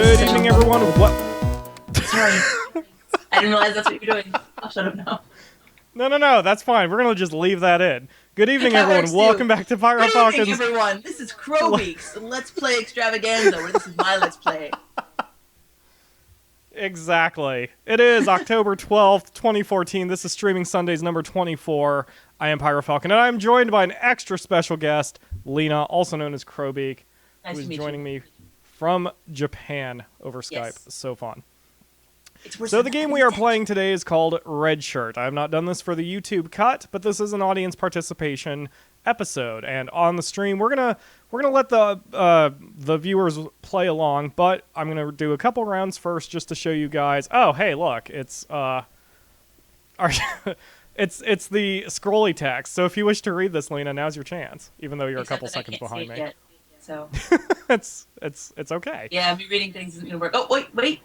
Good evening, everyone. What? Sorry. I didn't realize that's what you're doing. I'll shut up now. No, that's fine. We're going to just leave that in. Good evening, That everyone. works, Welcome too. back to Good evening, PyroFalkon's. everyone. This is Crow Week's Let's Play Extravaganza, where this is my Let's Play. Exactly. It is October 12th, 2014. This is Streaming Sundays number 24. I am PyroFalkon, and I'm joined by an extra special guest, Lena, also known as Crowbeak, Nice who is to meet joining you. me from Japan over Skype. Yes. So fun. It's worse So than the game that. we are playing today is called Redshirt. I have not done this for the YouTube cut, but this is an audience participation episode, and on the stream we're gonna let the viewers play along, but I'm gonna do a couple rounds first just to show you guys. Oh, hey, look, it's it's the scrolly text. So if you wish to read this, Lena, now's your chance. Even though you're Except a couple that I seconds can't see behind it me, yet, so it's okay. yeah, me reading things isn't gonna work. Oh wait.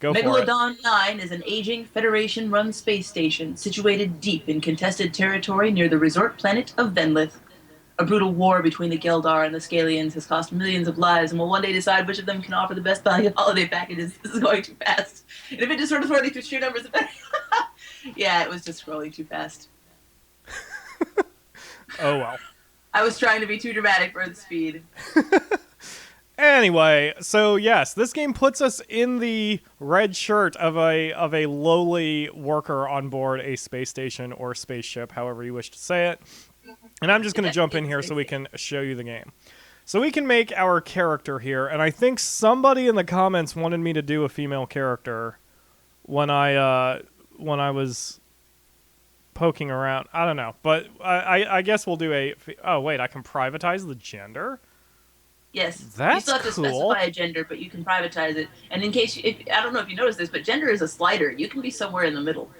Go for it. Megalodon 9 is an aging Federation-run space station situated deep in contested territory near the resort planet of Venlith. A brutal war between the Geldar and the Scalians has cost millions of lives and will one day decide which of them can offer the best value holiday packages. This is going too fast. And if it just sort of running through sheer numbers, yeah, it was just scrolling too fast. Oh well. I was trying to be too dramatic for the speed. Anyway, so yes, this game puts us in the red shirt of a lowly worker on board a space station or spaceship, however you wish to say it. And I'm just going to jump in here so we can show you the game. So we can make our character here, and I think somebody in the comments wanted me to do a female character when I was poking around. I don't know, but I guess we'll do a... Oh, wait, I can privatize the gender? Yes, That's you still have to cool. specify a gender, but you can privatize it. And in case I don't know if you noticed this, but gender is a slider. You can be somewhere in the middle.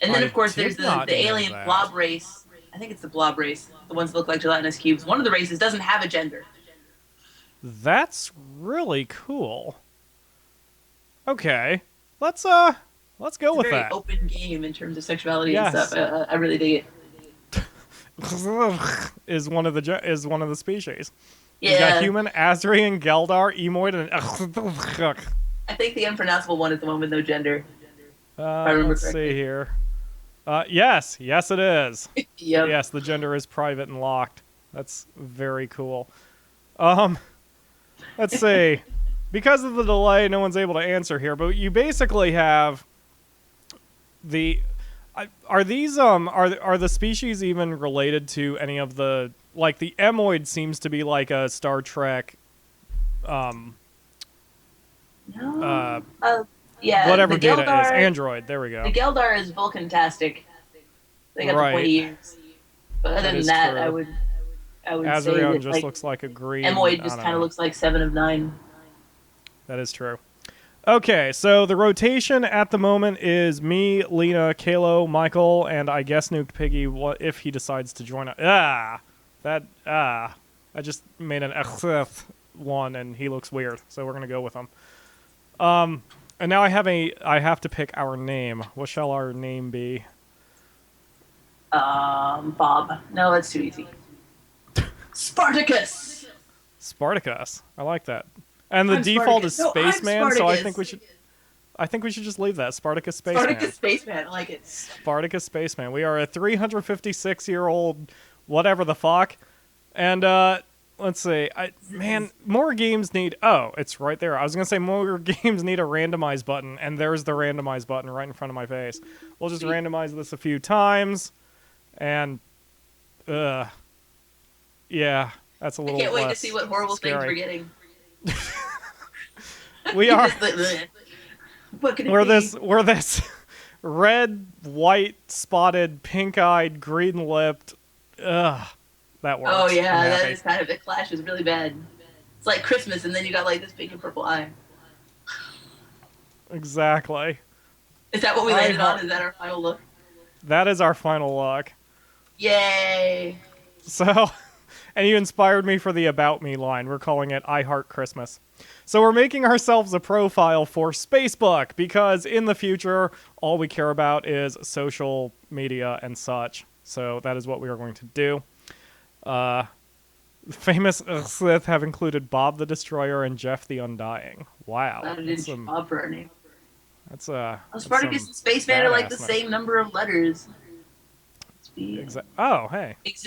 And then, I of course, did there's not the know alien that. blob race. I think it's the blob race, the ones that look like gelatinous cubes. One of the races doesn't have a gender. That's really cool. Okay, let's go It's with a very that. open game in terms of sexuality Yes. and stuff. I really dig it. is one of the species. Yeah, We've got human, Azrian, Geldar, Emoid, and I think the unpronounceable one is the one with no gender. I remember let's correctly. see here. Yes, it is. Yep. Yes, the gender is private and locked. That's very cool. Let's see. Because of the delay, no one's able to answer here, but you basically have the... Are these, are the species even related to any of the... Like, the Emoid seems to be like a Star Trek, No. yeah, whatever the data is. Geldar, Android, there we go. The Geldar is Vulcan-tastic. They got Right. the pointy ears. But other That than is that, true. I would say Azrian that just like, looks like a green... Emoid I just don't kind of know. looks like 7 of 9. That is true. Okay, so the rotation at the moment is me, Lena, Kalo, Michael, and I guess Nuked Piggy. What if he decides to join us? I just made an one, and he looks weird, so we're gonna go with him. And now I have to pick our name. What shall our name be? Bob. No, that's too easy. Spartacus! Spartacus. I like that. And the I'm default Spartacus. is No, I'm Spaceman, so I think Spartacus. we should just leave that. Spartacus Spaceman. Spartacus Spaceman, I like it. Spartacus Spaceman. We are a 356-year-old whatever the fuck. And, let's see. Man, more games need... Oh, it's right there. I was going to say more games need a randomize button, and there's the randomize button right in front of my face. We'll just randomize this a few times, and... Yeah, that's a I little can't wait to less see what horrible things scary. we're getting. We are... What can it We're be? this red, white, spotted, pink-eyed, green-lipped. Ugh, that works. Oh yeah, I'm that happy. is kind of, the clash is really bad. It's like Christmas, and then you got like this pink and purple eye. Exactly. Is that what we landed on? Is that our final look? That is our final look. Yay! So, and you inspired me for the About Me line. We're calling it I Heart Christmas. So we're making ourselves a profile for Facebook, because in the future, all we care about is social media and such. So that is what we are going to do. Famous Sith have included Bob the Destroyer and Jeff the Undying. Wow. Glad I didn't show up for her name. That's Spartacus and Spaceman are like the badassness. same number of letters. Oh, hey. It's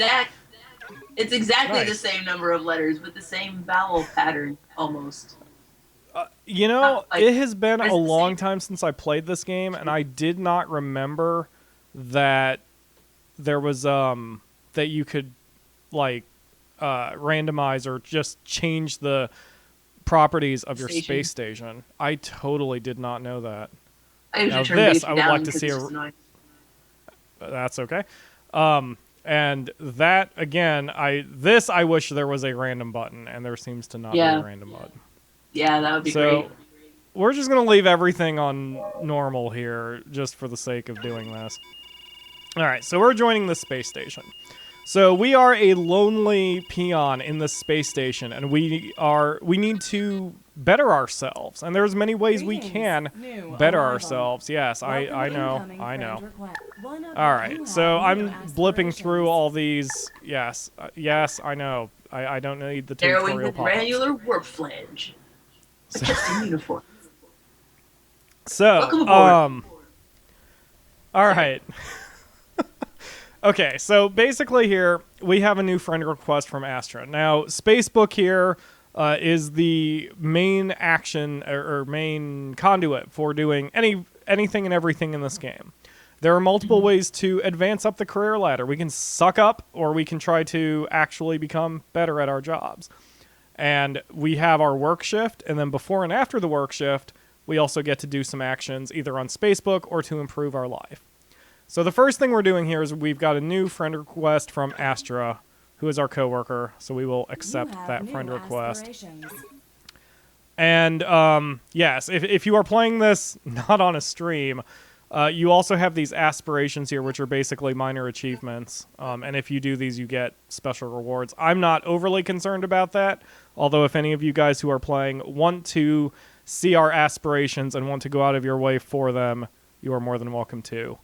exactly Nice. the same number of letters with the same vowel pattern, almost. You know, Like, it has been it's a the long same- time since I played this game, and I did not remember that there was that you could like randomize or just change the properties of your space station. I totally did not know that. I usually Now turn this, Daisy I would down like to because see it's a- just annoying. That's okay. And that again, I wish there was a random button, and there seems to not be a random button. Yeah, that would be So great. we're just gonna leave everything on normal here, just for the sake of doing this. All right, so we're joining the space station. So we are a lonely peon in the space station, and we need to better ourselves. And there's many ways we can better ourselves. Yes, I know. All right, so I'm blipping through all these. Yes, yes, I know. I don't need the Arrowing tutorial the pop-ups. granular warp flange. Just in uniform. So, Welcome aboard. all right. Okay, so basically here we have a new friend request from Astra. Now, Spacebook here is the main action or main conduit for doing anything and everything in this game. There are multiple ways to advance up the career ladder. We can suck up, or we can try to actually become better at our jobs. And we have our work shift, and then before and after the work shift, we also get to do some actions either on Spacebook or to improve our life. So the first thing we're doing here is we've got a new friend request from Astra, who is our coworker, so we will accept that friend request. And yes, if you are playing this not on a stream, you also have these aspirations here, which are basically minor achievements. And if you do these, you get special rewards. I'm not overly concerned about that, although if any of you guys who are playing want to see our aspirations and want to go out of your way for them, you are more than welcome to.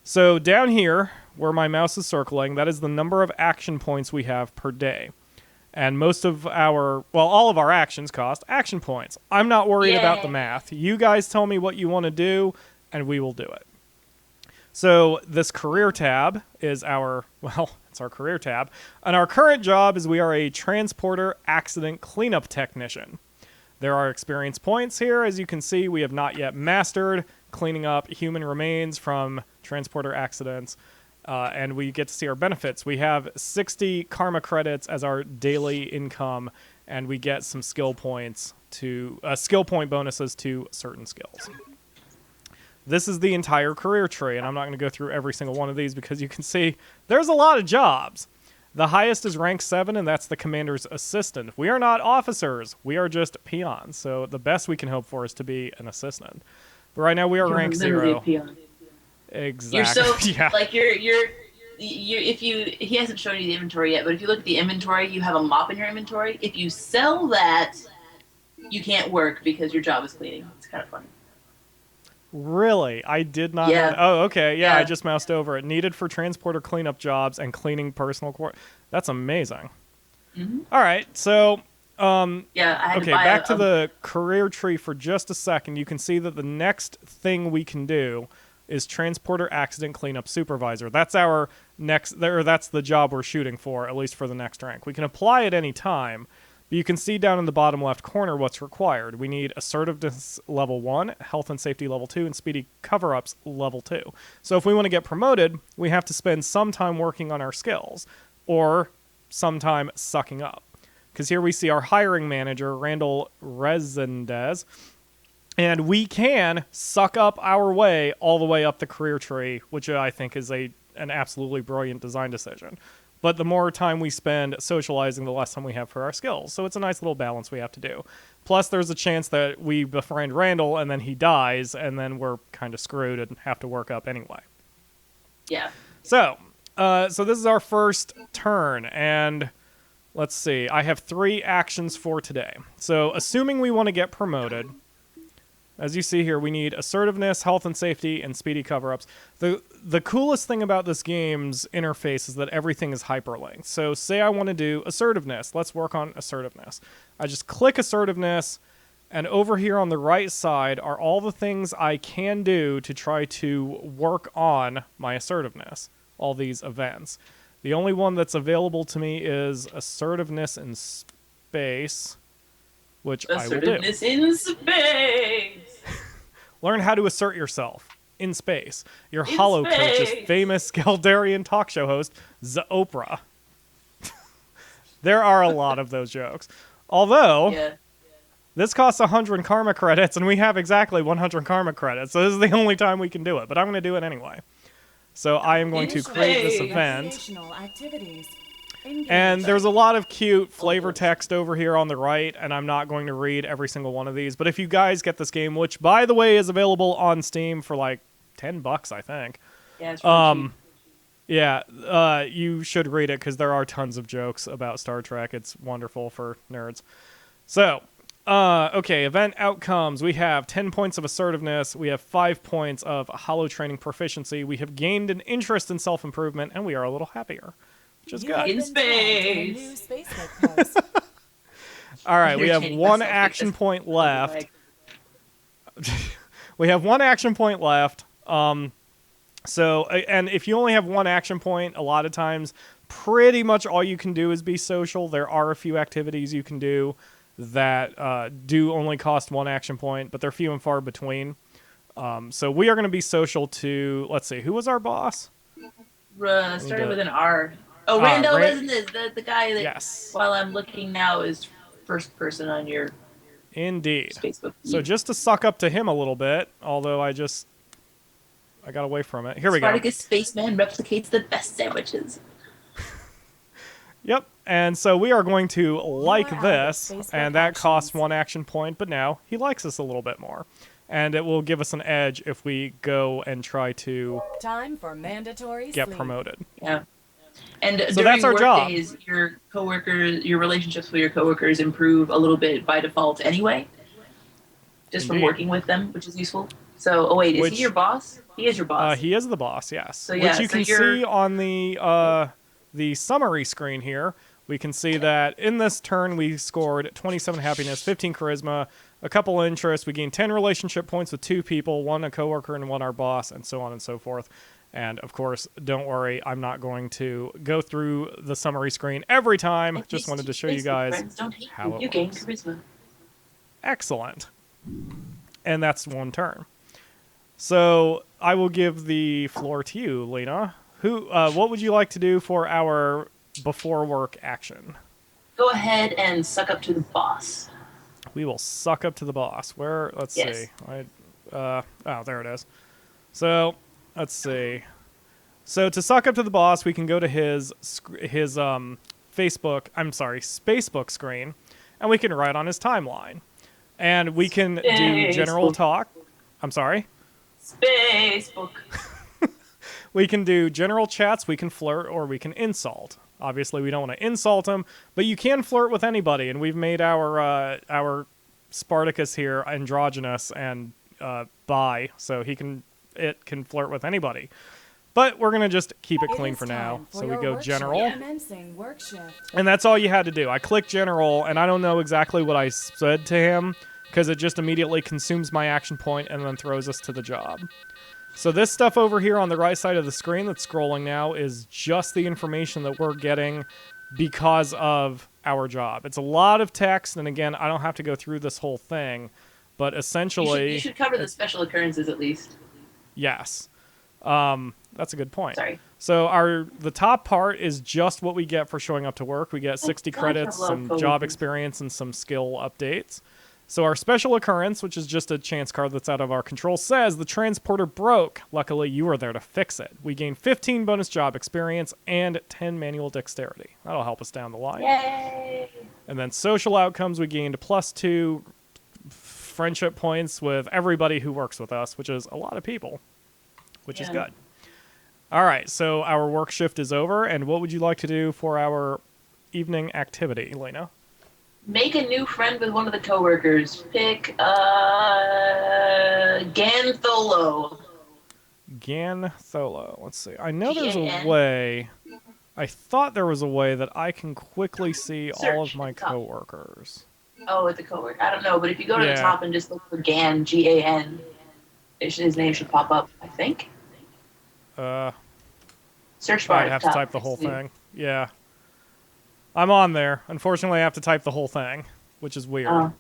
So down here, where my mouse is circling, that is the number of action points we have per day. And most of all of our actions cost action points. I'm not worried about the math. You guys tell me what you want to do, and we will do it. So this career tab is it's our career tab. And our current job is we are a transporter accident cleanup technician. There are experience points here. As you can see, we have not yet mastered cleaning up human remains from transporter accidents, and we get to see our benefits. We have 60 karma credits as our daily income, and we get some skill points skill point bonuses to certain skills. This is the entire career tree, and I'm not going to go through every single one of these because you can see there's a lot of jobs. The highest is rank 7, and that's the commander's assistant. We are not officers. We are just peons, so the best we can hope for is to be an assistant. But right now we are rank 0. Exactly. You're so yeah. like you're if he hasn't shown you the inventory yet, but if you look at the inventory, you have a mop in your inventory. If you sell that, you can't work because your job is cleaning. It's kind of funny. Really? I did not know. Oh, okay. Yeah, I just moused over it. Needed for transporter cleanup jobs and cleaning personal quarters. That's amazing. Mm-hmm. All right, so back to the career tree for just a second. You can see that the next thing we can do is transporter accident cleanup supervisor. That's our that's the job we're shooting for, at least for the next rank. We can apply at any time, but you can see down in the bottom left corner what's required. We need assertiveness level 1, health and safety level 2, and speedy cover-ups level 2. So if we want to get promoted, we have to spend some time working on our skills, or some time sucking up. Because here we see our hiring manager, Randall Resendez, and we can suck up our way all the way up the career tree, which I think is an absolutely brilliant design decision. But the more time we spend socializing, the less time we have for our skills. So it's a nice little balance we have to do. Plus, there's a chance that we befriend Randall, and then he dies, and then we're kind of screwed and have to work up anyway. Yeah. So this is our first turn, and let's see. I have 3 actions for today. So assuming we want to get promoted, as you see here, we need assertiveness, health and safety, and speedy cover-ups. The coolest thing about this game's interface is that everything is hyperlinked. So say I want to do assertiveness. Let's work on assertiveness. I just click assertiveness, and over here on the right side are all the things I can do to try to work on my assertiveness, all these events. The only one that's available to me is assertiveness in space, which I will do. Assertiveness in space. Learn how to assert yourself in space. Your Hollow Coach is famous Galdarian talk show host, Oprah. There are a lot of those jokes. Although, this costs 100 karma credits, and we have exactly 100 karma credits, so this is the only time we can do it, but I'm going to do it anyway. So I am going to create this event. And there's a lot of cute flavor text over here on the right, and I'm not going to read every single one of these. But if you guys get this game, which, by the way, is available on Steam for like $10, I think. Yeah, it's really cheap. Yeah, you should read it because there are tons of jokes about Star Trek. It's wonderful for nerds. So, okay, event outcomes. We have 10 points of assertiveness. We have 5 points of hollow training proficiency. We have gained an interest in self-improvement, and we are a little happier, which is good. In space. All right, we have one action point left. We have one action point left. So, and if you only have one action point, a lot of times, pretty much all you can do is be social. There are a few activities you can do that do only cost one action point, but they're few and far between. So we are going to be social to, let's see, who was our boss? Started with an R. Oh, Randall isn't the guy that, while I'm looking now, is first person on your Facebook. So just to suck up to him a little bit, although I got away from it. Here we go. Spartacus Spaceman replicates the best sandwiches. Yep, and so we are going to like this, and that costs one action point, but now he likes us a little bit more. And it will give us an edge if we go and try to get promoted. Yeah. And so that's our job. Days, your relationships with your coworkers improve a little bit by default anyway, just from working with them, which is useful. So, is he your boss? He is your boss. He is the boss, yes. So, yeah, which you can see on the summary screen here. We can see that in this turn we scored 27 happiness, 15 charisma, a couple interest. We gained 10 relationship points with 2 people, 1 a coworker and 1 our boss, and so on and so forth. And, of course, don't worry, I'm not going to go through the summary screen every time. Just wanted to show you guys how it works. Charisma. Excellent. And that's one turn. So I will give the floor to you, Lena. What would you like to do for our before work action? Go ahead and suck up to the boss. We will suck up to the boss. Where? Let's see. Oh, there it is. So let's see. So to suck up to the boss, we can go to his Spacebook screen, and we can write on his timeline, and we can do general talk. I'm sorry. Spacebook. We can do general chats, we can flirt, or we can insult. Obviously, we don't want to insult him, but you can flirt with anybody, and we've made our Spartacus here androgynous and bi, so it can flirt with anybody. But we're going to just keep it clean for now. So we go general, and that's all you had to do. I click general, and I don't know exactly what I said to him, because it just immediately consumes my action point and then throws us to the job. So this stuff over here on the right side of the screen that's scrolling now is just the information that we're getting because of our job. It's a lot of text, and again, I don't have to go through this whole thing, but essentially... You should cover the special occurrences at least. Yes. That's a good point. Sorry. So the top part is just what we get for showing up to work. We get 60 credits, some job experience, and some skill updates. So our special occurrence, which is just a chance card that's out of our control, says the transporter broke. Luckily, you were there to fix it. We gain 15 bonus job experience and 10 manual dexterity. That'll help us down the line. Yay! And then social outcomes, we gained +2 friendship points with everybody who works with us, which is a lot of people, which is good. All right, so our work shift is over, and what would you like to do for our evening activity, Elena? Make a new friend with one of the coworkers. Pick Gantholo. Gantholo. Let's see. I know there's a Gan. way. I thought there was a way that I can quickly see all of Search my at the top. coworkers. Oh, at the coworker. I don't know, but if you go to the Yeah. top and just look for Gan, Gan, his name should pop up, I think. Search bar I'd at have the to top. type the whole thing. Yeah. I'm on there. Unfortunately, I have to type the whole thing, which is weird. Oh,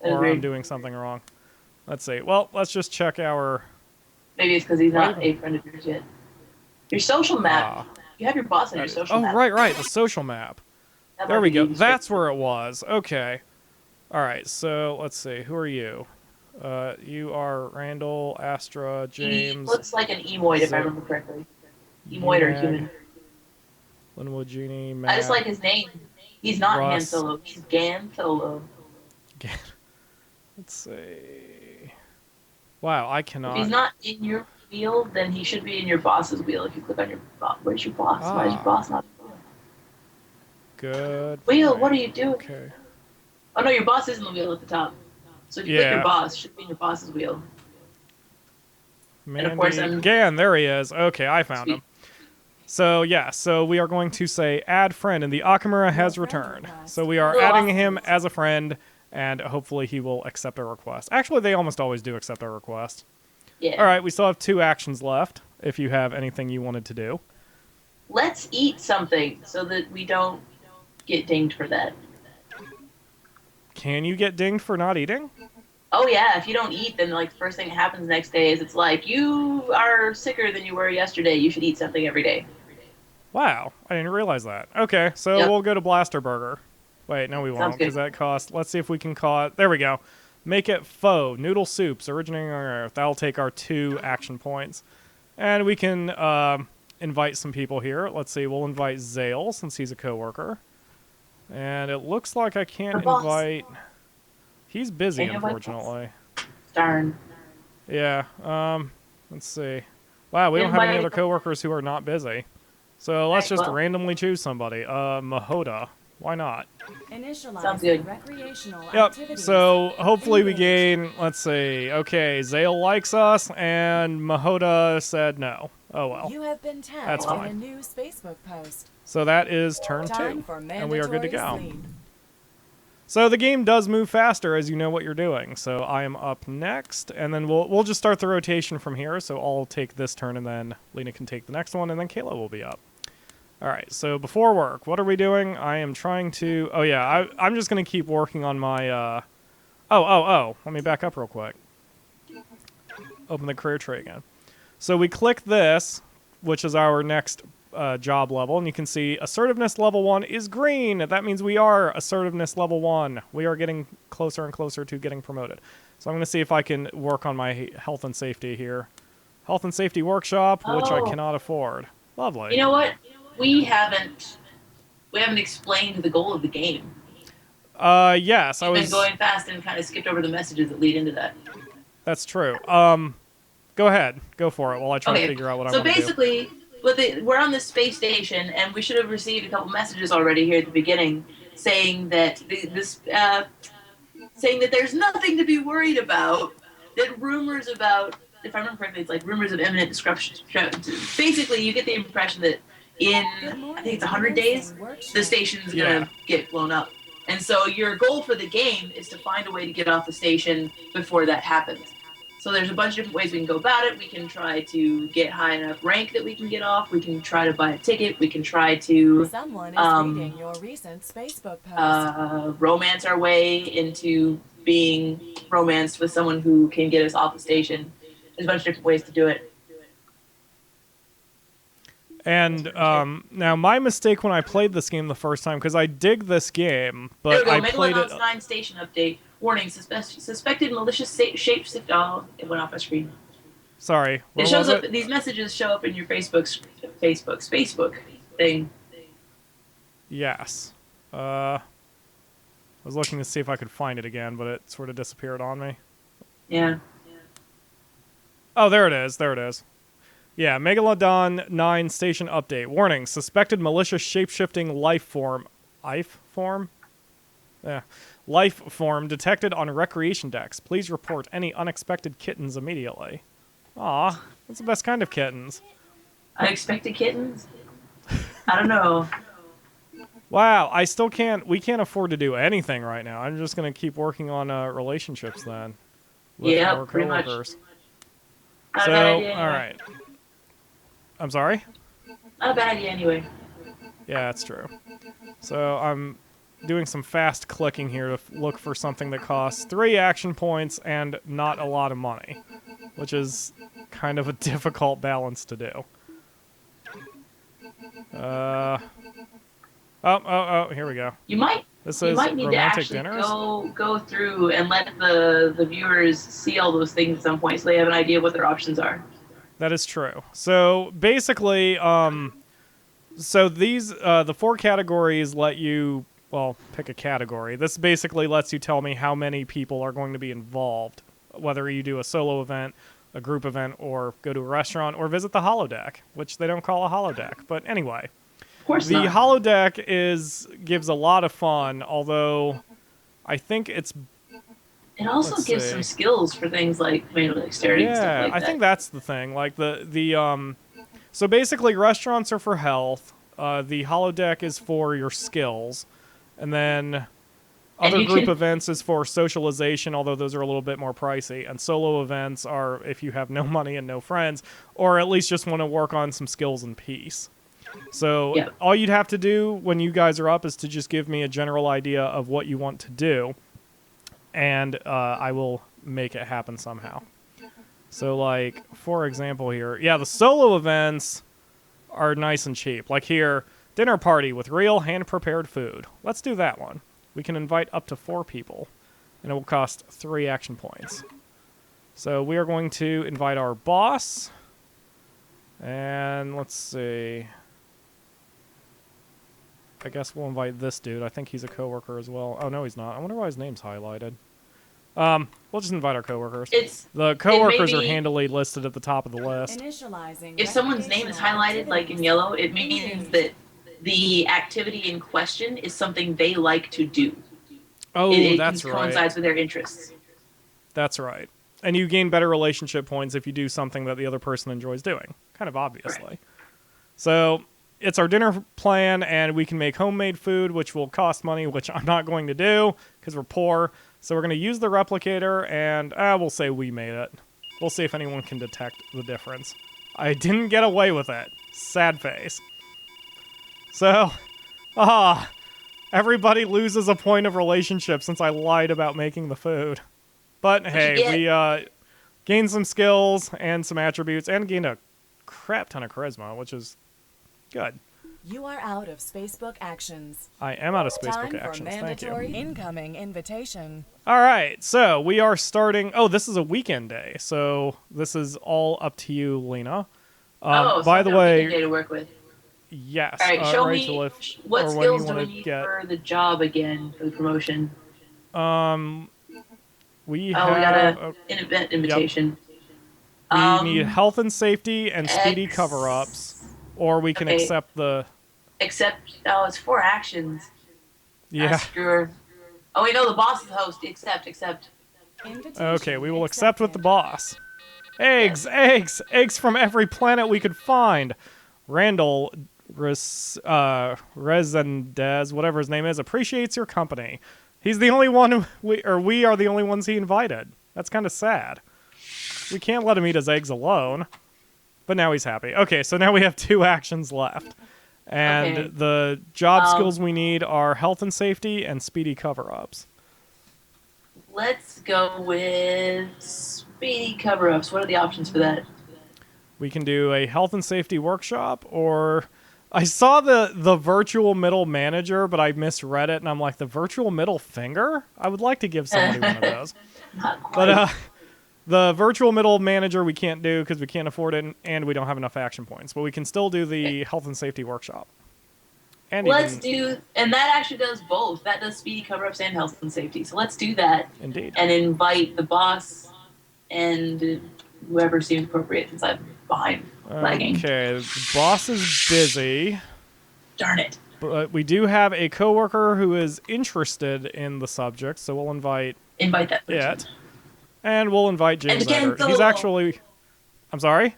that is Or weird. I'm doing something wrong. Let's see. Well, let's just check our... Maybe it's because he's not a friend of yours yet. Your social map. You have your boss on your social map. Oh, right. The social map. That There might we be go. the easiest That's way. where it was. Okay. All right. So let's see. Who are you? You are Randall, Astra, James. He looks like an emoid, if I remember correctly. Emoid or human. Linwood, Genie, Matt. I just like his name. He's not Han Russ. Solo. He's Gan Solo. Let's see. Wow, I cannot. If he's not in your wheel, then he should be in your boss's wheel. If you click on your boss, where's your boss? Why is your boss not in the wheel? Good. Wheel, point. what are you doing? Okay. Oh no, your boss is in the wheel at the top. So if you click Yeah. your boss, it should be in your boss's wheel. Mandy. of course, I'm- Gan, there he is. Okay, I found him. So, yeah, so we are going to say add friend, and the Akamura has returned. So we are adding him as a friend, and hopefully he will accept our request. Actually, they almost always do accept our request. Yeah. All right, we still have 2 actions left, if you have anything you wanted to do. Let's eat something so that we don't get dinged for that. Can you get dinged for not eating? Oh yeah, if you don't eat, then like the first thing that happens next day is it's like you are sicker than you were yesterday. You should eat something every day. Wow, I didn't realize that. Okay, so Yep. we'll go to Blaster Burger. Wait, no we Sounds won't, good. because that costs... Let's see if we can call it... There we go. Make it faux. Noodle soups, originating on Earth. That'll take our 2 action points. And we can invite some people here. Let's see, we'll invite Zale, since he's a coworker. And it looks like I can't Our boss. invite... He's busy, Can't invite unfortunately. Darn. Yeah, let's see. Wow, we don't have any Invite- other coworkers who are not busy. So let's Right, just well. randomly choose somebody. Mahoda. Why not? Initialize Sounds good. recreational Yep, activities. so hopefully we Engage. gain, let's see. Okay, Zale likes us, and Mahoda said no. Oh well. You have been tagged That's in fine. a new Facebook post. So that is turn Time 2. for And we are good to mandatory go. sleep. So the game does move faster as you know what you're doing. So I am up next, and then we'll just start the rotation from here. So I'll take this turn, and then Lena can take the next one, and then Kayla will be up. All right, so before work, what are we doing? I am trying to... Oh, yeah, I'm just going to keep working on my... Oh. Let me back up real quick. Open the career tree again. So we click this, which is our next job level, and you can see assertiveness level 1 is green. That means we are assertiveness level 1. We are getting closer and closer to getting promoted. So I'm going to see if I can work on my health and safety here. Health and safety workshop, which I Oh. cannot afford. Lovely. You know what? We haven't explained the goal of the game. Yes, I We've was... been going fast and kind of skipped over the messages that lead into that. That's true. Go ahead. Go for it while I try to figure out what I want to do. So basically, we're on this space station, and we should have received a couple messages already here at the beginning, saying that saying that there's nothing to be worried about. That rumors about, if I remember correctly, it's like rumors of imminent disruption. Basically, you get the impression that in I think it's 100 days, the station's gonna get blown up. And so your goal for the game is to find a way to get off the station before that happens. So there's a bunch of different ways we can go about it. We can try to get high enough rank that we can get off. We can try to buy a ticket. We can try to Someone is reading your recent Facebook post. romance our way into being romanced with someone who can get us off the station. There's a bunch of different ways to do it. And now my mistake when I played this game the first time, because I dig this game, There we but go. I played it... Megalodon's 9 station update. Warning, suspected malicious shapeshift. Oh, it went off my screen. Sorry, where It shows was up. it? These messages show up in your Facebook thing. Yes. I was looking to see if I could find it again, but it sort of disappeared on me. Yeah. Oh, there it is. There it is. Yeah, Megalodon 9 station update. Warning, suspected malicious shape-shifting life form. Ife form? Life form detected on recreation decks. Please report any unexpected kittens immediately. Aw, that's the best kind of kittens. Unexpected kittens? I don't know. Wow, we can't afford to do anything right now. I'm just going to keep working on relationships then. With Yeah, more pretty much. coworkers. Not So, a bad idea anyway. alright. I'm sorry? Not a bad idea anyway. Yeah, that's true. So I'm doing some fast clicking here to look for something that costs 3 action points and not a lot of money, which is kind of a difficult balance to do. Oh, here we go. You might This you is might need to romantic actually dinners. go through and let the viewers see all those things at some point so they have an idea what their options are. That is true. So basically, so these the 4 categories let you, well, pick a category. This basically lets you tell me how many people are going to be involved, whether you do a solo event, a group event, or go to a restaurant, or visit the holodeck, which they don't call a holodeck. But anyway, Of course the not. holodeck gives a lot of fun, although I think it's It also let's gives see. some skills for things like manual dexterity and stuff like I that. think that's the thing. Like so basically restaurants are for health. The holodeck is for your skills, and then And other you group can- events is for socialization, although those are a little bit more pricey. And solo events are if you have no money and no friends, or at least just want to work on some skills in peace. So Yep. all you'd have to do when you guys are up is to just give me a general idea of what you want to do, and I will make it happen somehow. So, like, for example here, yeah, the solo events are nice and cheap. Like here, dinner party with real hand-prepared food. Let's do that one. We can invite up to 4 people, and it will cost 3 action points. So we are going to invite our boss, and let's see. I guess we'll invite this dude. I think he's a coworker as well. Oh, no, he's not. I wonder why his name's highlighted. We'll just invite our coworkers. The coworkers are handily listed at the top of the list. Initializing If someone's name is recreational highlighted like in activities. yellow, it means that the activity in question is something they like to do. Oh, It that's right. coincides with their interests. That's right. And you gain better relationship points if you do something that the other person enjoys doing. Kind of obviously. Right. So it's our dinner plan, and we can make homemade food, which will cost money, which I'm not going to do because we're poor. So we're going to use the replicator, and we'll say we made it. We'll see if anyone can detect the difference. I didn't get away with it. Sad face. So, everybody loses a point of relationship since I lied about making the food. But hey, we gained some skills and some attributes, and gained a crap ton of charisma, which is good. You are out of Spacebook actions. I am out of Time Spacebook for actions, thank you. mandatory incoming invitation. All right, so we are starting. Oh, this is a weekend day, so this is all up to you, Lena. So by I've the got a way, weekend day to work with. yes. All right, show Rachel, me if, what or when skills you do we want to need get. for the job again for the promotion. We We have. got an event invitation. We need health and safety and speedy cover-ups, or we can Okay. accept the. Except, it's 4 actions. Yeah. Sure. Oh, wait, no, the boss is the host. Accept. Invitation Okay, we will accept with the accepted. boss. Eggs from every planet we could find. Randall Resendez, whatever his name is, appreciates your company. He's the only one we are the only ones he invited. That's kind of sad. We can't let him eat his eggs alone. But now he's happy. Okay, so now we have 2 actions left. And Okay. the job skills we need are health and safety and speedy cover-ups. Let's go with speedy cover-ups. What are the options for that? We can do a health and safety workshop, or I saw the virtual middle manager, but I misread it, and I'm like, the virtual middle finger? I would like to give somebody one of those. Not quite. But the virtual middle manager we can't do because we can't afford it, and we don't have enough action points. But we can still do the health and safety workshop. And and that actually does both. That does speedy cover-ups and health and safety. So let's do that. Indeed. And invite the boss and whoever seems appropriate since I'm behind lagging. Okay, the boss is busy. Darn it. But we do have a coworker who is interested in the subject, so we'll invite that person. it. And we'll invite James And Eggert. He's actually... I'm sorry?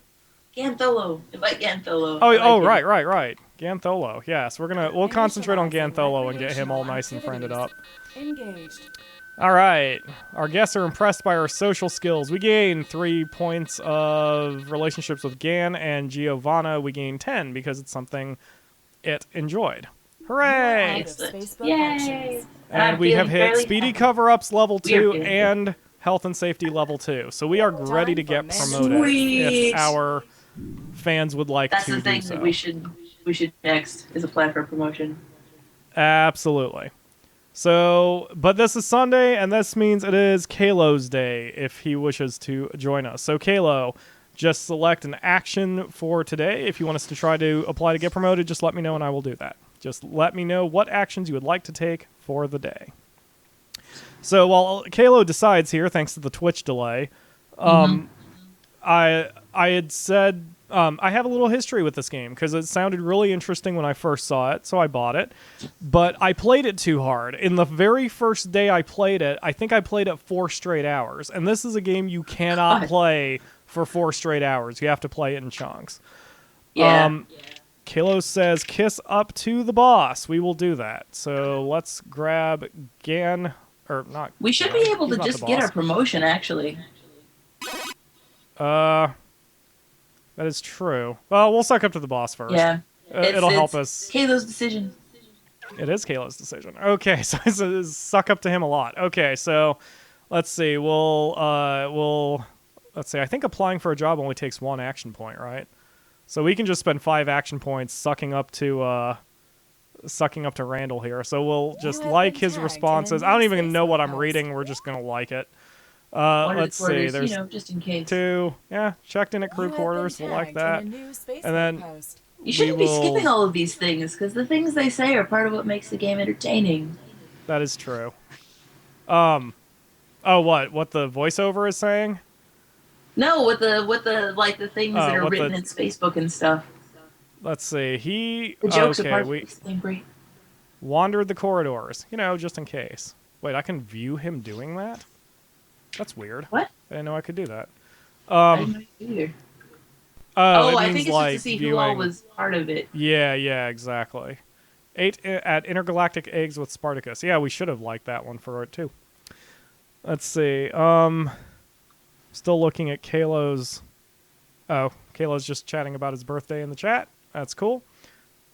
Gantholo. Invite Gantholo. Right. Gantholo. Yes, we'll concentrate on Gantholo and get him all nice and friended up. Engaged. All right. Our guests are impressed by our social skills. We gain 3 points of relationships with Gan, and Giovanna we gain 10 because it's something it enjoyed. Hooray! Yay! And we have hit Speedy Cover-Ups level 2 and Health and Safety level 2. So we are ready to get promoted if our fans would like to do so. That's the thing that we should next is apply for a promotion. Absolutely. So, but this is Sunday, and this means it is Kalo's day if he wishes to join us. So, Kalo, just select an action for today. If you want us to try to apply to get promoted, just let me know, and I will do that. Just let me know what actions you would like to take for the day. So, while Kalo decides here, thanks to the Twitch delay, I had said I have a little history with this game because it sounded really interesting when I first saw it, so I bought it. But I played it too hard. In the very first day I played it, I think I played it 4 straight hours. And this is a game you cannot play for 4 straight hours. You have to play it in chunks. Yeah. Kalo says, kiss up to the boss. We will do that. So let's grab Gan, or not. We should be able to just get our promotion, actually. That is true. Well, we'll suck up to the boss first. Yeah. It'll help us. Kalo's decision. It is Kalo's decision. Okay, so it's suck up to him a lot. Okay, so let's see. Let's see. I think applying for a job only takes 1 action point, right? So we can just spend 5 action points sucking up to Randall here. So we'll just like his responses. I don't even know what I'm reading. We're just gonna like it. Let's see. There's just in case. 2. Yeah, checked in at crew quarters. We'll like that. And then you shouldn't be skipping all of these things because the things they say are part of what makes the game entertaining. That is true. Oh, what the voiceover is saying? No, with the things that are written in Spacebook and stuff. Let's see. The jokes are part of the same great. Wandered the corridors. Just in case. Wait, I can view him doing that? That's weird. What? I didn't know I could do that. I didn't know either. I think it's like just to see viewing... who all was part of it. Yeah, exactly. 8 at Intergalactic Eggs with Spartacus. Yeah, we should have liked that one for it too. Let's see. Still looking at Kalo's... Oh, Kalo's just chatting about his birthday in the chat. That's cool.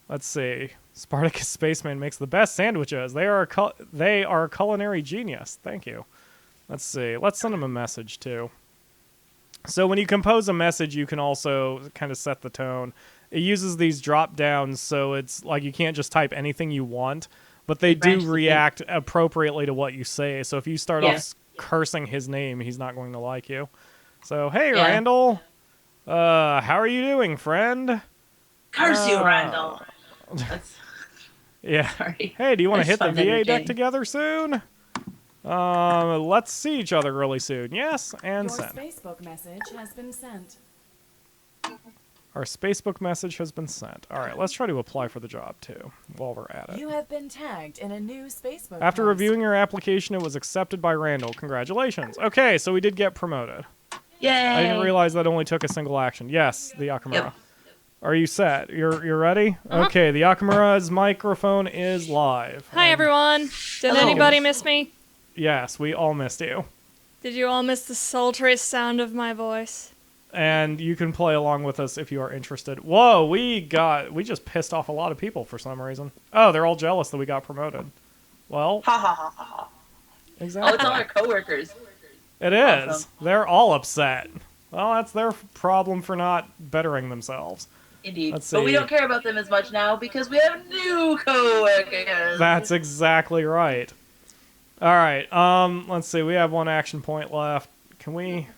Let's see. Spartacus Spaceman makes the best sandwiches. They are a culinary genius. Thank you. Let's see. Let's send him a message, too. So when you compose a message, you can also kind of set the tone. It uses these drop-downs, so it's like you can't just type anything you want, but they do react appropriately to what you say. So if you start off cursing his name, he's not going to like you. So, hey, Randall. How are you doing, friend? Curse you, Randall. Yeah. Sorry. Hey, do you want to hit the VA deck together soon? Let's see each other really soon. Yes, and send. Your Facebook message has been sent. Our Spacebook message has been sent. All right, let's try to apply for the job, too, while we're at it. You have been tagged in a new Spacebook After post. reviewing your application, it was accepted by Randall. Congratulations. Okay, so we did get promoted. Yay! I didn't realize that only took a single action. Yes, the Yakamura. Yep. Are you set? You're ready? Okay, the Yakamura's microphone is live. Hi, everyone. Did anybody miss me? Yes, we all missed you. Did you all miss the sultry sound of my voice? And you can play along with us if you are interested. Whoa, we just pissed off a lot of people for some reason. Oh, they're all jealous that we got promoted. Well, ha ha ha ha. Exactly. Oh, it's all our coworkers. It is. Awesome. They're all upset. Well, that's their problem for not bettering themselves. Indeed. Let's see. But we don't care about them as much now because we have new coworkers. That's exactly right. All right. Let's see. We have 1 action point left. Can we?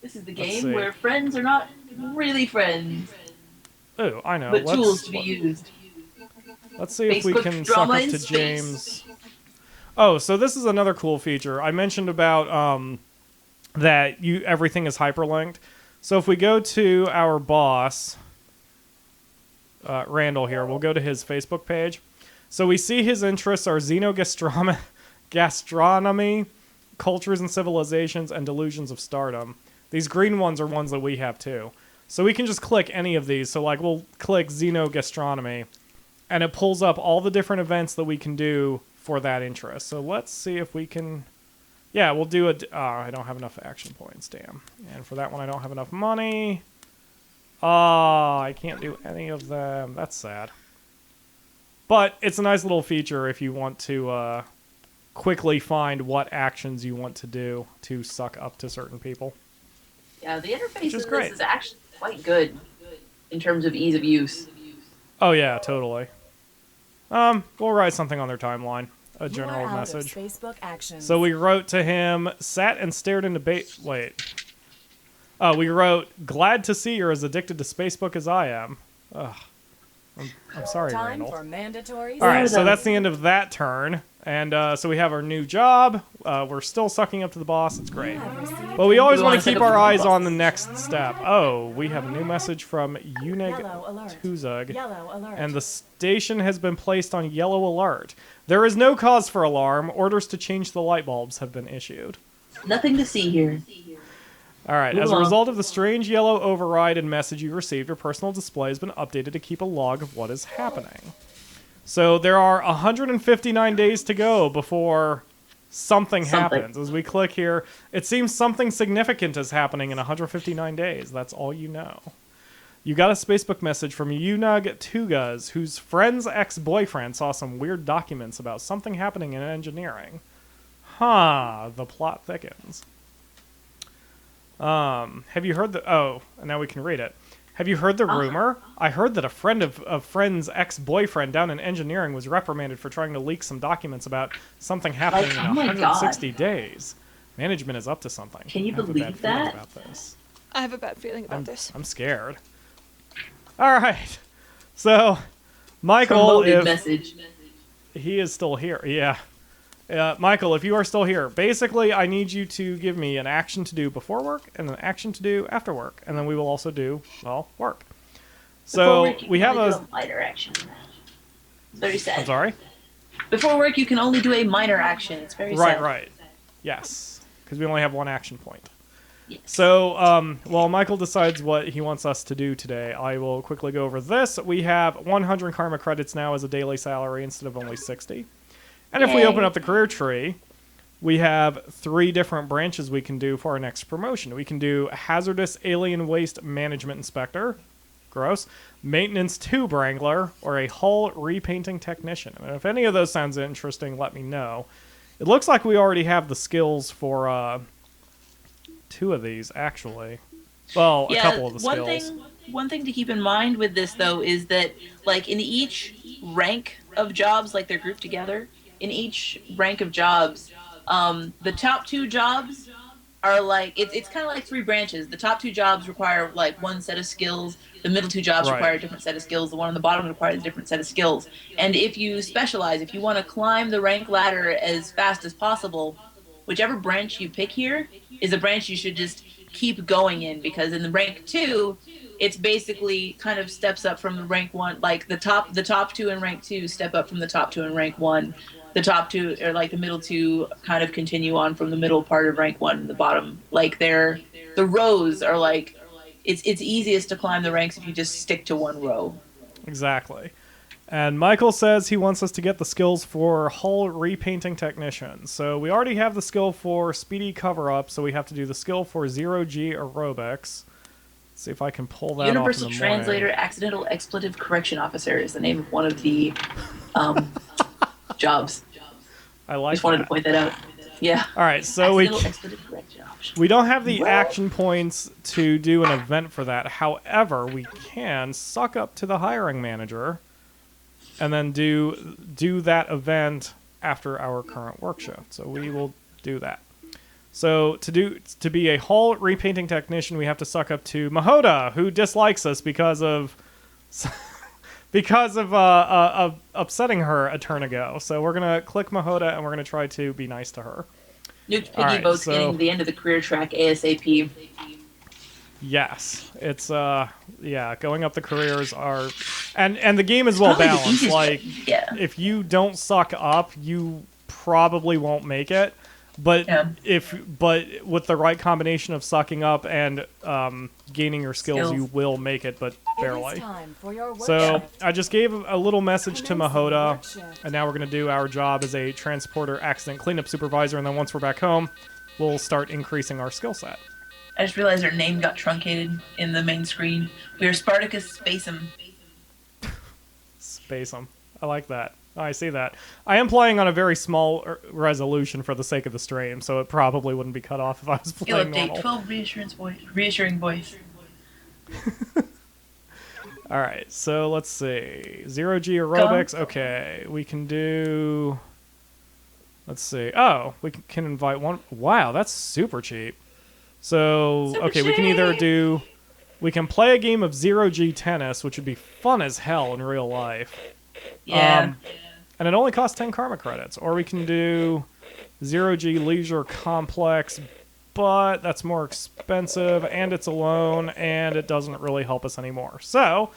This is the game where friends are not really friends. Oh, I know. But tools to be used. Let's see if we can suck up to James. Oh, so this is another cool feature. I mentioned about that everything is hyperlinked. So if we go to our boss, Randall here, we'll go to his Facebook page. So we see his interests are gastronomy, cultures and civilizations, and delusions of stardom. These green ones are ones that we have too. So we can just click any of these. So like we'll click xenogastronomy, and it pulls up all the different events that we can do for that interest. So let's see if we can... Yeah, we'll do I don't have enough action points, damn. And for that one, I don't have enough money. I can't do any of them. That's sad. But it's a nice little feature if you want to quickly find what actions you want to do to suck up to certain people. Yeah, the interface is in great. this is actually quite good in terms of ease of use. Oh, yeah, totally. We'll write something on their timeline. A general You are out message. Of Facebook actions. So we wrote to him, sat and stared into wait. Oh, we wrote, glad to see you're as addicted to Facebook as I am. Ugh. I'm sorry, Time Randall. for mandatory. All right, so that's the end of that turn. And so we have our new job. We're still sucking up to the boss. It's great. But we always want to keep our eyes on the next step. Oh, we have a new message from Uneg Yellow alert. Tuzug. Yellow alert. And the station has been placed on yellow alert. There is no cause for alarm. Orders to change the light bulbs have been issued. Nothing to see here. All right, Move as a on. result of the strange yellow override and message you received, your personal display has been updated to keep a log of what is happening. So there are 159 days to go before something happens. As we click here, it seems something significant is happening in 159 days. That's all you know. You got a Facebook message from Unug Tugaz, whose friend's ex-boyfriend saw some weird documents about something happening in engineering. Huh, the plot thickens. Have you heard the... Oh, and now we can read it. Have you heard the rumor? I heard that a friend of friend's ex-boyfriend down in engineering was reprimanded for trying to leak some documents about something happening in oh my 160 days. Management is up to something. Can you I have a believe bad feeling that? about this. I have a bad feeling about this. I'm scared. All right. So, Michael, Promoted if message. he is still here, yeah. Michael, if you are still here, basically I need you to give me an action to do before work and an action to do after work, and then we will also do, well, work. Before So work, you we can have only a... do a minor action. It's very sad. I'm sorry? Before work, you can only do a minor action. It's very sad. Right. Yes, because we only have one action point. Yes. So, while Michael decides what he wants us to do today, I will quickly go over this. We have 100 karma credits now as a daily salary instead of only 60. And if we Yay. open up the career tree, we have 3 different branches we can do for our next promotion. We can do Hazardous Alien Waste Management Inspector, gross, Maintenance Tube Wrangler, or a Hull Repainting Technician. And if any of those sounds interesting, let me know. It looks like we already have the skills for 2 of these, actually. Well, a couple of the skills. One thing to keep in mind with this, though, is that, like, in each rank of jobs, like, they're grouped together, in each rank of jobs, the top 2 jobs are, like, it's kind of like 3 branches. The top 2 jobs require, like, one set of skills. The middle 2 jobs Right. require a different set of skills. The one on the bottom requires a different set of skills. And if you specialize, if you want to climb the rank ladder as fast as possible, whichever branch you pick here is a branch you should just keep going in, because in the rank 2, it's basically kind of steps up from the rank 1. Like the top 2 in rank 2 step up from the top 2 in rank 1. The top 2, or like the middle 2, kind of continue on from the middle part of rank 1 and the bottom. Like the rows are like, it's easiest to climb the ranks if you just stick to one row. Exactly. And Michael says he wants us to get the skills for Hull Repainting Technician. So we already have the skill for Speedy Cover-Up, so we have to do the skill for Zero-G Aerobics. Let's see if I can pull that Universal off in the Translator morning. Accidental Expletive Correction Officer is the name of one of the jobs. I like Just wanted that. to point that out. Yeah. All right, so we Accidental Expletive Correction Officer. we don't have the action points to do an event for that. However, we can suck up to the hiring manager and then do that event after our current work shift. So we will do that. So to be a Hull Repainting Technician, we have to suck up to Mahoda, who dislikes us because of upsetting her a turn ago. So we're gonna click Mahoda and we're gonna try to be nice to her. Nuked All Piggy right, Boat's so- getting to the end of the career track ASAP. Yes, it's yeah, going up the careers are, and the game is well Probably the balanced. easiest Like, way. Yeah. if you don't suck up, you probably won't make it. But Yeah. but with the right combination of sucking up and gaining your skills, Skills. you will make it, but It barely. is time for your work So shift. I just gave a little message to Commencing Mahota, work shift. and now we're gonna do our job as a transporter accident cleanup supervisor, and then once we're back home, we'll start increasing our skill set. I just realized our name got truncated in the main screen. We are Spartacus Spacem. Space them. I like that. Oh, I see that. I am playing on a very small resolution for the sake of the stream, so it probably wouldn't be cut off if I was Skill playing update, normal. 12 reassuring voice. All right, so let's see. 0G aerobics. Okay, we can do. Let's see. Oh, we can invite one. Wow, that's super cheap. So, Super okay, we can either cheap. do. We can play a game of 0G tennis, which would be fun as hell in real life. Yeah. And it only costs 10 karma credits. Or we can do 0G leisure complex, but that's more expensive, and it's alone, and it doesn't really help us anymore. So,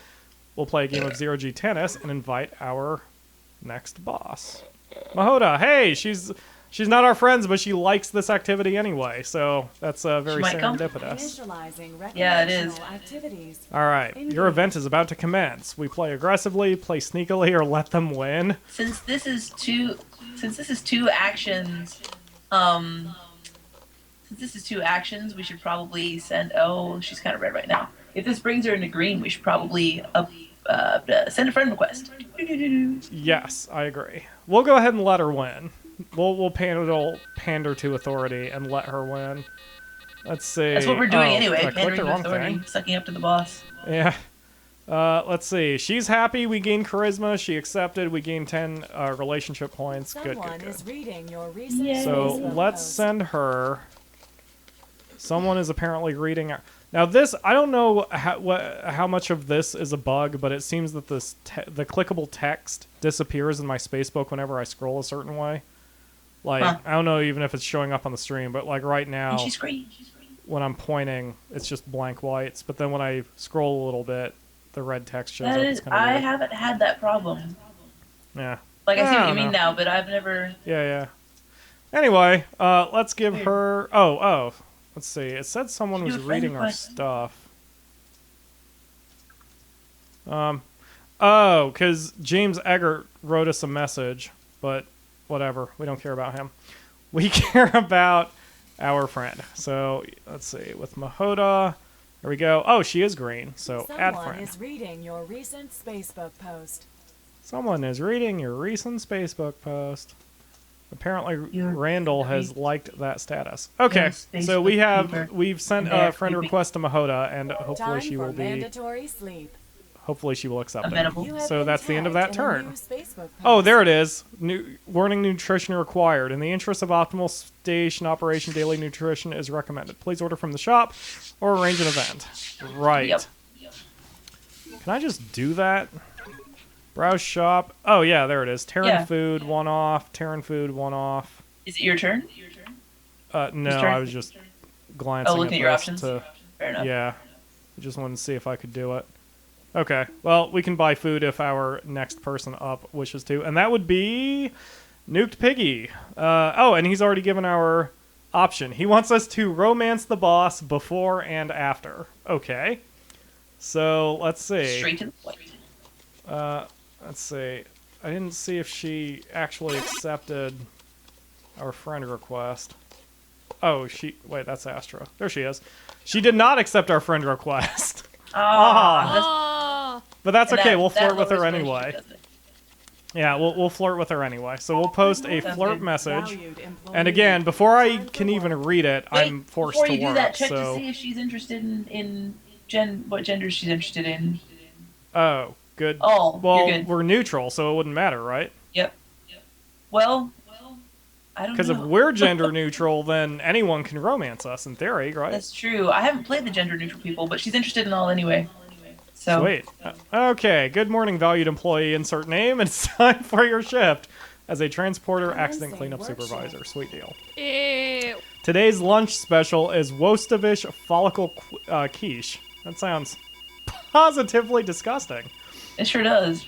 we'll play a game of 0G tennis and invite our next boss. Mahota, hey, she's not our friends, but she likes this activity anyway, so that's very might come. serendipitous. Initializing Yeah, it is. recreational activities. All right, your event is about to commence. We play aggressively, play sneakily, or let them win. Since this is two actions, we should probably send. Oh, she's kind of red right now. If this brings her into green, we should probably send a friend request. Yes, I agree. We'll go ahead and let her win. We'll pander to authority and let her win. Let's see. That's what we're doing anyway. I clicked Pandering the to wrong authority, thing. sucking up to the boss. Yeah. Let's see. She's happy. We gain charisma. She accepted. We gain 10 relationship points. Good, Someone good, is good. reading your recent Yay. So Facebook let's post. send her. Someone is apparently reading. Now this, I don't know how much of this is a bug, but it seems that the clickable text disappears in my spacebook whenever I scroll a certain way. Like, Huh. I don't know even if it's showing up on the stream, but like right now, And she's green. when I'm pointing, it's just blank whites. But then when I scroll a little bit, the red text shows That up. is, It's kind of I weird. haven't had that problem. Yeah. Like I see what you don't mean know. now, but I've never. Yeah. Anyway, let's give Weird. her. Oh. Let's see. It said someone Should was do a friend reading our request. stuff. Oh, because James Eggert wrote us a message, but whatever. We don't care about him. We care about our friend. So let's see. With Mahota, there we go. Oh, she is green. So add Someone friend. is reading your recent Facebook post. Someone is reading your recent Facebook post. Apparently, Your Randall has great- liked that status. Okay, Yes, so we Facebook have keeper. we've sent And they're a friend creepy. request to Mahota, and hopefully Time she for will be. mandatory sleep. Hopefully, she will accept it. Amenable. You have So been that's the end of that tagged in a turn. new Facebook post. Oh, there it is. Warning: nutrition required. In the interest of optimal station operation, daily nutrition is recommended. Please order from the shop or arrange an event. Right. Yep. Can I just do that? Browse shop. Oh yeah, there it is. Terran Yeah. food, one off. Terran food, one off. Is it your turn? No, Whose turn? I was just glancing looking at at your this options? to. Fair enough. Yeah, I just wanted to see if I could do it. Okay, well, we can buy food if our next person up wishes to, and that would be Nuked Piggy. Oh, and he's already given our option. He wants us to romance the boss before and after. Okay, so let's see. Straight to the point. Let's see. I didn't see if she actually accepted our friend request. Oh, wait, that's Astra. There she is. She did not accept our friend request. Oh, But that's And okay. that- We'll that flirt with her lowers when she anyway. does it. Yeah, we'll flirt with her anyway. So we'll post a Sounds flirt good. message. Valued employee. And again, before I Time for can even work. read it, Wait, I'm forced before to you do work. that, check to So, see if she's interested in what gender she's interested in. oh, good. Oh, Well, you're good. we're neutral, so it wouldn't matter, right? Yep. Well, I don't know. Because if we're gender neutral, then anyone can romance us in theory, right? That's true. I haven't played the gender neutral people, but she's interested in all anyway. So Sweet. Okay, good morning, valued employee. Insert name. It's time for your shift as a transporter accident Commencing cleanup work supervisor. shift. Sweet deal. ew. Today's lunch special is Wostovish follicle quiche. That sounds positively disgusting. It sure does.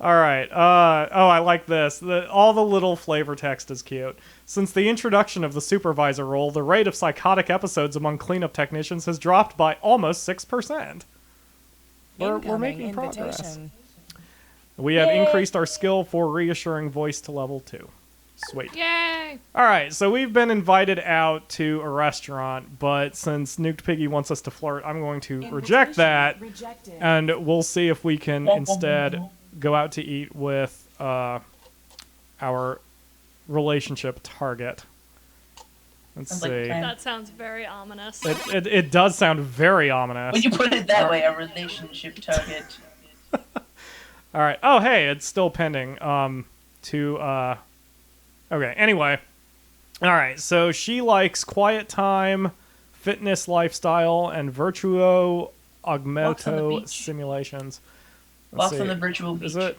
All right. Oh, I like this. All the little flavor text is cute. Since the introduction of the supervisor role, the rate of psychotic episodes among cleanup technicians has dropped by almost 6%. We're making progress. We have increased our skill for reassuring voice to level 2. Sweet. Yay! All right, so we've been invited out to a restaurant, but since Nuked Piggy wants us to flirt, I'm going to reject that, and we'll see if we can instead go out to eat with our relationship target. Let's see. That sounds very ominous. It does sound very ominous. When you put it that way, a relationship target. All right. Oh, hey, it's still pending. Okay, anyway. All right, so she likes quiet time, fitness lifestyle, and virtuo augmento simulations. Walks on the virtual beach. Is it?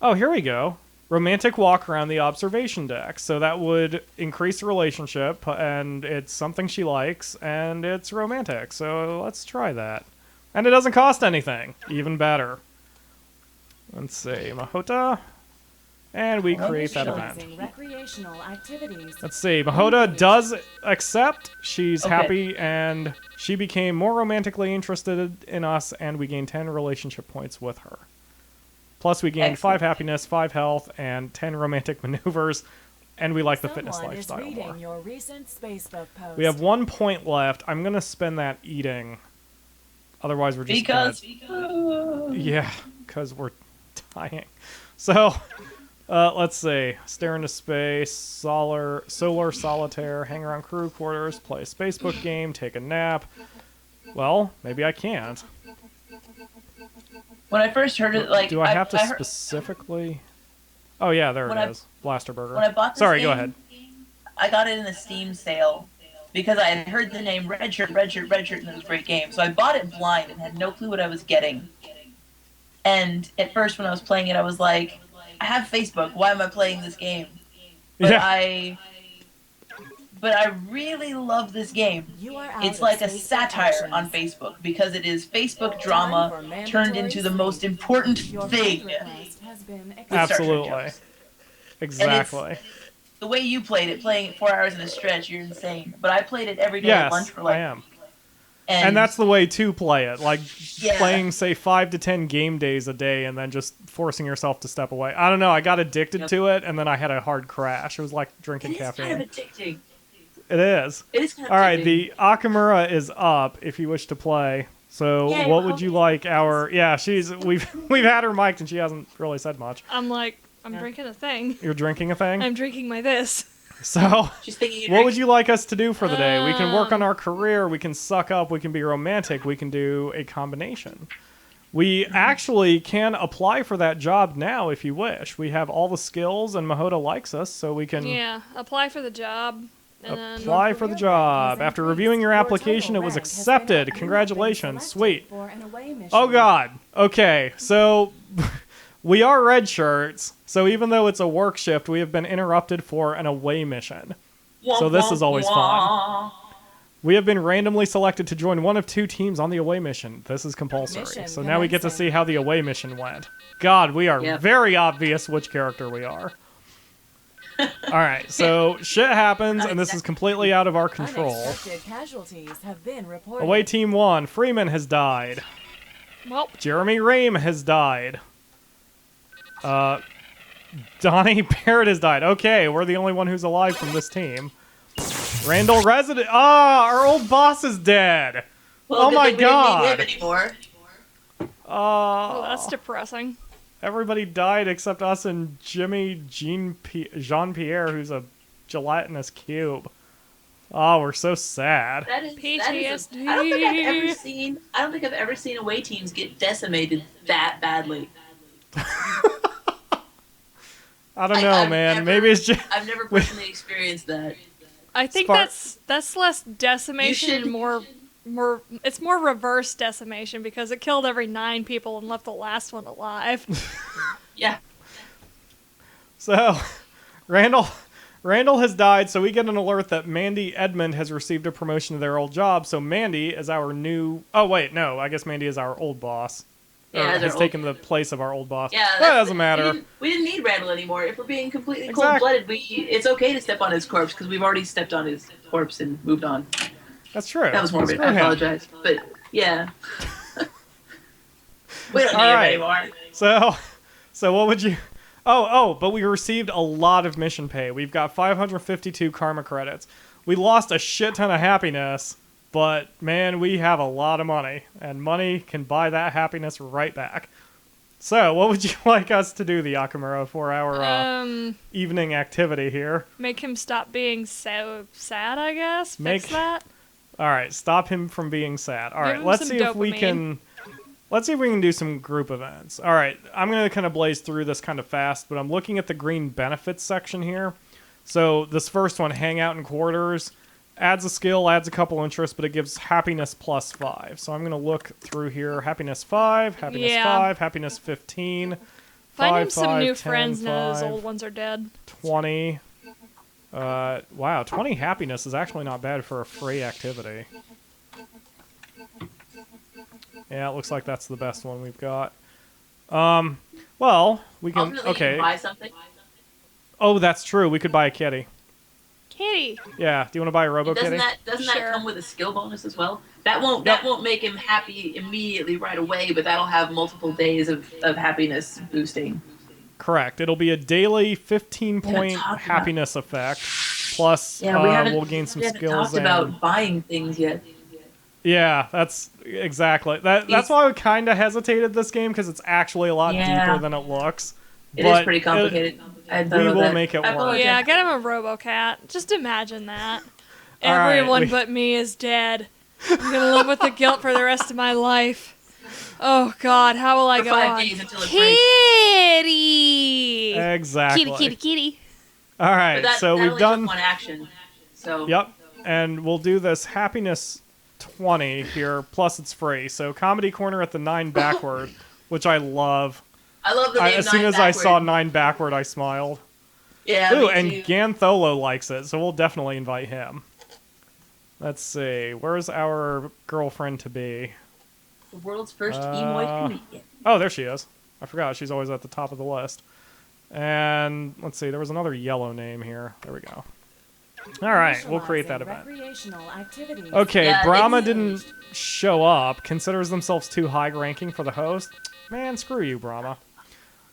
Oh, here we go. Romantic walk around the observation deck. So that would increase the relationship, and it's something she likes, and it's romantic. So let's try that. And it doesn't cost anything. Even better. Let's see. Mahota. And we create that event. Recreational activities. Let's see. Mahota does accept. She's happy, and she became more romantically interested in us, and we gain 10 relationship points with her. Plus, we gain 5 happiness, 5 health, and 10 romantic maneuvers, and we like the fitness lifestyle more. Your recent Facebook post. We have 1 point left. I'm going to spend that eating. Otherwise, we're just because yeah, because we're dying. So... let's see. Stare into space, solar solitaire, hang around crew quarters, play a spacebook game, take a nap. Well, maybe I can't. When I first heard it, like... Do I have to specifically... Oh, yeah, there it is. Blaster Burger. When I bought this Sorry, game, go ahead. I got it in a Steam sale because I had heard the name Redshirt, and it was a great game. So I bought it blind and had no clue what I was getting. And at first, when I was playing it, I was like... I have Facebook. Why am I playing this game? But I really love this game. It's like a satire on Facebook because it is Facebook drama turned into the most important thing. Absolutely. Exactly. The way you played it, playing it 4 hours in a stretch, you're insane. But I played it every day at lunch for like... I am. And that's the way to play it. Like, playing, say, 5 to 10 game days a day and then just forcing yourself to step away. I don't know. I got addicted to it, and then I had a hard crash. It was like drinking caffeine. It is kind of addicting. It is. It is kind of All addicting. right, the Akamura is up if you wish to play. So what would you like our... Yeah, we've had her mic'd, and she hasn't really said much. I'm drinking a thing. You're drinking a thing? I'm drinking my this. So, what would you like us to do for the day? We can work on our career, we can suck up, we can be romantic, we can do a combination. We actually can apply for that job now if you wish. We have all the skills, and Mahota likes us, so we can... Yeah, apply for the job. And apply for the job. After reviewing your application, it was accepted. Congratulations. Sweet. Oh, God. Okay, so... We are red shirts, so even though it's a work shift, we have been interrupted for an away mission. So this is always fun. We have been randomly selected to join one of 2 teams on the away mission. This is compulsory. So now we get to see how the away mission went. God, we are very obvious which character we are. Alright, so shit happens, and this is completely out of our control. Away team 1, Freeman has died. Well, Jeremy Rame has died. Donnie Barrett has died. Okay, we're the only one who's alive from this team. Randall Resident. Our old boss is dead. Well, oh my God. We don't need him anymore. Oh, that's depressing. Everybody died except us and Jimmy Jean-Pierre, who's a gelatinous cube. Oh, we're so sad. That is PTSD. I don't think I've ever seen away teams get decimated that badly. I don't know, man. Maybe it's just... I've never personally experienced that. I think that's less decimation and more it's more reverse decimation because it killed every 9 people and left the last one alive. Yeah. So, Randall Randall has died, so we get an alert that Mandy Edmond has received a promotion to their old job. So Mandy is our new... Oh, wait, no. I guess Mandy is our old boss. Yeah, has taken the place of our old boss. Yeah, that doesn't matter. We didn't need Randall anymore. If we're being completely Exactly. cold-blooded, it's okay to step on his corpse, because we've already stepped on his corpse and moved on. That's true. That was morbid. Screw I him. apologize. But, yeah. We don't need him anymore. So what would you... Oh, but we received a lot of mission pay. We've got 552 karma credits. We lost a shit ton of happiness, but, man, we have a lot of money. And money can buy that happiness right back. So, what would you like us to do, the Yakamura, for our evening activity here? Make him stop being so sad, I guess. Fix that. All right, stop him from being sad. All Give right, him let's some see if we dopamine. can... Let's see if we can do some group events. All right, I'm going to kind of blaze through this kind of fast, but I'm looking at the green benefits section here. So this first one, hang out in quarters, adds a skill, adds a couple interests, but it gives happiness plus 5. So I'm going to look through here. Happiness 5, happiness 5, happiness 15. Find him some 5, new 10, friends now that his 5, old ones are dead. 20. Wow, 20 happiness is actually not bad for a free activity. Yeah, it looks like that's the best one we've got. Well, we can... Ultimately, okay. you can buy something. Oh, that's true. We could buy a kitty. Kitty. Yeah. Do you want to buy a Robo Doesn't Kitty? that Sure. come with a skill bonus as well? That won't make him happy immediately right away, but that'll have multiple days of happiness boosting. Correct. It'll be a daily 15-point happiness effect. Plus, we'll gain some skills. We haven't talked about buying things yet. Yeah, that's exactly. That's why I kind of hesitated this game, because it's actually a lot deeper than it looks. It is pretty complicated. We will make it work. Yeah, get him a RoboCat. Just imagine that. All right, Everyone but me is dead. I'm gonna live with the guilt for the rest of my life. Oh God, how will I For go 5 on? days until it breaks. Kitty. Exactly. Kitty. All right, But so that we've only done. took one action. So. Yep, and we'll do this happiness 20 here. Plus, it's free. So comedy corner at the 9 backward, which I love. I love the name As soon 9 as I backward. saw 9 backward, I smiled. Yeah. Ooh, me and too. Gantholo likes it, so we'll definitely invite him. Let's see. Where's our girlfriend to be? The world's first emoid comedian. Oh, there she is. I forgot. She's always at the top of the list. And let's see. There was another yellow name here. There we go. All right. We'll create that event. Recreational activities. Okay. Yeah, Brahma it's- didn't show up. Considers themselves too high ranking for the host. Man, screw you, Brahma.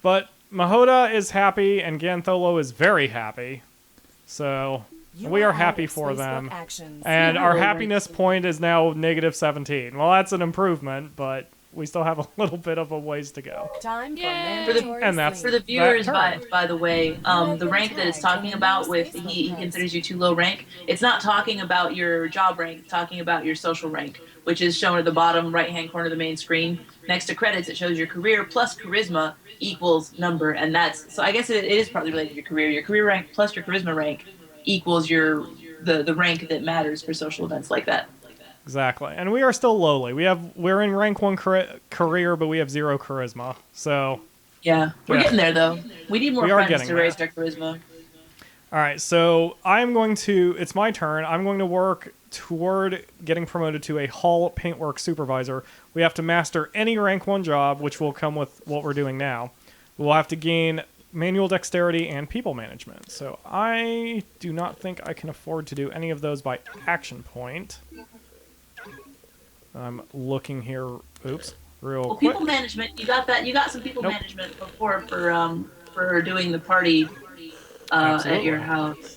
But Mahoda is happy, and Gantholo is very happy. So we are happy for them. And our happiness point is now -17. Well, that's an improvement, but we still have a little bit of a ways to go. Time for Yay. mandatory And that's- For sleep. the viewers, turn. by the way, the rank that it's talking about with he considers you too low rank, it's not talking about your job rank, it's talking about your social rank, which is shown at the bottom right-hand corner of the main screen. Next to credits, it shows your career plus charisma equals number, and that's, so I guess it is partly related to your career. Your career rank plus your charisma rank equals the rank that matters for social events like that. Exactly. And we are still lowly. We're in rank 1 career, but we have 0 charisma. So, Yeah, we're Yeah. getting there though. We need more We are friends getting to there. raise our charisma. all right. So it's my turn. I'm going to work toward getting promoted to a hall paintwork supervisor. We have to master any rank 1 job, which will come with what we're doing now. We'll have to gain manual dexterity and people management. So I do not think I can afford to do any of those by action point. I'm looking here. Oops. Real Well, quick. people management, you got that. You got some people Nope. management before for doing the party at Absolutely. your house.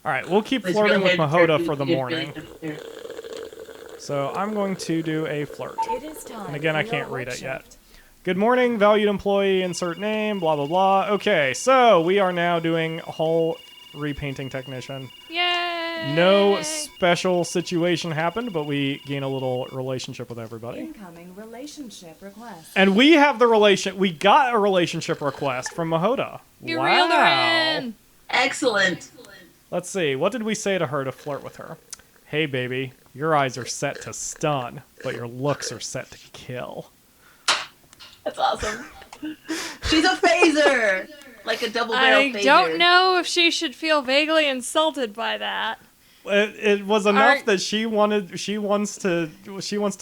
All right. We'll keep It's flirting with real Mahoda good. for the You did morning. really good there. So I'm going to do a flirt. It is time And again, I for can't your read work it yet. shift. Good morning, valued employee, insert name, blah, blah, blah. Okay, so we are now doing hull repainting technician. Yay! No special situation happened, but we gain a little relationship with everybody. Incoming relationship request. And we got a relationship request from Mahoda. You wow. reeled her in. Excellent. Let's see, what did we say to her to flirt with her? Hey, baby, your eyes are set to stun, but your looks are set to kill. That's awesome. She's a phaser. like a double barrel phaser. I don't know if she should feel vaguely insulted by that. It was enough that she wants to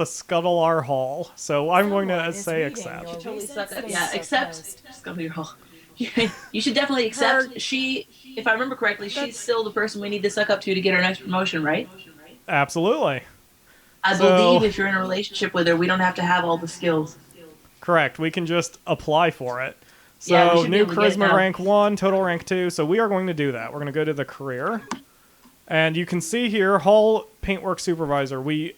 scuttle our hall. So I'm going to say accept. Totally suck up. Yeah, accept. Scuttle your hall. You should definitely accept. If I remember correctly, she's still the person we need to suck up to get our next promotion, right? Absolutely. I believe if you're in a relationship with her, we don't have to have all the skills. Correct. We can just apply for it. So new charisma rank 1, total rank 2. So we are going to do that. We're going to go to the career. And you can see here, Hall Paintwork Supervisor. We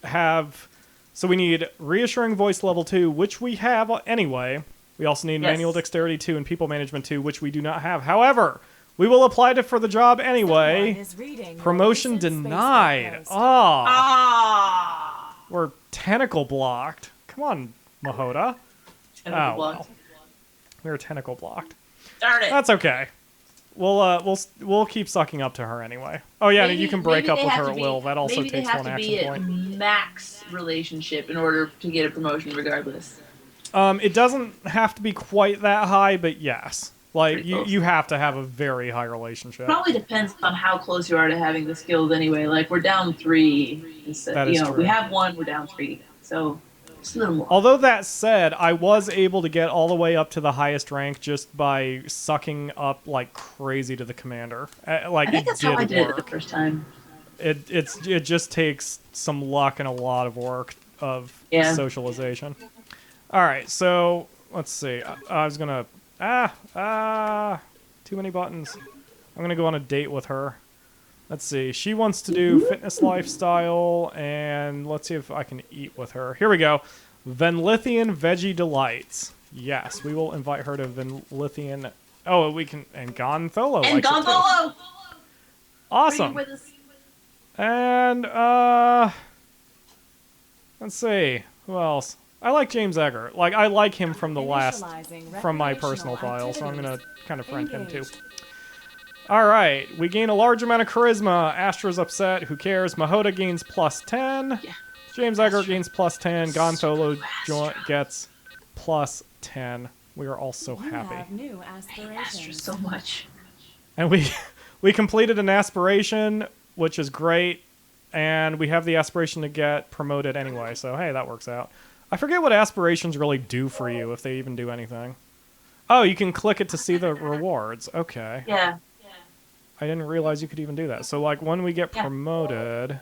need Reassuring Voice level 2, which we have anyway. We also need Manual Dexterity 2 and People Management 2, which we do not have. However, we will apply for the job anyway. Promotion denied. We're tentacle blocked. Come on, Mahota. Well. We were tentacle blocked. Darn it. That's okay. We'll keep sucking up to her anyway. Oh yeah, you can break up with her at will. That also takes 1 action point. Maybe they have to be a max relationship in order to get a promotion regardless. It doesn't have to be quite that high, but yes. Like, you have to have a very high relationship. Probably depends on how close you are to having the skills anyway. Like, we're down 3. That is true. We have 1, we're down 3. So, just a little more. Although that said, I was able to get all the way up to the highest rank just by sucking up like crazy to the commander. I think that's how I did it the first time. It just takes some luck and a lot of work of socialization. All right, so let's see. I was gonna too many buttons. I'm gonna go on a date with her. Let's see. She wants to do fitness lifestyle, and let's see if I can eat with her. Here we go. Venlithian Veggie Delights. Yes, we will invite her to Venlithian. Oh, we can. And Gontholo. And Gontholo! Awesome. And, let's see. Who else? I like James Egger. Like, I like him from from my personal file, so I'm going to kind of friend him too. Alright, we gain a large amount of charisma. Astra's upset. Who cares? Mahota gains plus 10. Yeah. James Egger gains plus 10. Gontholo gets plus 10. We are all so happy. Astra so much. And we completed an aspiration, which is great. And we have the aspiration to get promoted anyway. So, hey, that works out. I forget what aspirations really do for you, if they even do anything. Oh, you can click it to see the rewards. Okay. Yeah. I didn't realize you could even do that. So, like, when we get promoted,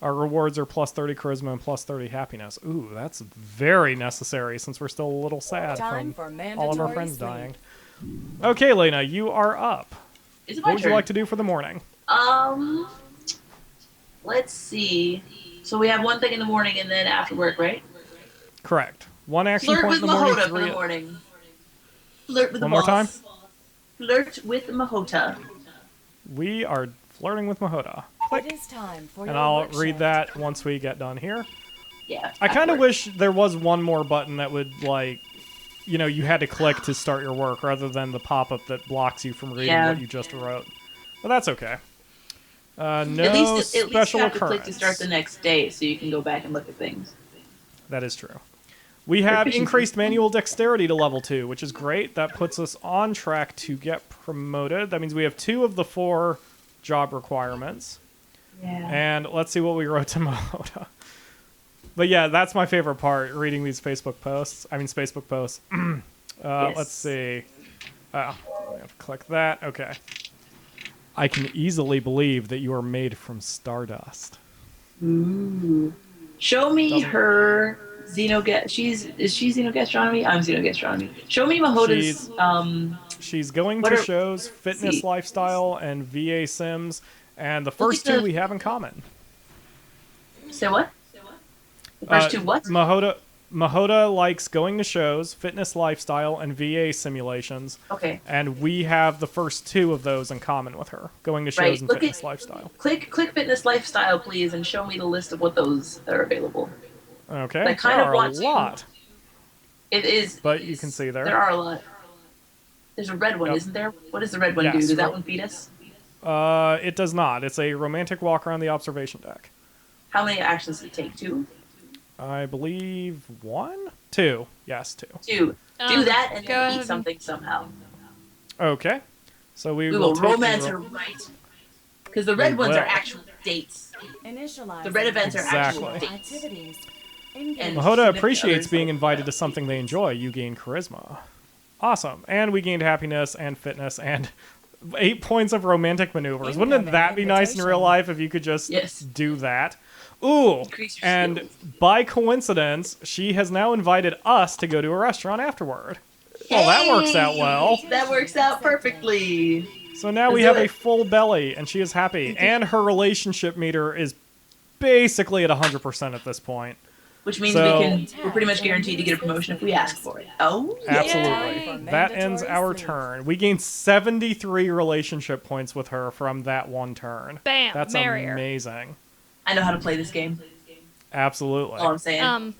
our rewards are plus 30 charisma and plus 30 happiness. Ooh, that's very necessary since we're still a little sad from all of our friends dying. Okay, Lena, you are up. Is it my What would you like to do for the morning? Let's see. So we have one thing in the morning and then after work, right? Correct. 1 action point in the morning. Flirt with Mahota for the morning. Flirt with the boss. One more time? Flirt with Mahota. We are flirting with Mahota. It is time for and I'll read that once we get done here. Yeah. I kind of wish there was one more button that would, like, you know, you had to click to start your work rather than the pop-up that blocks you from reading what you just wrote. But that's okay. No at least special you have to occurrence. click to start the next day so you can go back and look at things. That is true. We have increased manual dexterity to level 2, which is great. That puts us on track to get promoted. That means we have 2 of the 4 job requirements. Yeah. And let's see what we wrote to Mahota. But yeah, that's my favorite part, reading these Facebook posts. Let's see. I have to click that. Okay. I can easily believe that you are made from stardust. Ooh. Show me her Xenogastronomy. Is she Xenogastronomy? I'm Xenogastronomy. Show me Mahota's. She's going to shows, fitness lifestyle, and VA Sims, and the first 2 we have in common. Say what? The first 2 what? Mahota likes going to shows, fitness lifestyle, and VA simulations. Okay. And we have the first 2 of those in common with her, going to shows and fitness lifestyle. Click fitness lifestyle, please, and show me the list of what those that are available. Okay. I kind of want a lot. It is. But you can see there. There are a lot. There's a red one, isn't there? What does the red one do? Does that one feed us? It does not. It's a romantic walk around the observation deck. How many actions does it take? 2? I believe 1? 2. Yes, 2. 2. Do that and then eat something somehow. Okay. So we We will take romance her right. Because the red ones will. are actual dates. Initialize The red events are actual Exactly. dates. activities. And Engage. Mahoda significant appreciates others being like invited to that. something they enjoy. You gain charisma. Awesome. And we gained happiness and fitness and 8 points of romantic maneuvers. Wouldn't Incoming that be nice in real invitation. life if you could just Yes. do that? Ooh. Increase your And skills. by coincidence, she has now invited us to go to a restaurant afterward. Well, that works out well. That works out perfectly. So now we Let's have do a it. full belly, and she is happy. And her relationship meter is basically at 100% at this point. Which means So- we're pretty much guaranteed to get a promotion if we ask for it. Oh, yeah. Absolutely. Yay. That ends Mandatory our sleep. turn. We gained 73 relationship points with her from that one turn. Bam, That's marry her. amazing. I know how to play this game. Absolutely. All I'm saying.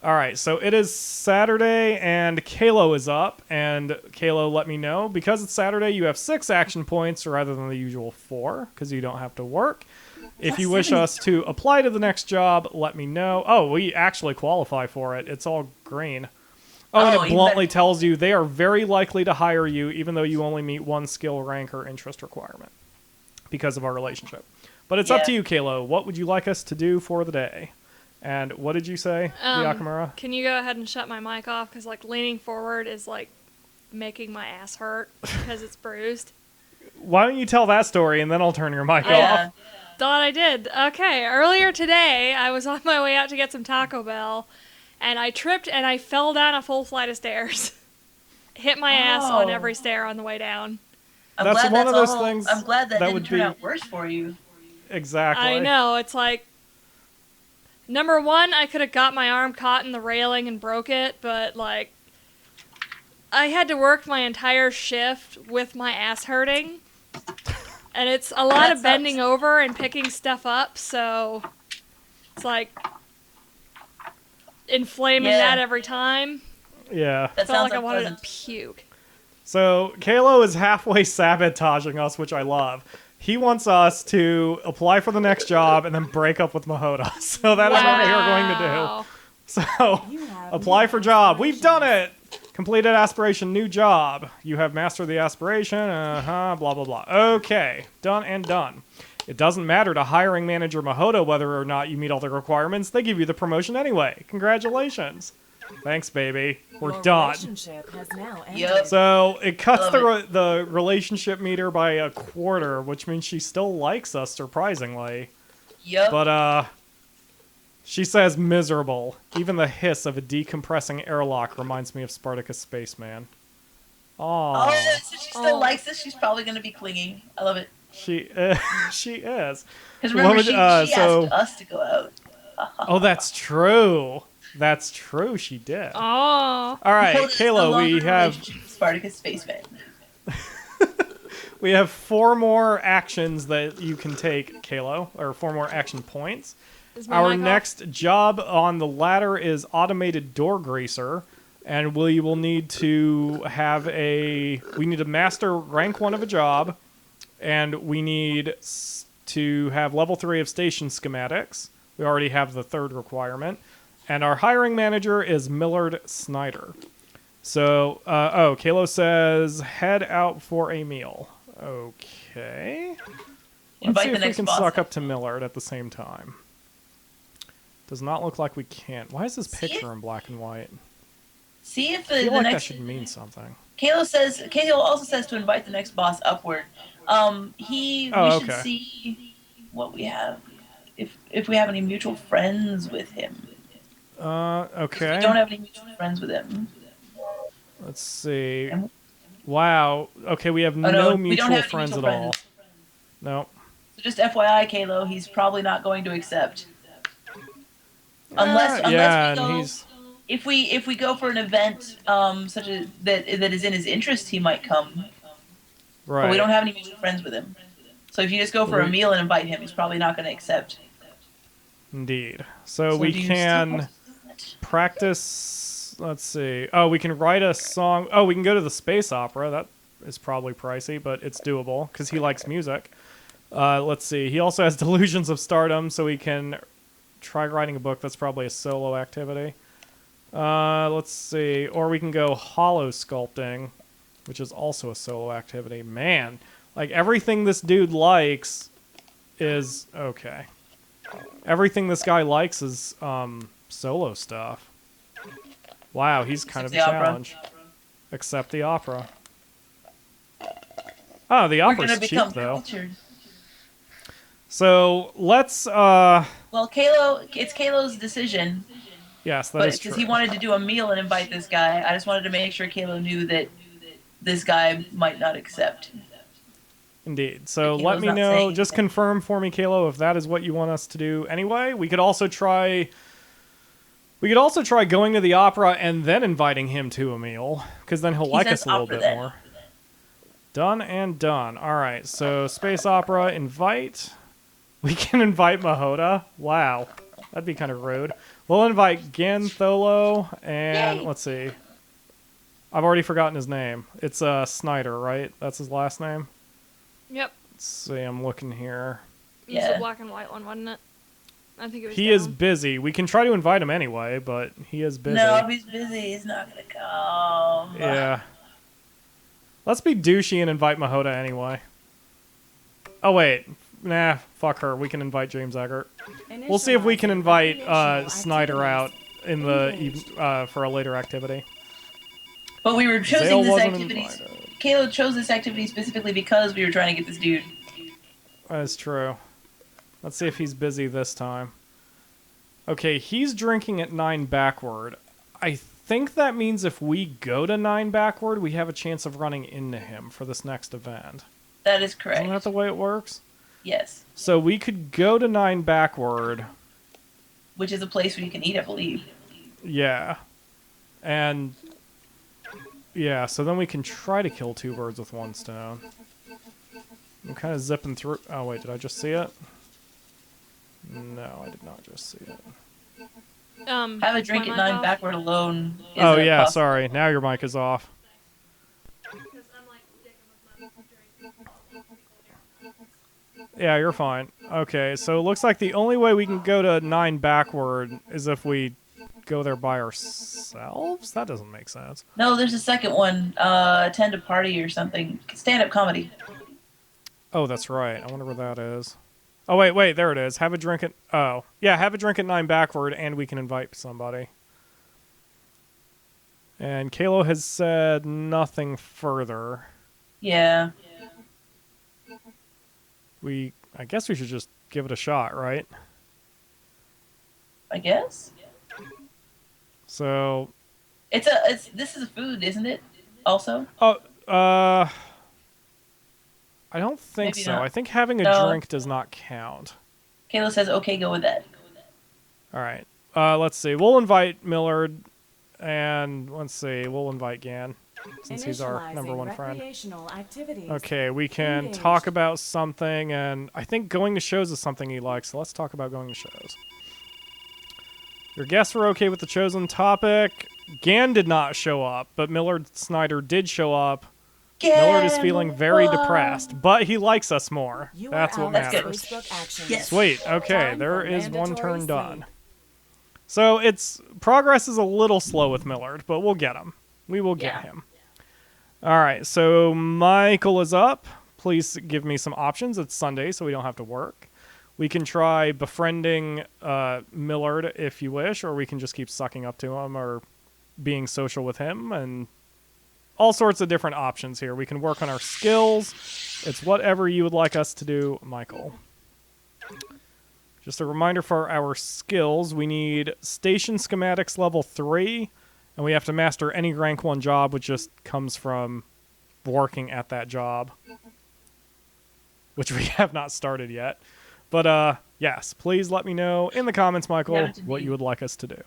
All right, so it is Saturday, and Kalo is up. And Kalo, let me know. Because it's Saturday, you have 6 action points rather than the usual 4, because you don't have to work. If you wish us to apply to the next job, let me know. Oh, we actually qualify for it. It's all green. Oh, and Oh, it even bluntly better. tells you they are very likely to hire you, even though you only meet 1 skill, rank, or interest requirement because of our relationship. But it's up Yeah. to you, Kalo. What would you like us to do for the day? And what did you say, Yakamura? Can you go ahead and shut my mic off? Because, like, leaning forward is, like, making my ass hurt because it's bruised. Why don't you tell that story, and then I'll turn your mic Yeah. off. Thought I did. Okay, earlier today, I was on my way out to get some Taco Bell, and I tripped and I fell down a full flight of stairs. Hit my ass on Oh. every stair on the way down. I'm That's glad one of that's those all- things I'm glad that, that didn't would turn be- out worse for you. Exactly. I know, it's like... Number one, I could have got my arm caught in the railing and broke it, but, like... I had to work my entire shift with my ass hurting. And it's a lot That of bending sucks. over and picking stuff up, so... It's like... Inflaming Yeah. that every time. Yeah. That Felt sounds like I wanted to unpleasant. puke. So Kalo is halfway sabotaging us, which I love. He wants us to apply for the next job and then break up with Mahoda. So that is what we are going to do. Wow. So You have apply new for job. We've done aspirations. it. Completed aspiration, new job. You have mastered the aspiration. Blah blah blah. Okay, done and done. It doesn't matter to hiring manager Mahoda whether or not you meet all the requirements. They give you the promotion anyway. Congratulations. Thanks, baby. We're Your done. relationship has now ended. Yep. So it cuts Love the relationship meter by a quarter, which means she still likes us, surprisingly. Yep. But she says miserable. Even the hiss of a decompressing airlock reminds me of Spartacus Spaceman. Oh, Aww. so she still Oh. likes this. She's probably going to be clingy. I love it. She she is. Because remember, What would- she so- asked us to go out. Oh, that's true. That's true. She did. Oh. All right, Mahoda is no Kayla, longer we in a have relationship with Spartacus Spaceman. 4 more actions that you can take, Kalo, or 4 more action points. Is my Our mic off? next job on the ladder is automated door greaser, and we will need to have we need to master rank 1 of a job, and we need to have level 3 of station schematics. We already have the 3rd requirement, and our hiring manager is Millard Snyder. So, Kalo says head out for a meal. Okay. Let's Invite see the if we next can boss. suck up to Millard at the same time. Does not look like we can. Why is this See picture it? in black and white? See if I the feel like that next. should mean something. Kalo also says to invite the next boss upward. We should okay. see what we have. If we have any mutual friends with him. 'Cause Okay. We don't have any mutual friends with him. Let's see. And- Wow. Okay, we have Oh, no we mutual don't have any friends mutual at all. friends. No. So just FYI, Kalo, he's probably not going to accept. Unless yeah, we go, and he's if we go for an event such as that is in his interest, he might come. right. But we don't have any mutual friends with him. So if you just go for a We- meal and invite him, he's probably not going to accept. Indeed. So So we do you can still- practice. Let's see. Oh, we can write a song. Oh, we can go to the space opera. That is probably pricey, but it's doable because he likes music. Let's see. He also has Delusions of Stardom, so we can try writing a book. That's probably a solo activity. Let's see. Or we can go hollow sculpting. which is also a solo activity. Man, like everything this dude likes is okay. Everything this guy likes is solo stuff. Wow, he's kind of a challenge. Except the opera. Oh, the opera's cheap though. Cultured. So let's Well, it's Kalo's decision. yes, that But is true. because he wanted to do a meal and invite this guy, I just wanted to make sure Kalo knew that this guy might not accept. Indeed. So Kalo's let me not know. saying Just anything. confirm for me, Kalo, if that is what you want us to do. Anyway, we could also try. We could also try going to the opera and then inviting him to a meal, because then he'll like says us a little opera bit then. more. Done and done. All right. So space opera invite. We can invite Mahoda. Wow, that'd be kind of rude. We'll invite Gen Tholo and Yay. let's see. I've already forgotten his name. It's Snyder, right? That's his last name. Yep. Let's see. I'm looking here. It was Yeah. the black and white one, wasn't it? I think it was. He is down. busy. We can try to invite him anyway, but he is busy. No, if he's busy, he's not gonna come. Yeah. Let's be douchey and invite Mahoda anyway. Oh wait, nah, fuck her. We can invite James Eggert. We'll see if we can invite Snyder out in the for a later activity. But we were choosing Zale this wasn't activity. invited. Kalo chose this activity specifically because we were trying to get this dude. That's true. Let's see if he's busy this time. Okay, he's drinking at 9 backward. I think that means if we go to 9 backward, we have a chance of running into him for this next event. That is correct. Isn't that the way it works? Yes. So we could go to 9 backward. Which is a place where you can eat, I believe. Yeah. And yeah, so then we can try to kill 2 birds with 1 stone. I'm kind of zipping through. Oh wait, did I just see it? No, I did not just see it. Have a is drink my at mic 9 off? backward alone. Oh yeah, sorry. Now your mic is off. Yeah, you're fine. Okay, so it looks like the only way we can go to 9 backward is if we go there by ourselves? That doesn't make sense. No, there's a second one. Attend a party or something. Stand-up comedy. Oh, that's right. I wonder where that is. Oh, wait, there it is. Have a drink at... Oh, yeah, have a drink at 9 backward, and we can invite somebody. And Kalo has said nothing further. Yeah. I guess we should just give it a shot, right? I guess. So... This is a food, isn't it? Also? Oh, I don't think Maybe so. not. I think having a No. drink does not count. Kalo says, okay, go with that. All right. Let's see. We'll invite Millard, and let's see. We'll invite Gan, since he's our number one friend. Okay, we can talk about something, and I think going to shows is something he likes, so let's talk about going to shows. Your guests were okay with the chosen topic. Gan did not show up, but Millard Snyder did show up. Millard is feeling very depressed, but he likes us more. That's what matters. Yes. Sweet. Okay, there is one turn done. So progress is a little slow with Millard, but we'll get him. We will get him. All right, so Michael is up. Please give me some options. It's Sunday, so we don't have to work. We can try befriending Millard if you wish, or we can just keep sucking up to him or being social with him, and all sorts of different options here. We can work on our skills. It's whatever you would like us to do, Michael. Just a reminder for our skills, we need Station Schematics level 3, and we have to master any rank 1 job, which just comes from working at that job, which we have not started yet. But yes, please let me know in the comments, Michael, what you would like us to do.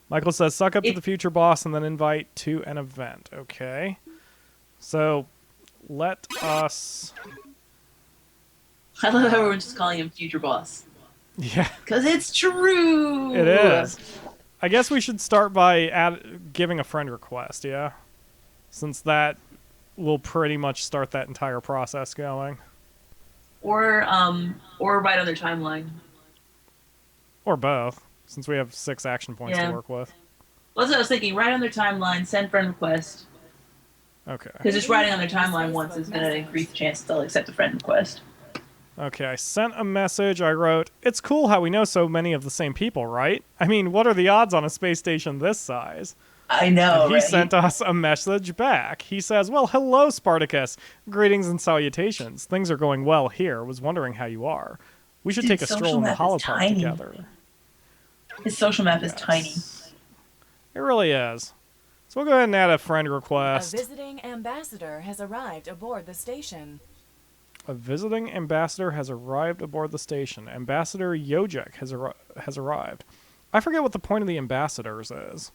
Michael says, suck up to the future boss and then invite to an event. Okay. So, let us... I love how everyone's just calling him future boss. Yeah. Because it's true! It is. I guess we should start by giving a friend request, yeah? Since that will pretty much start that entire process going. Or right on their timeline. Or both, since we have 6 action points to work with. Well, that's what I was thinking. Right on their timeline, send friend request. Okay. Because just writing on their timeline once is going to increase the chances they'll accept a friend request. Okay, I sent a message. I wrote, "It's cool how we know so many of the same people, right? I mean, what are the odds on a space station this size?" I know, And he right? sent us a message back. He says, "Well, hello, Spartacus. Greetings and salutations. Things are going well here. Was wondering how you are. We should Dude, take a social stroll in the map is holopark tiny. together." His social map is Yes. tiny. It really is. So we'll go ahead and add a friend A request. visiting ambassador has arrived aboard the station. A visiting ambassador has arrived aboard the station. Ambassador Yojek has arrived. I forget what the point of the ambassadors is.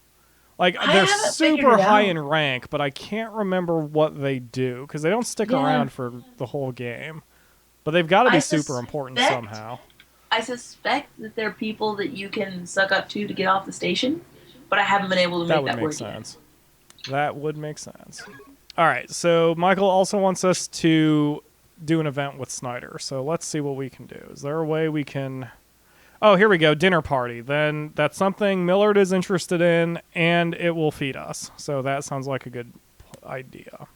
Like, I they're haven't figured super it high out. in rank, but I can't remember what they do, because they don't stick Yeah. around for the whole game. But they've got to be I super important suspect- somehow. I suspect that they're people that you can suck up to get off the station, but I haven't been able to That make would that make work sense. That would make sense. All right, so Michael also wants us to do an event with Snyder. So let's see what we can do. Is there a way we can... Oh, here we go. Dinner party. Then that's something Millard is interested in, and it will feed us. So that sounds like a good idea.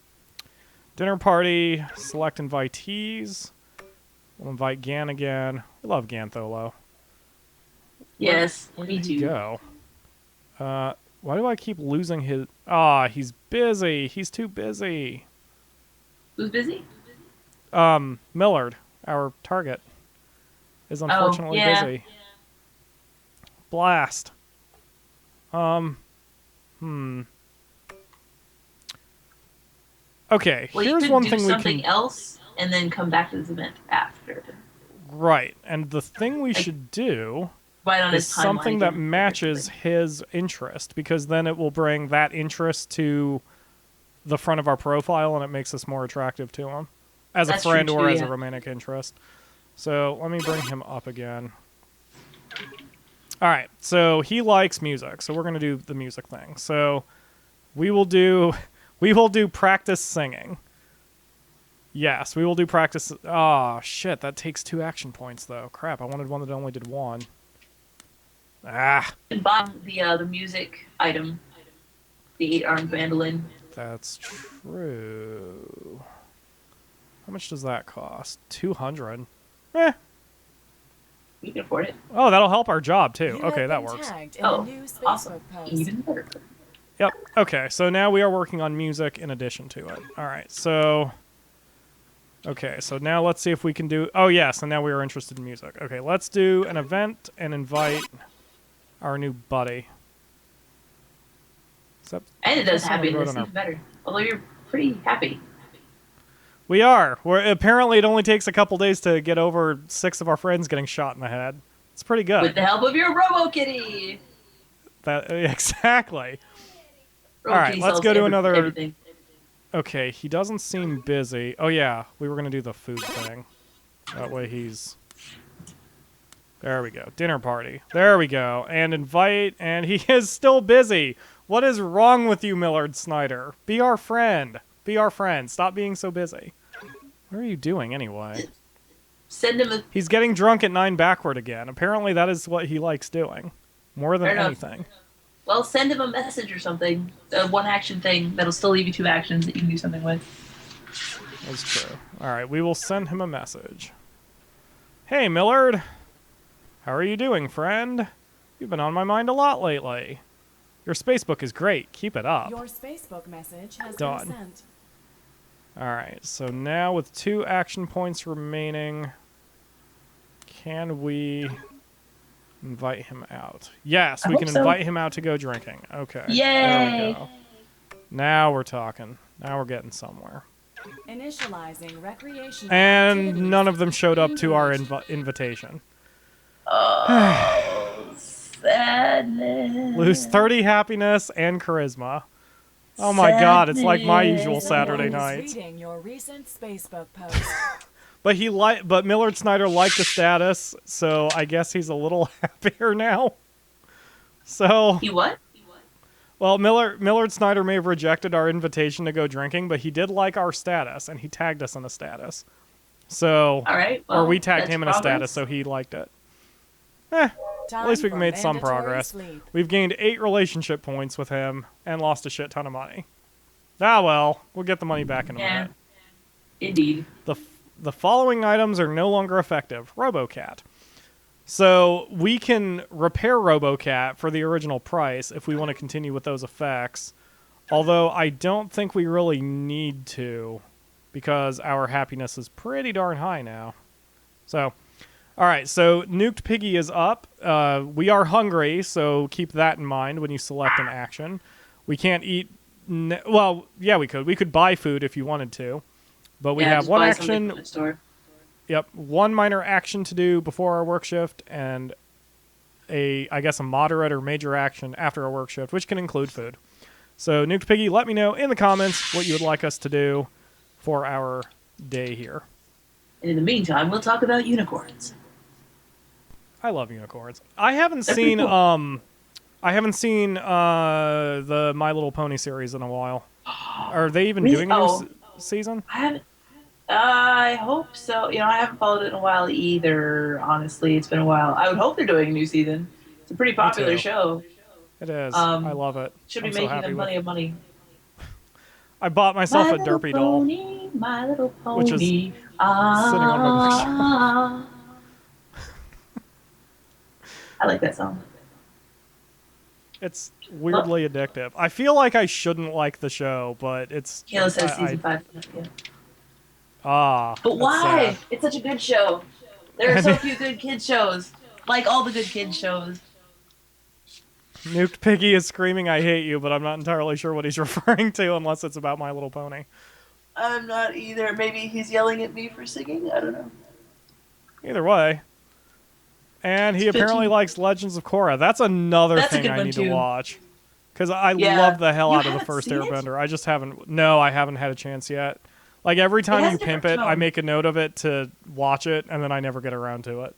Dinner party. Select invitees. We'll invite Gan again. We love Gantholo. yet. Yes, Where me did he too. go? Why do I keep losing his... Ah, he's busy. He's too busy. Who's busy? Millard, our target, is unfortunately yeah. busy. Blast. Okay, Well, you here's could one do thing we something can... else and then come back to this event after. Right, and the thing we should do Right on is his timeline. something that again. matches his interest, because then it will bring that interest to the front of our profile, and it makes us more attractive to him as That's a friend true or too, as yeah. a romantic interest. So let me bring him up again. All right, so he likes music, so we're going to do the music thing. So we will do practice singing. Yes, we will do practice. Oh, shit, that takes 2 action points, though. Crap, I wanted one that only did 1. Ah, And buy the music item, the 8-armed mandolin. that's true. How much does that cost? 200. Eh. We can afford it. Oh, that'll help our job, too. You Okay, have that been works. tagged in Oh, a new Facebook awesome. post. Even better. Yep. Okay, so now we are working on music in addition to it. All right, so... Okay, so now let's see if we can do... Oh, yes, and now we are interested in music. Okay, let's do an event and invite our new buddy. Except And it does someone wrote happiness on our- even better. Although you're pretty happy. We are. Apparently, it only takes a couple days to get over 6 of our friends getting shot in the head. It's pretty good. With the help of your Robo-Kitty! That exactly. Robo-Kitty All right, let's sells go to another- everything. Okay, he doesn't seem busy. Oh yeah, we were gonna do the food thing. That way he's... There we go. Dinner party. There we go. And invite, and he is still busy. What is wrong with you, Millard Snyder? Be our friend. Be our friend. Stop being so busy. What are you doing anyway? Send him a... He's getting drunk at 9 backward again. Apparently that is what he likes doing. More than Fair enough. anything. Well, send him a message or something. A one-action thing that'll still leave you 2 actions that you can do something with. That's true. Alright, we will send him a message. Hey, Millard. How are you doing, friend? You've been on my mind a lot lately. Your spacebook is great. Keep it up. Your Facebook message has Done. been sent. Alright, so now with 2 action points remaining, can we invite him out? Yes, we I can hope so. invite him out to go drinking. Okay. There Yay! we go. Now we're talking. Now we're getting somewhere. Initializing recreational And activities. none of them showed up to our invitation. Oh, sadness. Lose 30 happiness and charisma. Oh my god, it's like my usual Saturday Someone is nights. reading your recent Facebook post. But Millard Snyder liked the status, so I guess he's a little happier now. So, He what? well, Millard Snyder may have rejected our invitation to go drinking, but he did like our status, and he tagged us in a status. So, All right. or Well, we tagged that's him in a progress. status, so he liked it. Time At least we've for made some mandatory progress. sleep. We've gained 8 relationship points with him and lost a shit ton of money. Ah, well, we'll get the money back in a Yeah. minute. Indeed. The following items are no longer effective. RoboCat. So we can repair RoboCat for the original price if we want to continue with those effects. Although I don't think we really need to, because our happiness is pretty darn high now. So, all right, so Nuked Piggy is up. We are hungry, so keep that in mind when you select an action. We can't eat... well, yeah, we could. We could buy food if you wanted to. But we have just one buy something action... from the store. Yep, one minor action to do before our work shift, and I guess a moderate or major action after our work shift, which can include food. So, Nuked Piggy, let me know in the comments what you would like us to do for our day here. And in the meantime, we'll talk about unicorns. I love unicorns. I haven't They're seen pretty cool. the My Little Pony series in a while. Are they even Really? doing a new Oh. season? I haven't. I hope so. I haven't followed it in a while either. Honestly, it's been a while. I would hope they're doing a new season. It's a pretty popular too. show. It is. Um, I love it. Should I'm be so making happy them with plenty it. of money. I bought myself My a little derpy doll. pony, My Little Pony. Which is sitting on my I like that song. It's weirdly addictive. I feel like I shouldn't like the show, but it's... Kayla says I- season 5. Yeah. Ah. But that's why? sad. It's such a good show. There are so few good kids shows. Like all the good kids shows. Nuked Piggy is screaming, "I hate you," but I'm not entirely sure what he's referring to unless it's about My Little Pony. I'm not either. Maybe he's yelling at me for singing. I don't know. Either way. And he apparently likes Legends of Korra. That's another That's a thing good I one, need too. to watch. Because I Yeah. love the hell You out of the haven't first seen it? Airbender. I just haven't... No, I haven't had a chance yet. Like, every time has you a different pimp it, I tone. make a note of it to watch it, and then I never get around to it.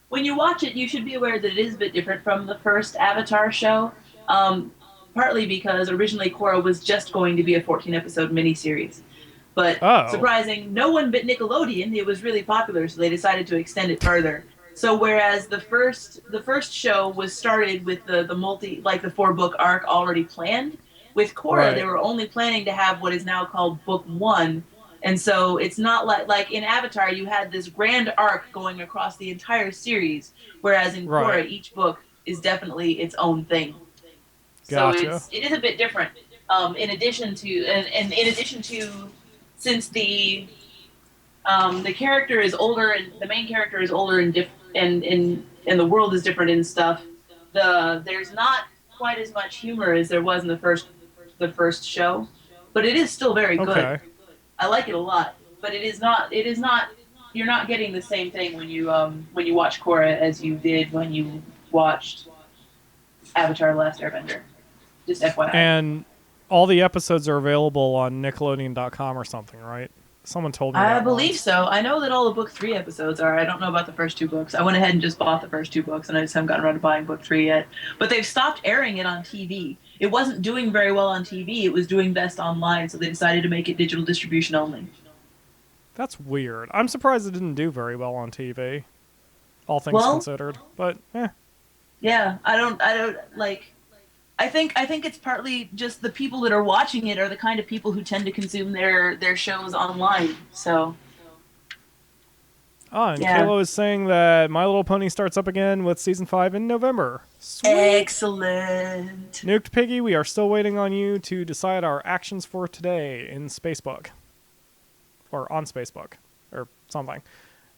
When you watch it, you should be aware that it is a bit different from the first Avatar show. Partly because originally Korra was just going to be a 14-episode miniseries. But surprising, no one but Nickelodeon, it was really popular, so they decided to extend it further. So whereas the first show was started with the 4-book arc already planned, with Korra they were only planning to have what is now called Book 1. And so it's not like in Avatar you had this grand arc going across the entire series, whereas in Korra each book is definitely its own thing. Gotcha. So it is a bit different. In addition to since the character is older and the main character is older and the world is different and stuff, there's not quite as much humor as there was in the first show, but it is still very good. Okay. I like it a lot, but it is not. You're not getting the same thing when you watch Korra as you did when you watched Avatar: The Last Airbender. Just FYI. And all the episodes are available on Nickelodeon.com or something, right? Someone told me I that believe once. so. I know that all the book 3 episodes are. I don't know about the first 2 books. I went ahead and just bought the first 2 books, and I just haven't gotten around to buying book 3 yet. But they've stopped airing it on TV. It wasn't doing very well on TV. It was doing best online, so they decided to make it digital distribution only. That's weird. I'm surprised it didn't do very well on TV, all things considered. But, Yeah, I don't like... I think it's partly just the people that are watching it are the kind of people who tend to consume their shows online. So. And Yeah. Kayla is saying that My Little Pony starts up again with Season 5 in November. Sweet. Excellent. Nuked Piggy, we are still waiting on you to decide our actions for today in Spacebook. Or on Spacebook. Or something.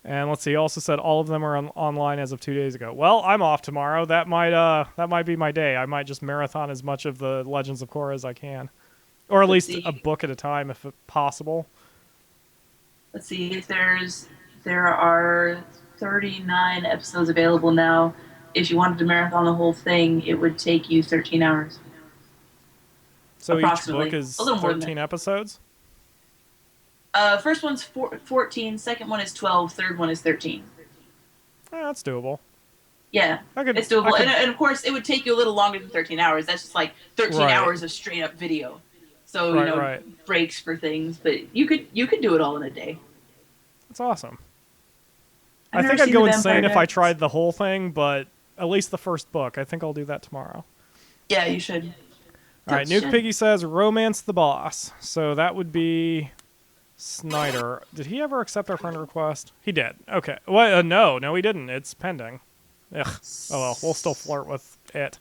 And let's see, he also said all of them are online as of 2 days ago. Well, I'm off tomorrow. That might be my day. I might just marathon as much of the Legends of Korra as I can. Or at least a book at a time, if possible. Let's see if there are 39 episodes available now. If you wanted to marathon the whole thing, it would take you 13 hours. So each Approximately. book is A little more than 13 that. episodes? First one's 14, second one is 12, third one is 13. That's doable. Yeah, it's doable. And of course, it would take you a little longer than 13 hours. That's just like 13 hours of straight up video. So, breaks for things. But you could do it all in a day. That's awesome. I've I never think I'd seen go The insane Vampire if I Diaries. tried the whole thing, but at least the first book. I think I'll do that tomorrow. Yeah, you should. All right, Nuke Piggy says romance the boss. So that would be Snyder. Did he ever accept our friend request? He did. Okay. Well, no, he didn't. It's pending. Ugh. Oh well, we'll still flirt with it.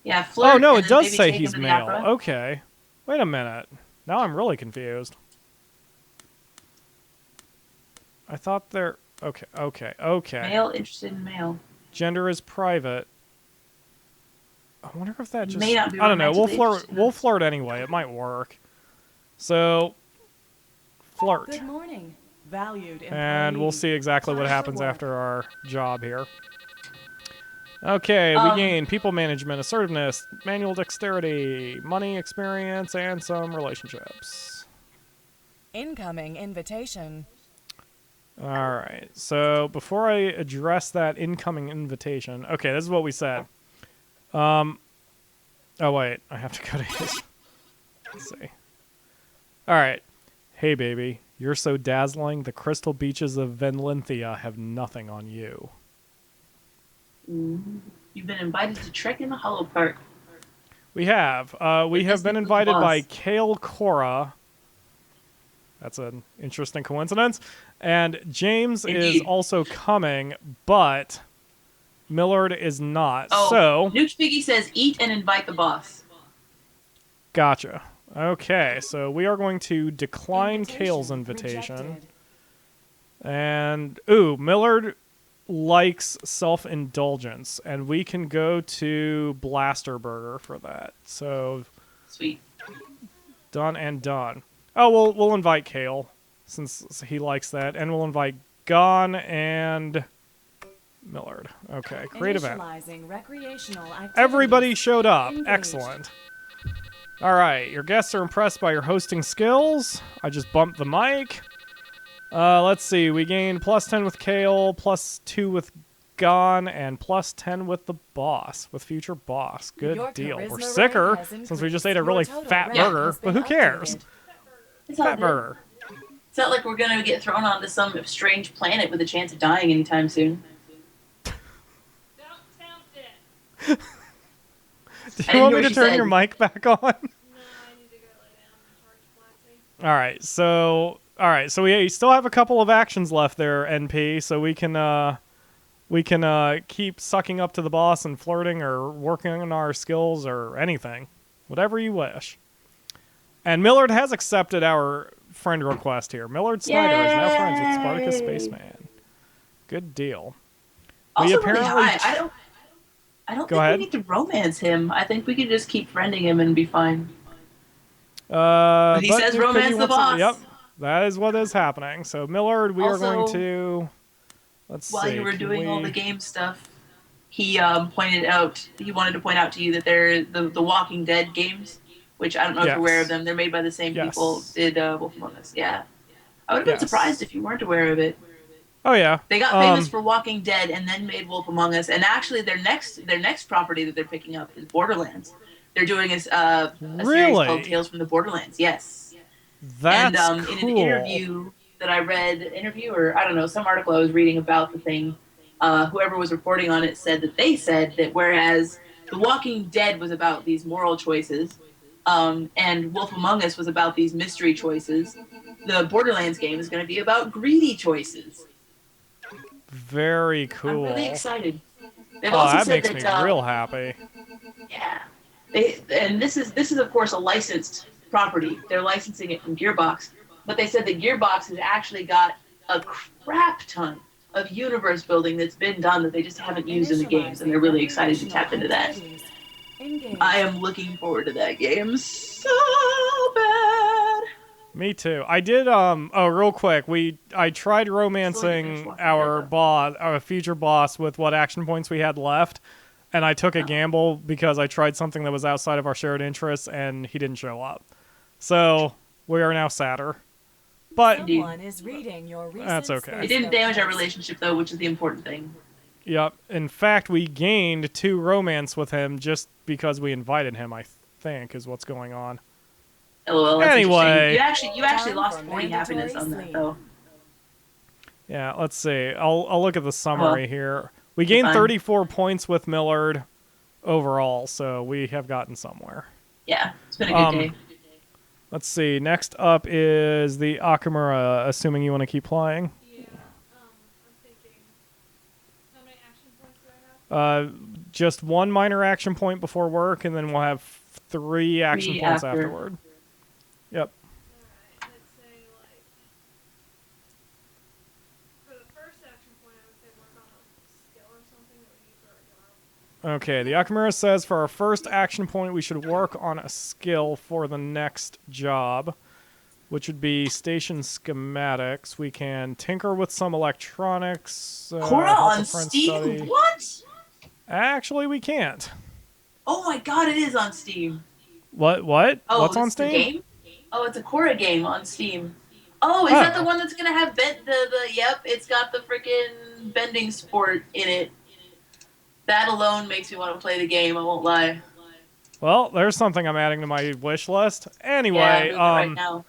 Yeah, flirt. Oh no, and it then does maybe say take he's him to the male. opera. Okay. Wait a minute. Now I'm really confused. I thought they're okay. Male interested in male. Gender is private. I wonder if that just May not be I don't know. We'll romantically flirt. interested. We'll flirt anyway. It might work. So flirt. Good morning, valued And we'll employee. see exactly what Time for happens work. after our job here. Okay, we gain people management, assertiveness, manual dexterity, money, experience, and some relationships. Incoming invitation. All right, so before I address that incoming invitation, okay, this is what we said. Oh, wait, I have to go to his. Let's see. All right. Hey, baby, you're so dazzling, the crystal beaches of Venlinthia have nothing on you. You've been invited to trek in the Hollow Park. We have. We have been invited by Kale Cora. That's an interesting coincidence. And James is Indeed. also coming, but Millard is not. Oh, So, Nuke Piggy says eat and invite the boss. gotcha. Okay, so we are going to decline Invitation Kale's invitation. rejected. And, ooh, Millard likes self-indulgence, and we can go to Blaster Burger for that. So, Sweet. done and done. Oh, we'll invite Kale, since he likes that, and we'll invite Gon and Millard. Okay, great event. Initializing recreational activities. Everybody showed up. Engaged. Excellent. All right, your guests are impressed by your hosting skills. I just bumped the mic. Let's see. We gained +10 with Kale, +2 with Gon, and +10 with the boss, with future boss. Good Your deal. We're charisma sicker rate has since we just increased. ate a Your really total fat rate burger, has but been who cares? updated. It's all Fat good. burger. It's not like we're going to get thrown onto some strange planet with a chance of dying anytime soon. Don't tempt it. Do I you want didn't me hear to what she turn said. your mic back on? No, I need to go lay down and charge Flatsy. All right, so we still have a couple of actions left there, NP, so we can keep sucking up to the boss and flirting or working on our skills or anything. Whatever you wish. And Millard has accepted our friend request here. Millard Snyder is now friends with Spartacus Yay! Spaceman. Good deal. Also, apparently- really high. I don't Go think ahead. we need to romance him. I think we could just keep friending him and be fine. He But says Nuke romance Piggy the wants to- boss. Yep, that is what is happening. So Millard, we are going Also, to. Let's While see. you were can doing all we- the game stuff, he wanted to point out to you that they're the Walking Dead games, which I don't know if Yes. you're aware of them. They're made by the same Yes. people that did Wolf Among Us. Yeah. I would have been Yes. surprised if you weren't aware of it. Oh yeah. They got famous for Walking Dead and then made Wolf Among Us, and actually their next property that they're picking up is Borderlands. They're doing a series Really? called Tales from the Borderlands. Yes. That's And cool. in an interview that I read, or I don't know, some article I was reading about the thing, whoever was reporting on it said that whereas The Walking Dead was about these moral choices, and Wolf Among Us was about these mystery choices, the Borderlands game is going to be about greedy choices. Very cool. I'm really excited. They've Oh, also that said makes me real happy. Yeah. And this is of course a licensed property. They're licensing it from Gearbox, but they said that Gearbox has actually got a crap ton of universe building that's been done that they just haven't used in the games, and they're really excited to tap into that. Engaged. I am looking forward to that game so bad. Me too. I did. Real quick. I tried romancing our future boss with what action points we had left, and I took a gamble because I tried something that was outside of our shared interests, and he didn't show up. So we are now sadder. But Someone is reading your recent That's okay. It didn't damage our post. relationship though, which is the important thing. yep. In fact, we gained 2 romance with him just because we invited him. I think is what's going on. LOL. That's Anyway. interesting. You actually Time lost for 40 happiness on that mandatory though. Yeah. Let's see. I'll look at the summary here. We gained fine. 34 points with Millard overall, so we have gotten somewhere. Yeah, it's been a good day. Let's see. Next up is the Akamura, assuming you want to keep playing. Yeah. I'm thinking. How many action points do I have? Just one minor action point before work, and then we'll have 3 action points after. afterward. Yep. Alright, let's say, like. For the first action point, I would say work on a skill or something that we need for our job. Okay, the Akamura says for our first action point, we should work on a skill for the next job, which would be station schematics. We can tinker with some electronics. Cora help on a friend Steam? study. What? Actually, we can't. Oh my god, it is on Steam. What? Oh, What's on it's the Steam? game? Oh, it's a Cora game on Steam. Oh, is that the one that's gonna have yep, it's got the freaking bending sport in it. That alone makes me want to play the game, I won't lie. Well, there's something I'm adding to my wish list. Anyway, Yeah, I'm doing it right now.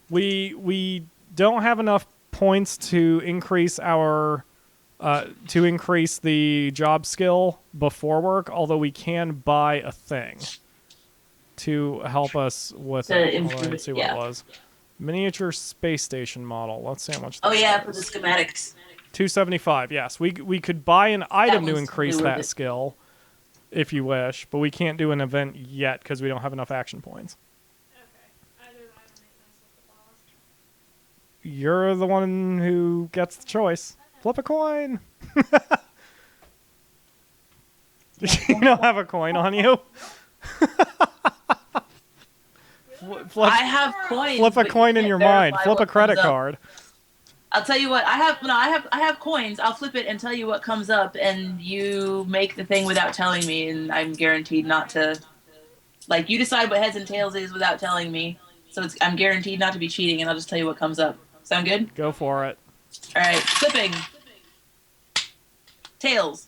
we don't have enough points to increase our the job skill before work, although we can buy a thing to help us with To it. improve Let's see it, what yeah. it was. Miniature space station model. Let's see how much Oh that yeah, for is. the schematics. 275. Yes, we could buy an item to one's increase totally worth that it. skill if you wish, but we can't do an event yet because we don't have enough action points. Okay. Either that or make nice with the boss. You're the one who gets the choice. Flip a coin. You don't have a coin on you. Flip, I have coins. flip a but you coin in can't your mind. verify Flip a what credit comes up. card. I'll tell you what. I have coins. I'll flip it and tell you what comes up, and you make the thing without telling me, and I'm guaranteed not to. Like, you decide what heads and tails is without telling me, so I'm guaranteed not to be cheating, and I'll just tell you what comes up. Sound good? Go for it. All right, flipping. Tails.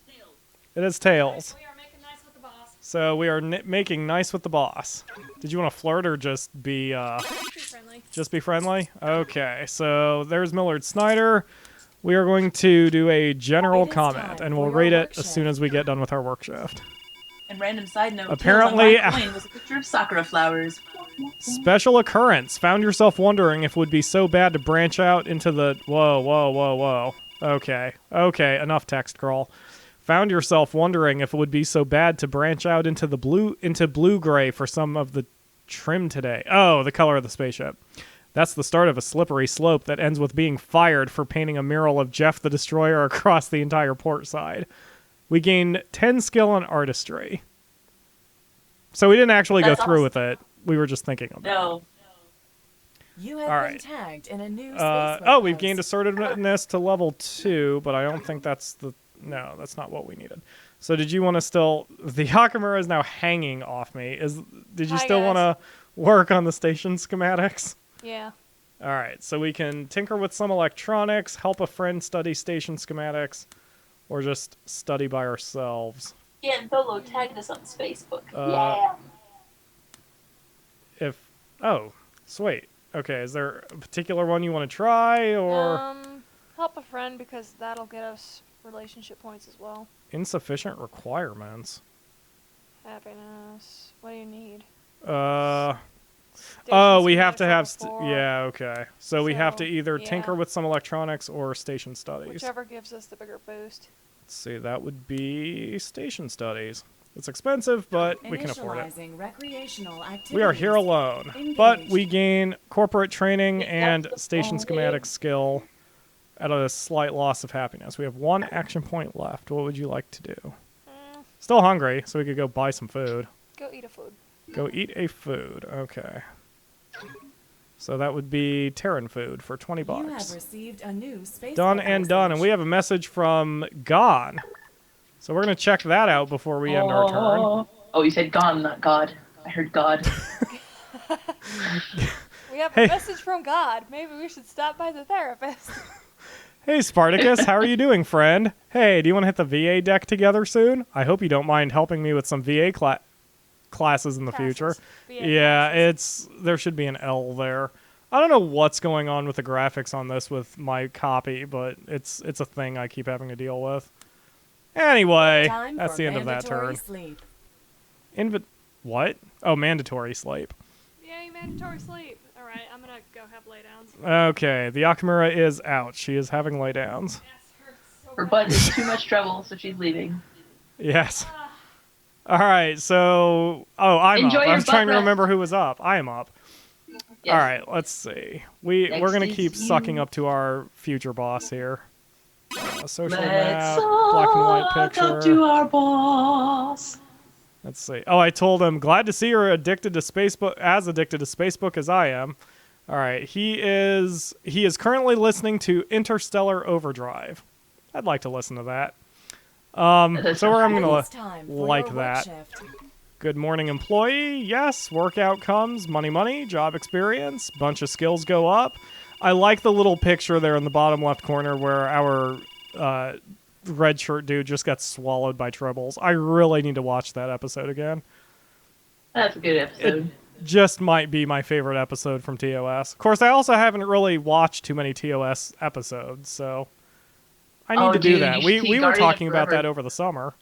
It is tails. We are making nice with the boss. So we are making nice with the boss. Did you want to flirt or just be Be friendly. just be friendly? Okay. So there's Millard Snyder. We are going to do a general It is comment, time and for we'll your rate work it as soon shift. as we get done with our work shift. And random side note. Apparently- Tails on my coin was a picture of sakura flowers. Special occurrence. Found yourself wondering if it would be so bad to branch out into the... Whoa. Okay. Enough text, girl. Found yourself wondering if it would be so bad to branch out into the blue-gray for some of the trim today. Oh, the color of the spaceship. That's the start of a slippery slope that ends with being fired for painting a mural of Jeff the Destroyer across the entire port side. We gained 10 skill on artistry. So we didn't actually go That's through awesome. with it. We were just thinking about it. No. You have All been right. tagged in a new We've gained assertiveness to level 2, but I don't think that's the... No, that's not what we needed. So did you want to still... The Hakamura is now hanging off me. Did you Hi, still guys. want to work on the station schematics? Yeah. All right, so we can tinker with some electronics, help a friend study station schematics, or just study by ourselves. Yeah, and Tholo tagged us on Facebook. Uh, Oh, sweet. Okay, is there a particular one you want to try, or Help a friend because that'll get us relationship points as well. insufficient requirements? Happiness. What do you need? Oh, we have to have... Station yeah, okay. So we have to So, either yeah. tinker with some electronics or station studies. Whichever gives us the bigger boost. Let's see, that would be station studies. It's expensive, but we can afford it. Initializing recreational activities. We are here alone, but we Engaged. gain corporate training and That's the station phone. schematic skill at a slight loss of happiness. We have 1 action point left. What would you like to do? Still hungry, so we could go buy some food. Go eat a food. Go eat a food. Okay. So that would be Terran food for 20 You have bucks. received a new space Done and done, and we have a message from Gon. So we're gonna check that out before we end our turn. Oh, you said gone, not God. I heard God. We have Hey. a message from God. Maybe we should stop by the therapist. Hey Spartacus, how are you doing, friend? Hey, do you want to hit the VA deck together soon? I hope you don't mind helping me with some VA classes in the future. VA Yeah, classes. there should be an L there. I don't know what's going on with the graphics on this with my copy, but it's a thing I keep having to deal with. Anyway, Time that's for the end of that mandatory turn. Sleep. What? Oh, mandatory sleep. Yay, mandatory sleep. All right, I'm gonna go have laydowns. Okay, the Akamura is out. She is having laydowns. Yes, hurts so Her bad. butt is too much trouble, so she's leaving. Yes. All right, so... Oh, I'm Enjoy up. I your was trying to butt remember who was up. I am up. Yes. All right, let's see. We're Next going to is keep you. sucking up to our future boss here. Social Let's map, black and white suck picture. up to our boss. Let's see. Oh, I told him, glad to see you're addicted to Facebook, as addicted to Facebook as I am. All right, he is currently listening to Interstellar Overdrive. I'd like to listen to that. So I'm It's gonna time for like your that. work shift. Good morning, employee. Yes, work outcomes, money, job experience, bunch of skills go up. I like the little picture there in the bottom left corner where our red shirt dude just got swallowed by tribbles. I really need to watch that episode again. That's a good episode. Just might be my favorite episode from TOS. Of course, I also haven't really watched too many TOS episodes, so I need to do dude, that. you We should see were Guardian of talking about Forever. that over the summer.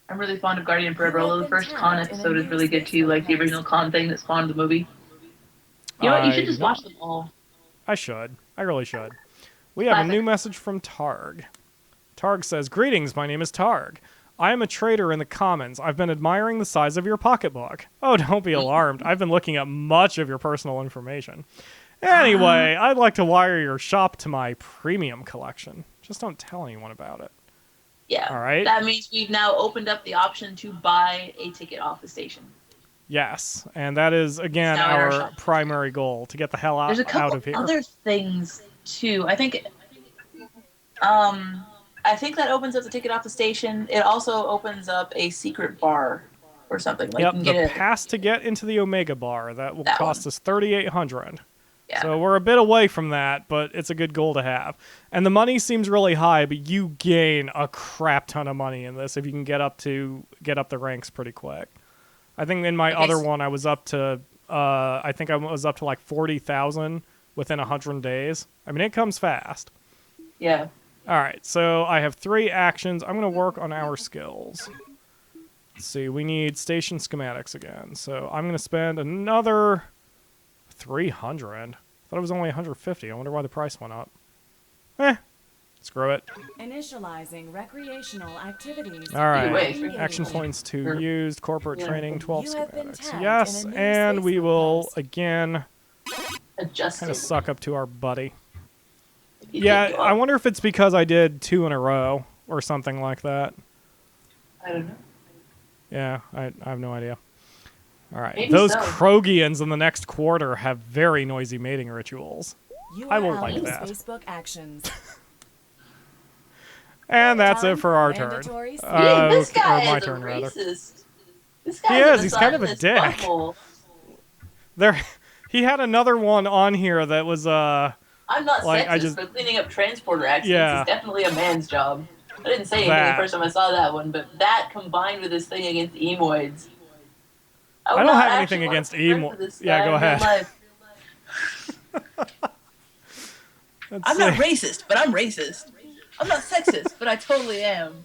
I'm really fond of Guardian Forever, You have although the been first Con tagged in a episode is new really good too, Facebook like the post. original Con thing that spawned the movie. You know what? You should just I watch them all. I should. I really should. We have a Classic. new message from Targ. Targ says, "Greetings, my name is Targ. I am a trader in the Commons. I've been admiring the size of your pocketbook." Oh, don't be alarmed. I've been looking at much of your personal information. Anyway, I'd like to wire your shop to my premium collection. Just don't tell anyone about it. Yeah. All right. That means we've now opened up the option to buy a ticket off the station. Yes, and that is, again, It's now in our our shop. primary goal, to get the hell There's a out couple of here. other things too. I think that opens up the ticket off the station. It also opens up a secret bar or something. Like Yep, you the can get pass to get into the Omega Bar. That will That cost one. us 3,800. Yeah. So we're a bit away from that, but it's a good goal to have. And the money seems really high, but you gain a crap ton of money in this if you can get up the ranks pretty quick. I think in my Okay, other so- one I was up to I think I was up to like 40,000 within 100 days. I mean, it comes fast. Yeah. All right, so I have 3 actions. I'm going to work on our skills. Let's see, we need station schematics again. So I'm going to spend another 300. I thought it was only 150. I wonder why the price went up. Screw it. Initializing recreational activities. All right, Anyway, action points to Sure. used, corporate Yeah. training, 12 You have been schematics. tagged Yes, in a new and we Facebook will, post. again, Adjusted. kind of suck up to our buddy. You Yeah, think you I are. wonder if it's because I did 2 in a row or something like that. I don't know. Yeah, I have no idea. All right, Maybe those so. Krogians in the next quarter have very noisy mating rituals. You I are won't out like of that. Facebook actions. And that's Time it for our for turn. mandatory sleep. This or guy my is turn, a rather. racist. This He guy's is, he's kind of a misogynist dick. butthole. There, he had another one on here that was I'm not Like, I sexist, just- but cleaning up transporter accidents Yeah. is definitely a man's job. I didn't say anything That. the first time I saw that one, but that combined with this thing against emoids. would I don't not have actually anything want against to friend emo- with this Yeah, guy go in real ahead. life. let's I'm not see. racist, but I'm racist. I'm not sexist, but I totally am.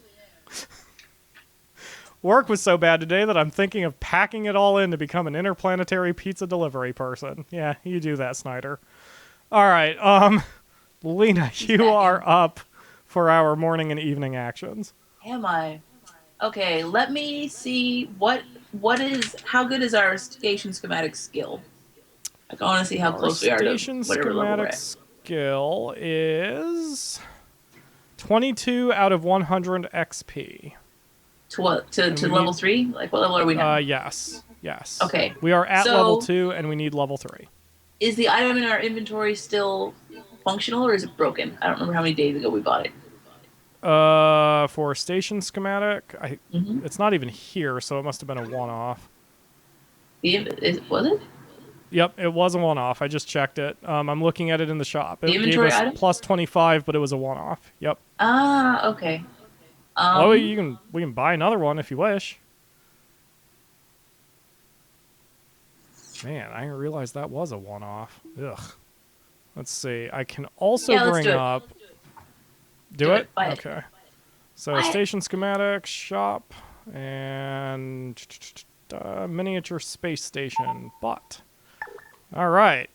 Work was so bad today that I'm thinking of packing it all in to become an interplanetary pizza delivery person. Yeah, you do that, Snyder. All right, Lena, you are up for our morning and evening actions. Am I? Okay, let me see how good is our station schematic skill? I want to see how Our close we are to station whatever level we're schematic at. skill is 22 out of 100 XP. To what? To And we level need- 3? Like what level are we now? Yes. Okay, We are at so- level 2, and we need level 3. Is the item in our inventory still functional or is it broken? I don't remember how many days ago we bought it. For station schematic, Mhm. it's not even here, so it must have been a one-off. Was it? Yep, it was a one-off. I just checked it. I'm looking at it in the shop. It The gave inventory us item? plus 25, but it was a one-off. Yep. Ah, okay. Oh, we can buy another one if you wish. Man, I didn't realize that was a one-off. Ugh. Let's see. I can also Yeah, let's bring do it. up. Do Do it? it. Buy it. Okay. So Buy it. station schematic shop. And miniature space station bought. All right.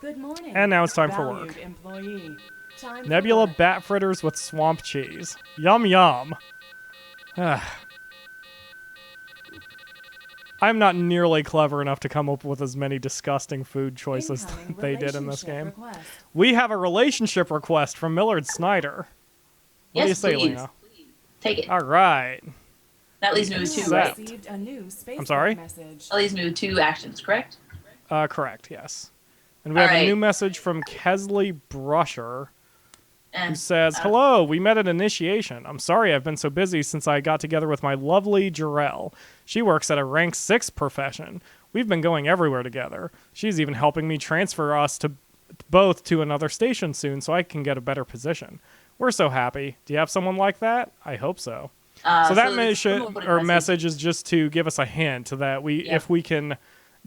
Good morning. And now it's time for valued work. Employee. Time for Nebula work. bat fritters with swamp cheese. Yum yum. I'm not nearly clever enough to come up with as many disgusting food choices Incoming that they did in this relationship game. request. We have a relationship request from Millard Snyder. What do you Yes, say, please. Lena? Take it. All right. That leaves me You with two, have right? received a new Facebook I'm sorry? message. That leaves me with 2 actions, correct? Correct, yes. And we have a Alright. new message from Kesley Brusher, who And says, "Hello, we met at initiation. I'm sorry I've been so busy since I got together with my lovely Jarell. She works at a rank 6 profession. We've been going everywhere together. She's even helping me transfer us to both to another station soon so I can get a better position. We're so happy. Do you have someone like that? I hope so." So that it's mission promoted or message is just to give us a hint that Yeah. if we can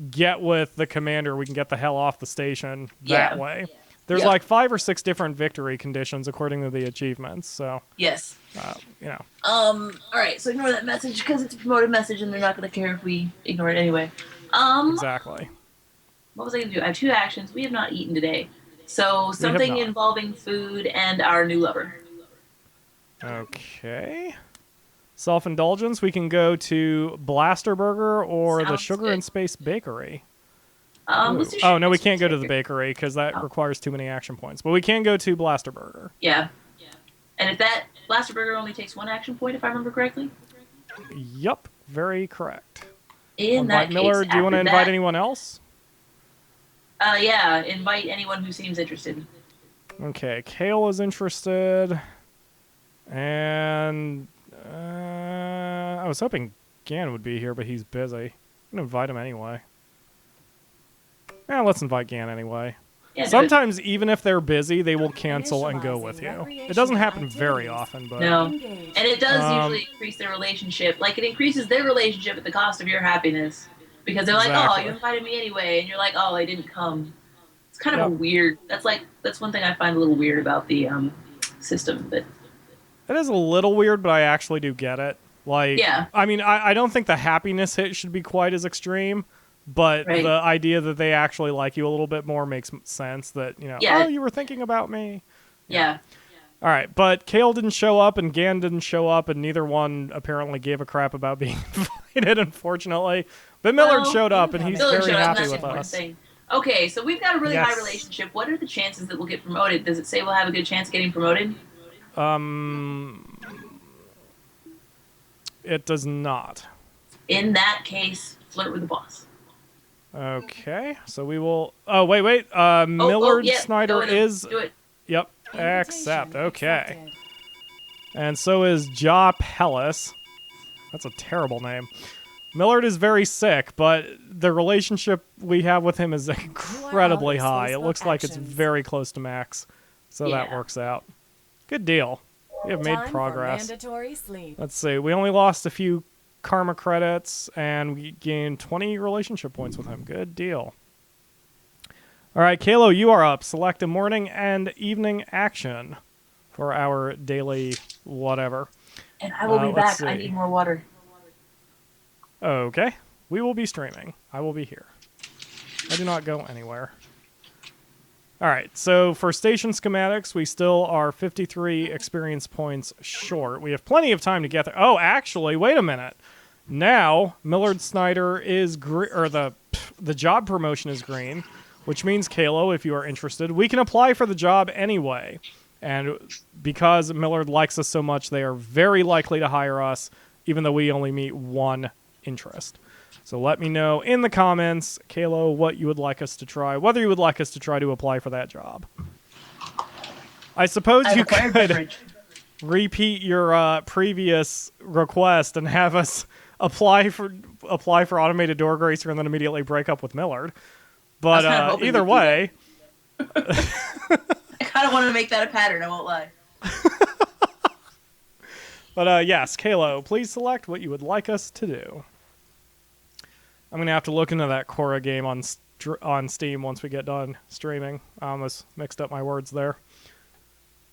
get with the commander, we can get the hell off the station Yeah. that way. There's Yeah. like 5 or 6 different victory conditions according to the achievements. So, Yes. you know, All right. So ignore that message because it's a promoted message, and they're not going to care if we ignore it anyway. exactly. What was I going to do? I have 2 actions. We have not eaten today, so something not. involving food and our new lover. Okay. Self-indulgence, we can go to Blaster Burger or the Sounds Sugar good. and Space Bakery. Let's do Oh, no, we Sugar can't go to the Bakery. bakery because that Oh. requires too many action points. But we can go to Blaster Burger. Yeah. And if that Blaster Burger only takes 1 action point, if I remember correctly. Yup, very correct. In Invite that Miller, case, do you want to after invite that- anyone else? Yeah, invite anyone who seems interested. Okay, Kale is interested. And I was hoping Gan would be here, but he's busy. I'm going to invite him anyway. Let's invite Gan anyway. Yeah, do it. Sometimes, even if they're busy, they will cancel and go with you. Initializing It doesn't happen recreational very activities. often, but... No. Engage. And it does Um, usually increase their relationship. Like, it increases their relationship at the cost of your happiness. Because they're like, Exactly. oh, you invited me anyway. And you're like, oh, I didn't come. It's kind of a Yep. weird... That's one thing I find a little weird about the system. But It is a little weird, but I actually do get it. Like, Yeah. I mean, I don't think the happiness hit should be quite as extreme, but Right. the idea that they actually like you a little bit more makes sense. That, you know, Yeah. oh, you were thinking about me. yeah. All right, but Kale didn't show up and Gan didn't show up, and neither one apparently gave a crap about being invited, unfortunately. But Millard Well, showed up, and he's Miller very showed up, happy that's the with important us. thing. Okay, so we've got a really high Yes. relationship. What are the chances that we'll get promoted? Does it say we'll have a good chance of getting promoted? It does not. In that case, flirt with the boss. Okay, so we will... Oh, wait. Millard yeah, Snyder go in and is... do it. Yep, Invitation accept. Okay. accepted. And so is Ja Pellis. That's a terrible name. Millard is very sick, but the relationship we have with him is incredibly out of high. It Facebook looks like it's actions. very close to max. So that Yeah. works out. Good deal. We have made Time for progress. mandatory sleep. Let's see. We only lost a few karma credits, and we gained 20 relationship points with him. Good deal. All right, Kalo, you are up. Select a morning and evening action for our daily whatever. And I will be let's back. I see. need more water. Okay. We will be streaming. I will be here. I do not go anywhere. All right, so for station schematics, we still are 53 experience points short. We have plenty of time to get there. Oh, actually, wait a minute. Now, Millard Snyder is the job promotion is green, which means, Kalo, if you are interested, we can apply for the job anyway. And because Millard likes us so much, they are very likely to hire us, even though we only meet one interest. So let me know in the comments, Kalo, what you would like us to try, whether you would like us to try to apply for that job. I suppose I've you acquired could beverage. repeat your previous request and have us apply for automated door gracer and then immediately break up with Millard. But I was kinda hoping either you'd do way, I kind of want to make that a pattern, I won't lie. but yes, Kalo, please select what you would like us to do. I'm going to have to look into that Korra game on Steam once we get done streaming. I almost mixed up my words there.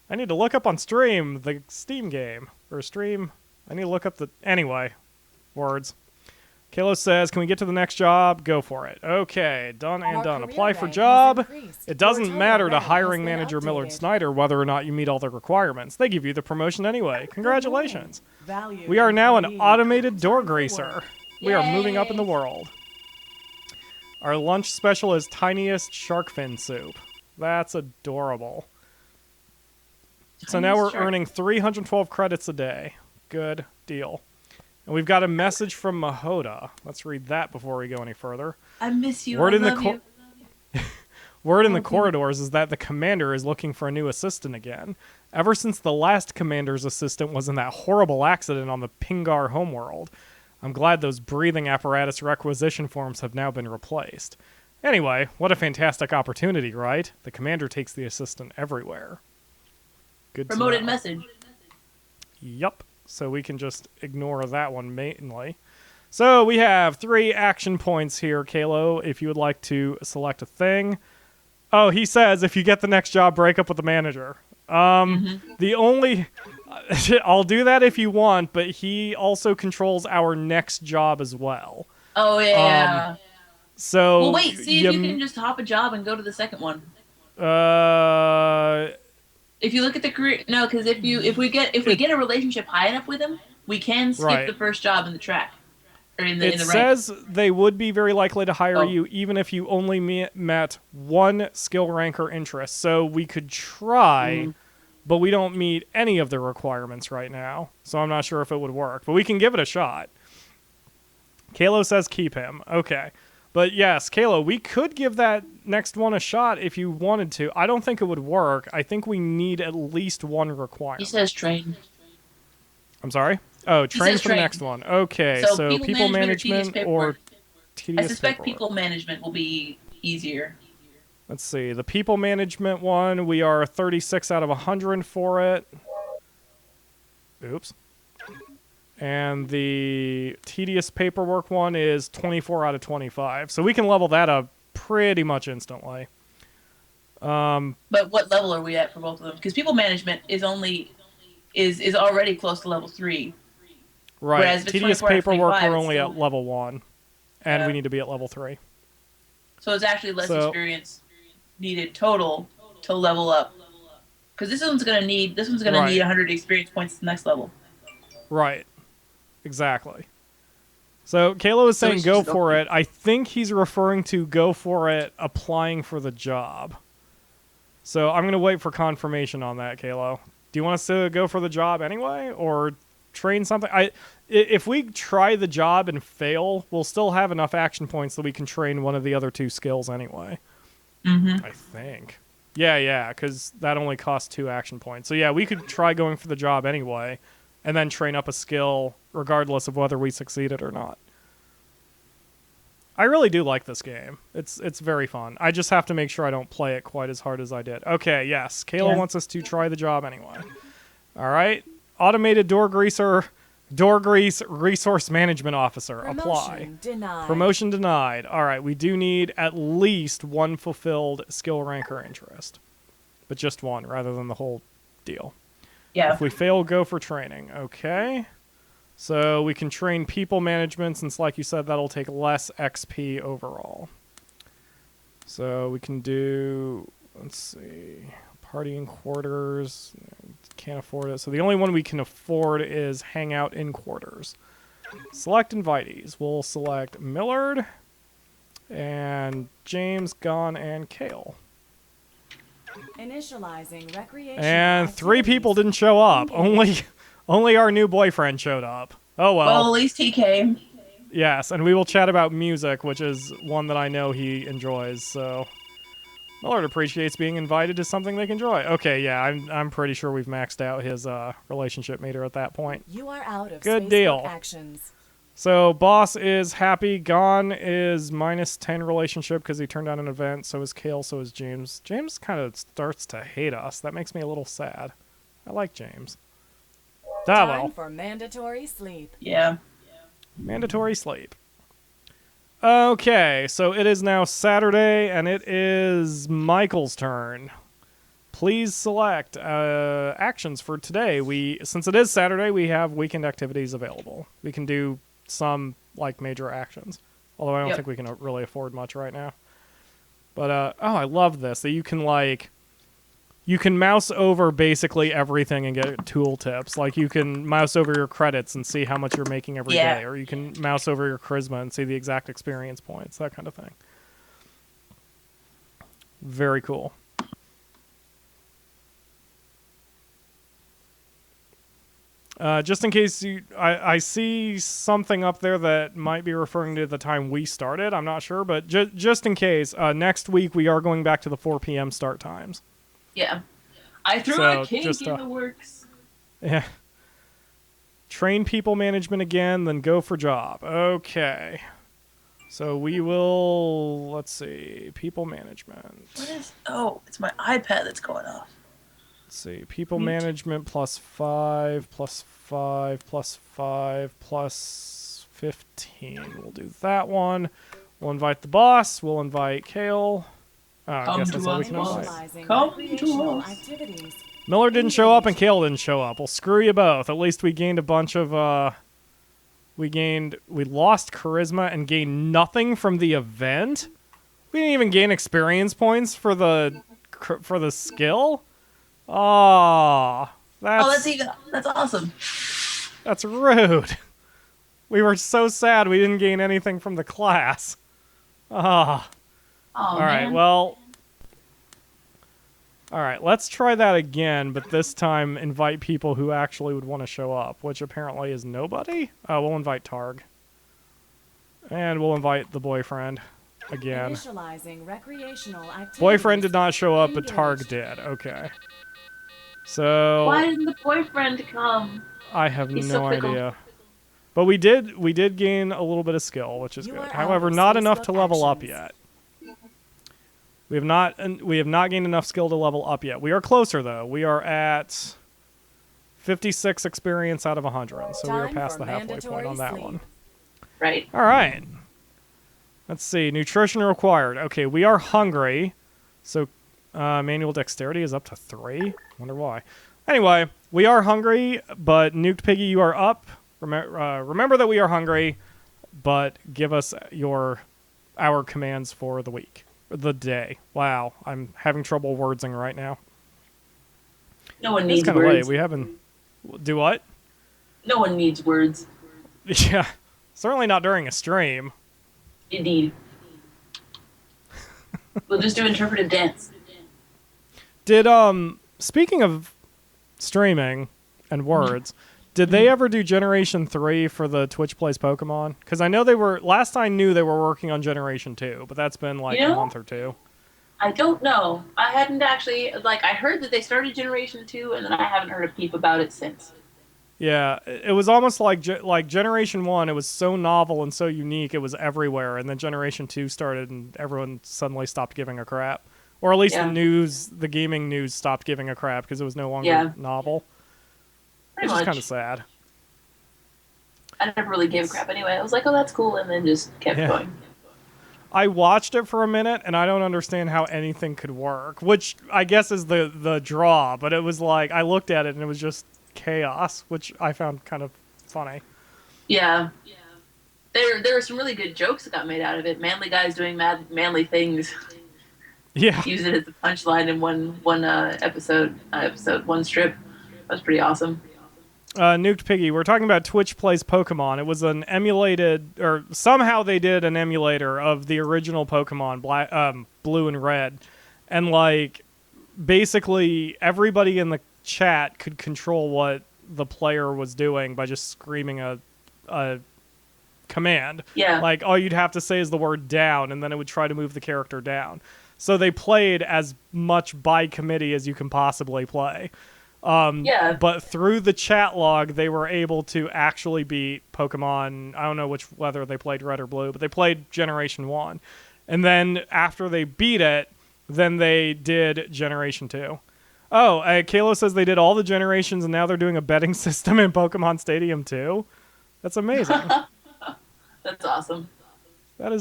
I need to look up on stream the Steam game. Or stream. I need to look up the... Anyway, Words. Kalo says, can we get to the next job? Go for it. Okay, done and Our done. career Apply for rank has job. increased. It doesn't Your matter to total rank hiring has been manager Millard updated. Snyder whether or not you meet all the requirements. They give you the promotion anyway. Congratulations. Valued We are now an employee. automated door Time for greaser. work. We are moving up in the Yay. world. Our lunch special is tiniest shark fin soup. That's adorable. So now we're Tiniest shark. earning 312 credits a day. Good deal. And we've got a message from Mahoda. Let's read that before we go any further. I miss you. Word I in the love cor- you. Word in the Okay. corridors is that the commander is looking for a new assistant again. Ever since the last commander's assistant was in that horrible accident on the Pingar homeworld, I'm glad those breathing apparatus requisition forms have now been replaced. Anyway, what a fantastic opportunity, right? The commander takes the assistant everywhere. Good to Promoted know. message. Yup. So we can just ignore that one mainly. So we have 3 action points here, Kalo, if you would like to select a thing. Oh, he says if you get the next job, break up with the manager. The only... I'll do that if you want, but he also controls our next job as well. Oh yeah. So... Well, wait. See if you can just hop a job and go to the second one. If you look at the career, no, because if we get a relationship high enough with him, we can skip Right. the first job in the track, or in It the rank. says they would be very likely to hire Oh. you even if you only met 1 skill rank or interest. So we could try, but we don't meet any of the requirements right now. So I'm not sure if it would work, but we can give it a shot. Kalo says keep him. Okay. But yes, Kalo, we could give that next one a shot if you wanted to. I don't think it would work. I think we need at least 1 He requirement. says train. I'm sorry? Oh, train says for the train. next one. Okay, So so people people management management or or tedious tedious I suspect paperwork. people management will be easier. Let's see. The people management one, we are 36 out of 100 for it. Oops. And the tedious paperwork one is 24 out of 25. So we can level that up pretty much instantly. But what level are we at for both of them? Because people management is already close to level 3. Right. Whereas if it's Tedious 24 out of paperwork, 25, we're it's only still- at level 1. And Yeah. we need to be at level 3. So it's actually less So- experience needed total to level up. Because this one's gonna need Right. 100 experience points to the next level. Right. Exactly. So Kalo is So we saying should go just go for for it. I think he's referring to go for it applying for the job. So I'm going to wait for confirmation on that, Kalo. Do you want us to go for the job anyway or train something? If we try the job and fail, we'll still have enough action points that we can train one of the other 2 skills anyway. Mm-hmm. I think. Yeah, because that only costs 2 action points. So yeah, we could try going for the job anyway, and then train up a skill regardless of whether we succeeded or not. I really do like this game. It's very fun. I just have to make sure I don't play it quite as hard as I did. Okay, yes. Kayla Yeah. wants us to try the job anyway. All right. Automated door grease resource management officer. Apply. Promotion denied. Promotion denied. All right, we do need at least 1 fulfilled skill rank or interest. But just 1 rather than the whole deal. Yeah. If we fail, go for training. Okay. So we can train people management since, like you said, that'll take less XP overall. So we can do, let's see, partying quarters. Can't afford it. So the only one we can afford is hang out in quarters. Select invitees. We'll select Millard and James, Gon, and Kale. Initializing recreation. And 3 people didn't show up. Only our new boyfriend showed up. Oh Well, at well. least he came. Yes, and we will chat about music, which is one that I know he enjoys. So Millard appreciates being invited to something they can enjoy. Okay, yeah, I'm pretty sure we've maxed out his relationship meter at that point. You are out of Good Facebook deal. actions. So boss is happy. Gon is -10 relationship because he turned down an event. So is Kale. So is James. James kind of starts to hate us. That makes me a little sad. I like James. Ah, Time well. for mandatory sleep. Yeah. Mandatory sleep. Okay, so it is now Saturday, and it is Michael's turn. Please select actions for today. Since it is Saturday, we have weekend activities available. We can do some like major actions. Although I don't Yep. think we can really afford much right now. But oh, I love this that you can mouse over basically everything and get tool tips. Like you can mouse over your credits and see how much you're making every day, or you can mouse over your charisma and see the exact experience points, that kind of thing. Very cool. Just in case I see something up there that might be referring to the time we started. I'm not sure, but just in case, next week we are going back to the 4 p.m. start times. Yeah. I threw So, a kink just, in the works. Yeah. Train people management again, then go for job. Okay. So we will, let's see, people management. What is... Oh, it's my iPad that's going off. Let's see, people management plus 5, plus 5, plus 5, plus 15. We'll do that one. We'll invite the boss. We'll invite Kale. Oh, I guess that's all we can invite. Come to us. Activities. Miller didn't show up and Kale didn't show up. Well, screw you both. At least we gained a bunch of, we lost charisma and gained nothing from the event? We didn't even gain experience points for the skill? Oh, that's awesome. That's rude. We were so sad we didn't gain anything from the class. Ah. Oh, All right, man. well. All right, let's try that again, but this time invite people who actually would want to show up, which apparently is nobody. We'll invite Targ. And we'll invite the boyfriend again. Initializing recreational activities. Boyfriend did not show up, but Targ did. Okay. So Why didn't the boyfriend come? I have He's no so fickle. idea. But we did gain a little bit of skill, which is You good. are However, out of not enough to Facebook level up actions. yet. We have not gained enough skill to level up yet. We are closer though. We are at 56 experience out of 100, so we are Time past for the halfway point mandatory on that sleep. one. Right. All right. Let's see. Nutrition required. Okay, we are hungry, so manual dexterity is up to 3. Wonder why. Anyway, we are hungry, but Nuked Piggy, you are up. Remember that we are hungry, but give us our commands for the week. The day. Wow, I'm having trouble wordsing right now. No one It's needs kind of late. words. We haven't... Do what? No one needs words. Yeah, certainly not during a stream. Indeed. We'll just do interpretive dance. Did, speaking of streaming and words, did they ever do Generation 3 for the Twitch Plays Pokemon? Because I know last I knew they were working on Generation 2, but that's been like a month or two. I don't know. I hadn't actually, I heard that they started Generation 2, and then I haven't heard a peep about it since. Yeah, it was almost like Generation 1, it was so novel and so unique, it was everywhere, and then Generation 2 started and everyone suddenly stopped giving a crap. Or at least the gaming news stopped giving a crap because it was no longer novel. Pretty Which is much. kind of sad. I never really gave a crap anyway. I was like, oh, that's cool, and then just kept going. I watched it for a minute, and I don't understand how anything could work, which I guess is the draw, but it was like, I looked at it, and it was just chaos, which I found kind of funny. Yeah. There were some really good jokes that got made out of it. Manly guys doing manly things. Yeah. Use it as a punchline in one episode, one strip. That was pretty awesome. Nuked Piggy, we're talking about Twitch Plays Pokemon. It was an emulated, or somehow they did an emulator of the original Pokemon, Blue and Red. And, basically everybody in the chat could control what the player was doing by just screaming a command. Yeah. All you'd have to say is the word down, and then it would try to move the character down. So they played as much by committee as you can possibly play. But through the chat log, they were able to actually beat Pokemon. I don't know whether they played Red or Blue, but they played Generation 1. And then after they beat it, then they did Generation 2. Oh, Kayla says they did all the generations, and now they're doing a betting system in Pokemon Stadium 2. That's amazing. That's awesome. That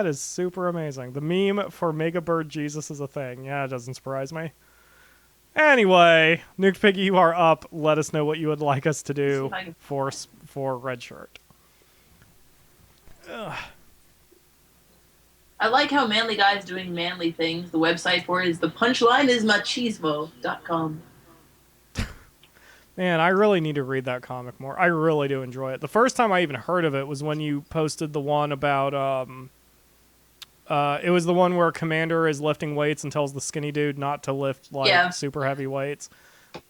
is super amazing. The meme for Mega Bird Jesus is a thing. Yeah, it doesn't surprise me. Anyway, Nuked Piggy, you are up. Let us know what you would like us to do for Redshirt. I like how Manly Guy's doing manly things. The website for it is thepunchlineismachismo.com. Man, I really need to read that comic more. I really do enjoy it. The first time I even heard of it was when you posted the one about, it was the one where Commander is lifting weights and tells the skinny dude not to lift, super heavy weights.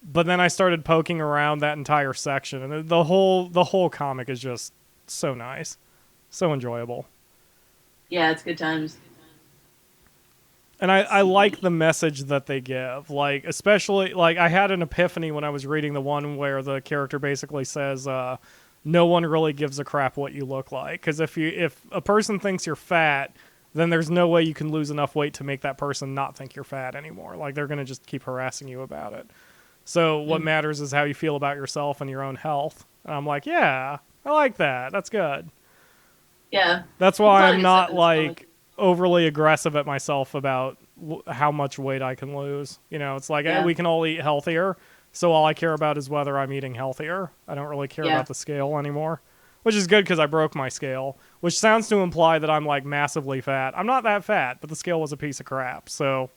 But then I started poking around that entire section, and the whole comic is just so nice. So enjoyable. Yeah, it's good times. And I like the message that they give. Like, especially, like, I had an epiphany when I was reading the one where the character basically says, no one really gives a crap what you look like. Because if a person thinks you're fat, then there's no way you can lose enough weight to make that person not think you're fat anymore. Like, they're going to just keep harassing you about it. So what matters is how you feel about yourself and your own health. And I'm like, yeah, I like that. That's good. Yeah. That's why I'm not, like, overly aggressive at myself about how much weight I can lose. You know, it's like, we can all eat healthier, so all I care about is whether I'm eating healthier. I don't really care about the scale anymore, which is good because I broke my scale, which sounds to imply that I'm, like, massively fat. I'm not that fat, but the scale was a piece of crap, so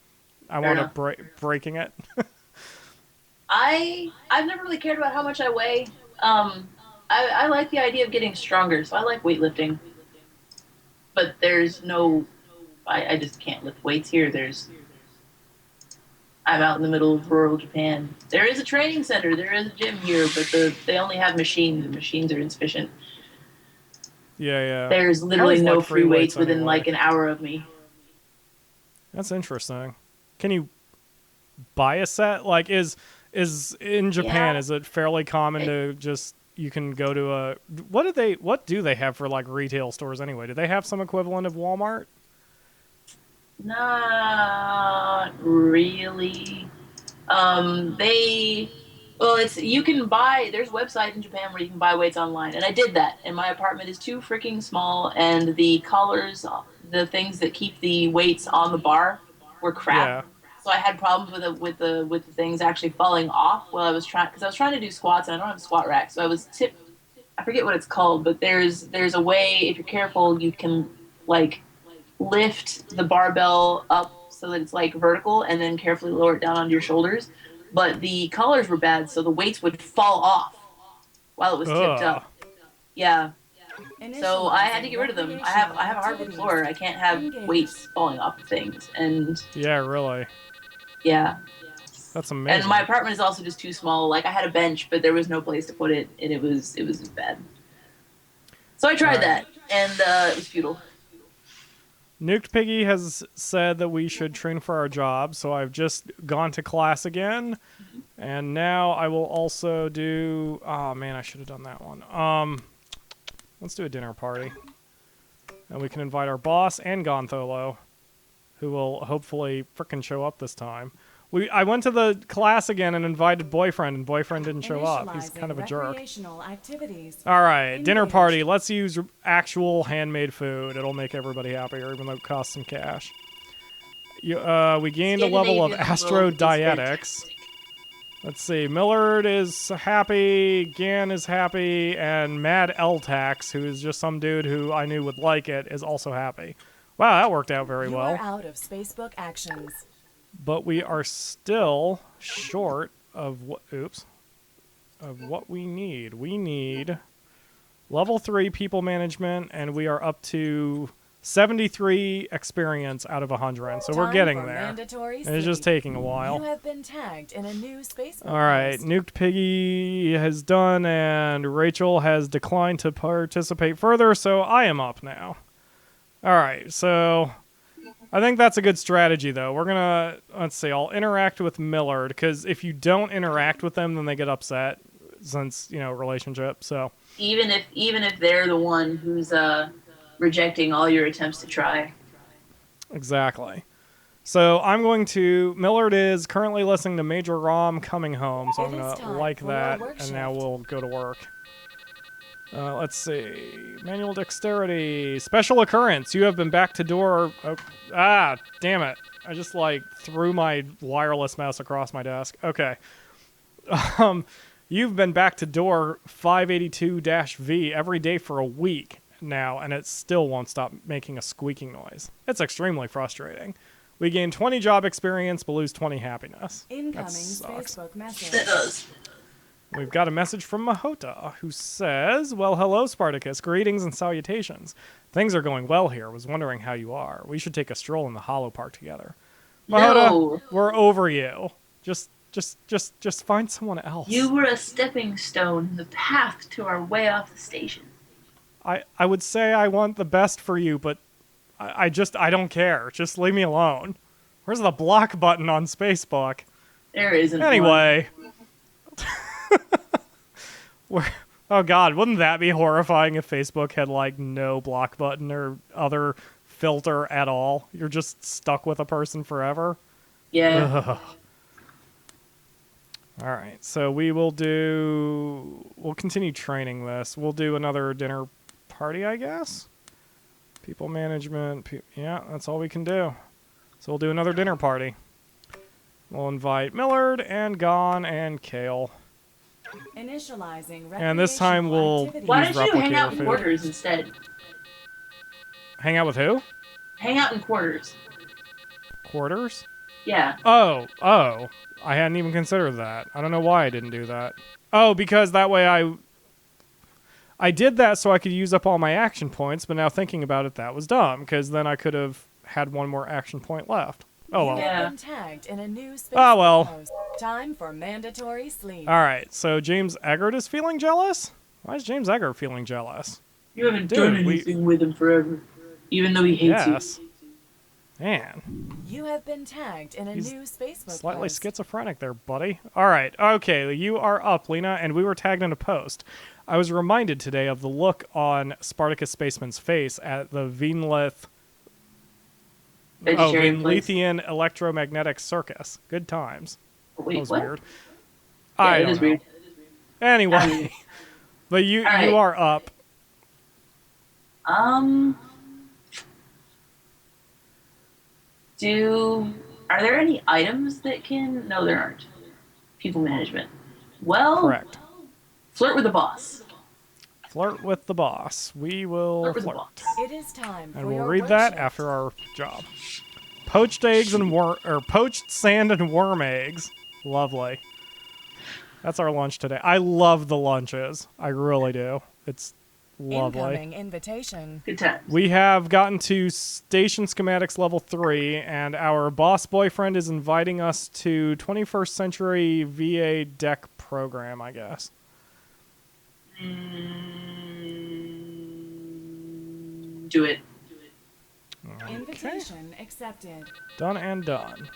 I wound up breaking it. I've never really cared about how much I weigh. I like the idea of getting stronger, so I like weightlifting. But there's no, I just can't lift weights here. I'm out in the middle of rural Japan. There is a training center, there is a gym here, but they only have machines, and machines are insufficient. Yeah. There's literally no like free weights anyway. within like an hour of me. That's interesting. Can you buy a set? Like, is in Japan, is it fairly common to just, you can go to a, what do they have for, like, retail stores anyway? Do they have some equivalent of Walmart? Not really. You can buy, there's websites in Japan where you can buy weights online, and I did that, and my apartment is too freaking small, and the collars, the things that keep the weights on the bar were crap. Yeah. So I had problems with the things actually falling off while I was trying to do squats, and I don't have a squat rack, so I forget what it's called, but there's a way, if you're careful, you can, like, lift the barbell up so that it's, like, vertical, and then carefully lower it down onto your shoulders. But the collars were bad, so the weights would fall off while it was tipped up. Yeah. So I had to get rid of them. I have a hardwood floor. I can't have weights falling off of things. And yeah, really. Yeah. That's amazing. And my apartment is also just too small. Like, I had a bench, but there was no place to put it, and it was bad. So I tried that, and it was futile. Nuked Piggy has said that we should train for our job, so I've just gone to class again, and now I will also do... Oh, man, I should have done that one. Let's do a dinner party. And we can invite our boss and Gontholo, who will hopefully frickin' show up this time. I went to the class again and invited Boyfriend, and Boyfriend didn't show up. He's kind of a jerk. All right, dinner party. Let's use actual handmade food. It'll make everybody happier, even though it costs some cash. We gained a level of Astrodietics. Let's see. Millard is happy, Gan is happy, and Mad Eltax, who is just some dude who I knew would like it, is also happy. Wow, that worked out very well. You are out of Spacebook actions. But we are still short of what we need. We need level 3 people management, and we are up to 73 experience out of 100. So we're getting there. And it's just taking a while. You have been tagged in a new Spacebook. All right, Nuked Piggy has done, and Rachel has declined to participate further, so I am up now. All right, so I think that's a good strategy, though. We're going to, let's see, I'll interact with Millard, because if you don't interact with them, then they get upset, since, you know, relationship, so. Even if they're the one who's rejecting all your attempts to try. Exactly. So I'm going to, Millard is currently listening to Major Rom Coming Home, so I'm going to like that, and now we'll go to work. Let's see. Manual dexterity. Special occurrence. You have been back to door... Oh, damn it. I just, like, threw my wireless mouse across my desk. Okay. You've been back to door 582-V every day for a week, now, and it still won't stop making a squeaking noise. It's extremely frustrating. We gain 20 job experience, but lose 20 happiness. Incoming That sucks. Facebook message. That does. We've got a message from Mahota, who says, well, hello, Spartacus. Greetings and salutations. Things are going well here. Was wondering how you are. We should take a stroll in the Hollow Park together. Mahota, No. we're over you. Just find someone else. You were a stepping stone, the path to our way off the station. I would say I want the best for you, but I don't care. Just leave me alone. Where's the block button on Facebook? There isn't Anyway. Oh god, wouldn't that be horrifying if Facebook had like no block button or other filter at all? You're just stuck with a person forever. one. Yeah. Ugh. All right, so we'll continue training this. We'll do another dinner party, I guess. People management, yeah, that's all we can do. So we'll do another dinner party. We'll invite Millard and Gon and Kale. Initializing And this time we'll activity. Why use don't you hang replicator out in food. quarters instead? Hang out with who? Hang out in quarters. Quarters? Yeah. Oh. I hadn't even considered that. I don't know why I didn't do that. Oh, because that way I did that so I could use up all my action points, but now thinking about it, that was dumb, because then I could have had one more action point left. Oh, well. You Yeah. have been tagged in a new Facebook Oh, well. post. Time for mandatory sleep. All right, so James Eggert is feeling jealous? Why is James Eggert feeling jealous? You haven't Dude, done anything with him forever. Even though he hates Yes. Man, You have been tagged in a He's new Facebook slightly post. schizophrenic there, buddy. All right, okay, you are up, Lena, and we were tagged in a post. I was reminded today of the look on Spartacus Spaceman's face at the you. Vegetarian place. Venlethian Electromagnetic Circus. Good times. That Wait, was what? weird. Yeah, I it don't is know. weird. Anyway, but you All right. you are up. Are there any items that can? No, there aren't. People management. Well, Correct. flirt with the boss. Flirt with the boss. We will Flirt with the flirt. boss. It is time for And we'll your read work that shift. after our job. Poached eggs and poached sand and worm eggs. Lovely. That's our lunch today. I love the lunches. I really do. It's lovely. Incoming invitation. Good times. We have gotten to station schematics level 3, and our boss boyfriend is inviting us to 21st century VA deck program, I guess. Do it. Okay. Invitation accepted. Done and done.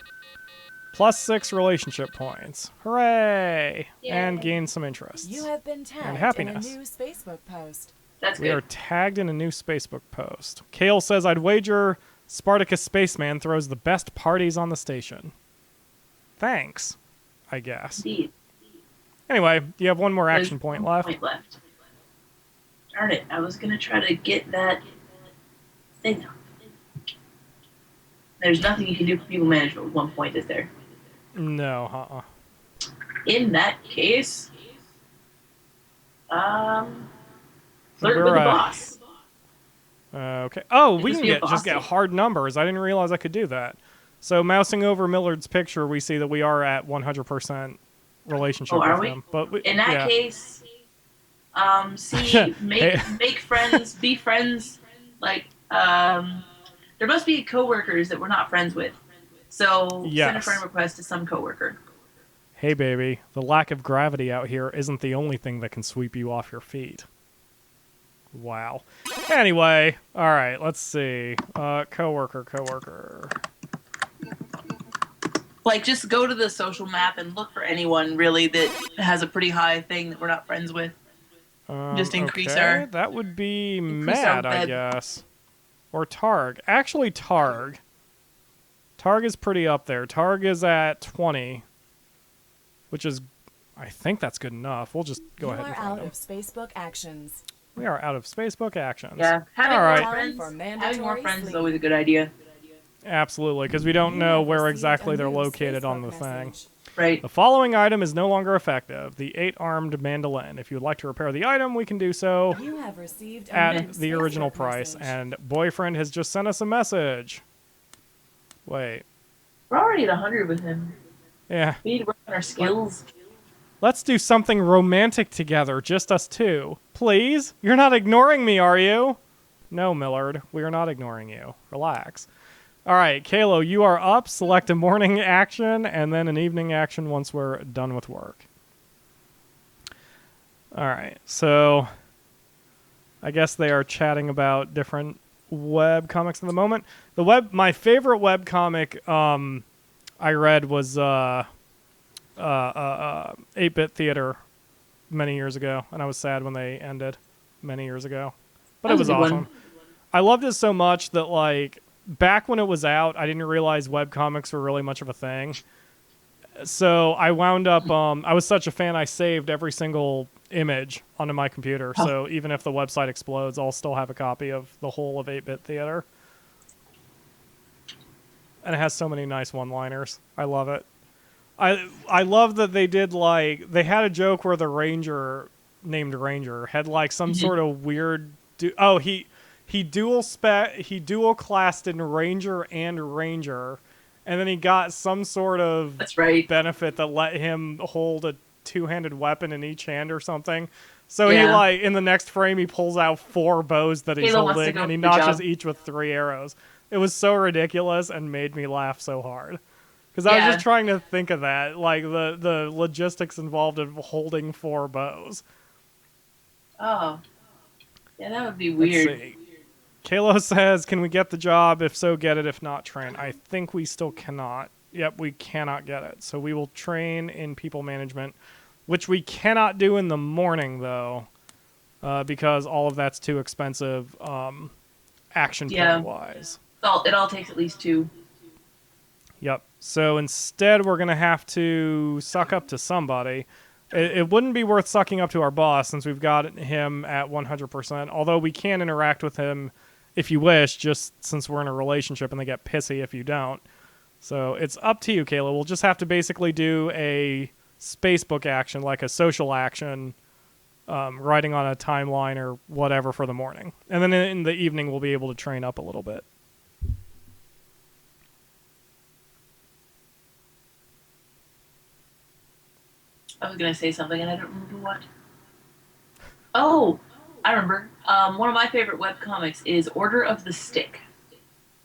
+6 relationship points. Hooray! Yay. And gain some interest. You have been tagged in a happiness. new Facebook post. That's We good. are tagged in a new Facebook post. Kale says, I'd wager Spartacus Spaceman throws the best parties on the station. Thanks, I guess. Indeed. Anyway, you have one more There's action point one left. point left. Darn it! I was gonna try to get that thing up. There's nothing you can do for people management with 1 point, is there? No, In that case, flirt We're, with the boss. Okay. Oh, we Just can be a just get bossy. hard numbers. I didn't realize I could do that. So mousing over Millard's picture, we see that we are at 100% relationship Oh, are with we? him. But In that yeah. case, make Hey. friends, be friends. Like, there must be coworkers that we're not friends with. So send a Yes. friend request to some coworker. Hey, baby, the lack of gravity out here isn't the only thing that can sweep you off your feet. Wow. Anyway, all right, let's see. Coworker. Like, just go to the social map and look for anyone really that has a pretty high thing that we're not friends with. Just increase okay. our- That would be increase our Mad, I web. guess. Or Targ. Actually, Targ. Targ is pretty up there. Targ is at 20, which is, I think that's good enough. We'll just go you ahead are and find out him. of Facebook actions. We are out of Spacebook actions. Yeah, having All more right. friends, For having mandatory more friends is sleep. always a good idea. Absolutely, because we don't You know have where received exactly a they're new located on the Facebook thing. message. Right. The following item is no longer effective. The 8-armed mandolin. If you would like to repair the item, we can do so You have received a at new the original Facebook price. message. And boyfriend has just sent us a message. Wait. We're already at 100 with him. Yeah. We need to work on our skills. Let's do something romantic together, just us two. Please? You're not ignoring me, are you? No, Millard. We are not ignoring you. Relax. All right, Kalo, you are up. Select a morning action and then an evening action once we're done with work. All right, so I guess they are chatting about different web comics at the moment. My favorite web comic I read was 8-Bit Theater many years ago, and I was sad when they ended many years ago. But it was a good awesome. one. I loved it so much that, like, back when it was out, I didn't realize webcomics were really much of a thing. So I wound up, I was such a fan, I saved every single image onto my computer. Oh. So even if the website explodes, I'll still have a copy of the whole of 8-Bit Theater. And it has so many nice one-liners. I love it. I love that they did, like, they had a joke where the ranger named Ranger had, like, some sort of weird... He dual classed in Ranger and Ranger, and then he got some sort of That's right. benefit that let him hold a two-handed weapon in each hand or something. So he, Yeah. like, in the next frame, he pulls out 4 bows that he's Halo wants to holding, go and he for the notches job. each with 3 arrows. It was so ridiculous and made me laugh so hard. Because I was Yeah. just trying to think of that, like the logistics involved in holding 4 bows. Oh. Yeah, that would be Let's weird. see. Kalo says, can we get the job? If so, get it. If not, train. I think we still cannot. Yep, we cannot get it. So we will train in people management, which we cannot do in the morning, though, because all of that's too expensive action point-wise. It all takes at least 2. Yep. So instead, we're going to have to suck up to somebody. It wouldn't be worth sucking up to our boss since we've got him at 100%, although we can interact with him if you wish, just since we're in a relationship and they get pissy if you don't. So it's up to you, Kayla. We'll just have to basically do a Spacebook action, like a social action, writing on a timeline or whatever for the morning. And then in the evening, we'll be able to train up a little bit. I was going to say something and I don't remember what. Oh, I remember. One of my favorite webcomics is Order of the Stick.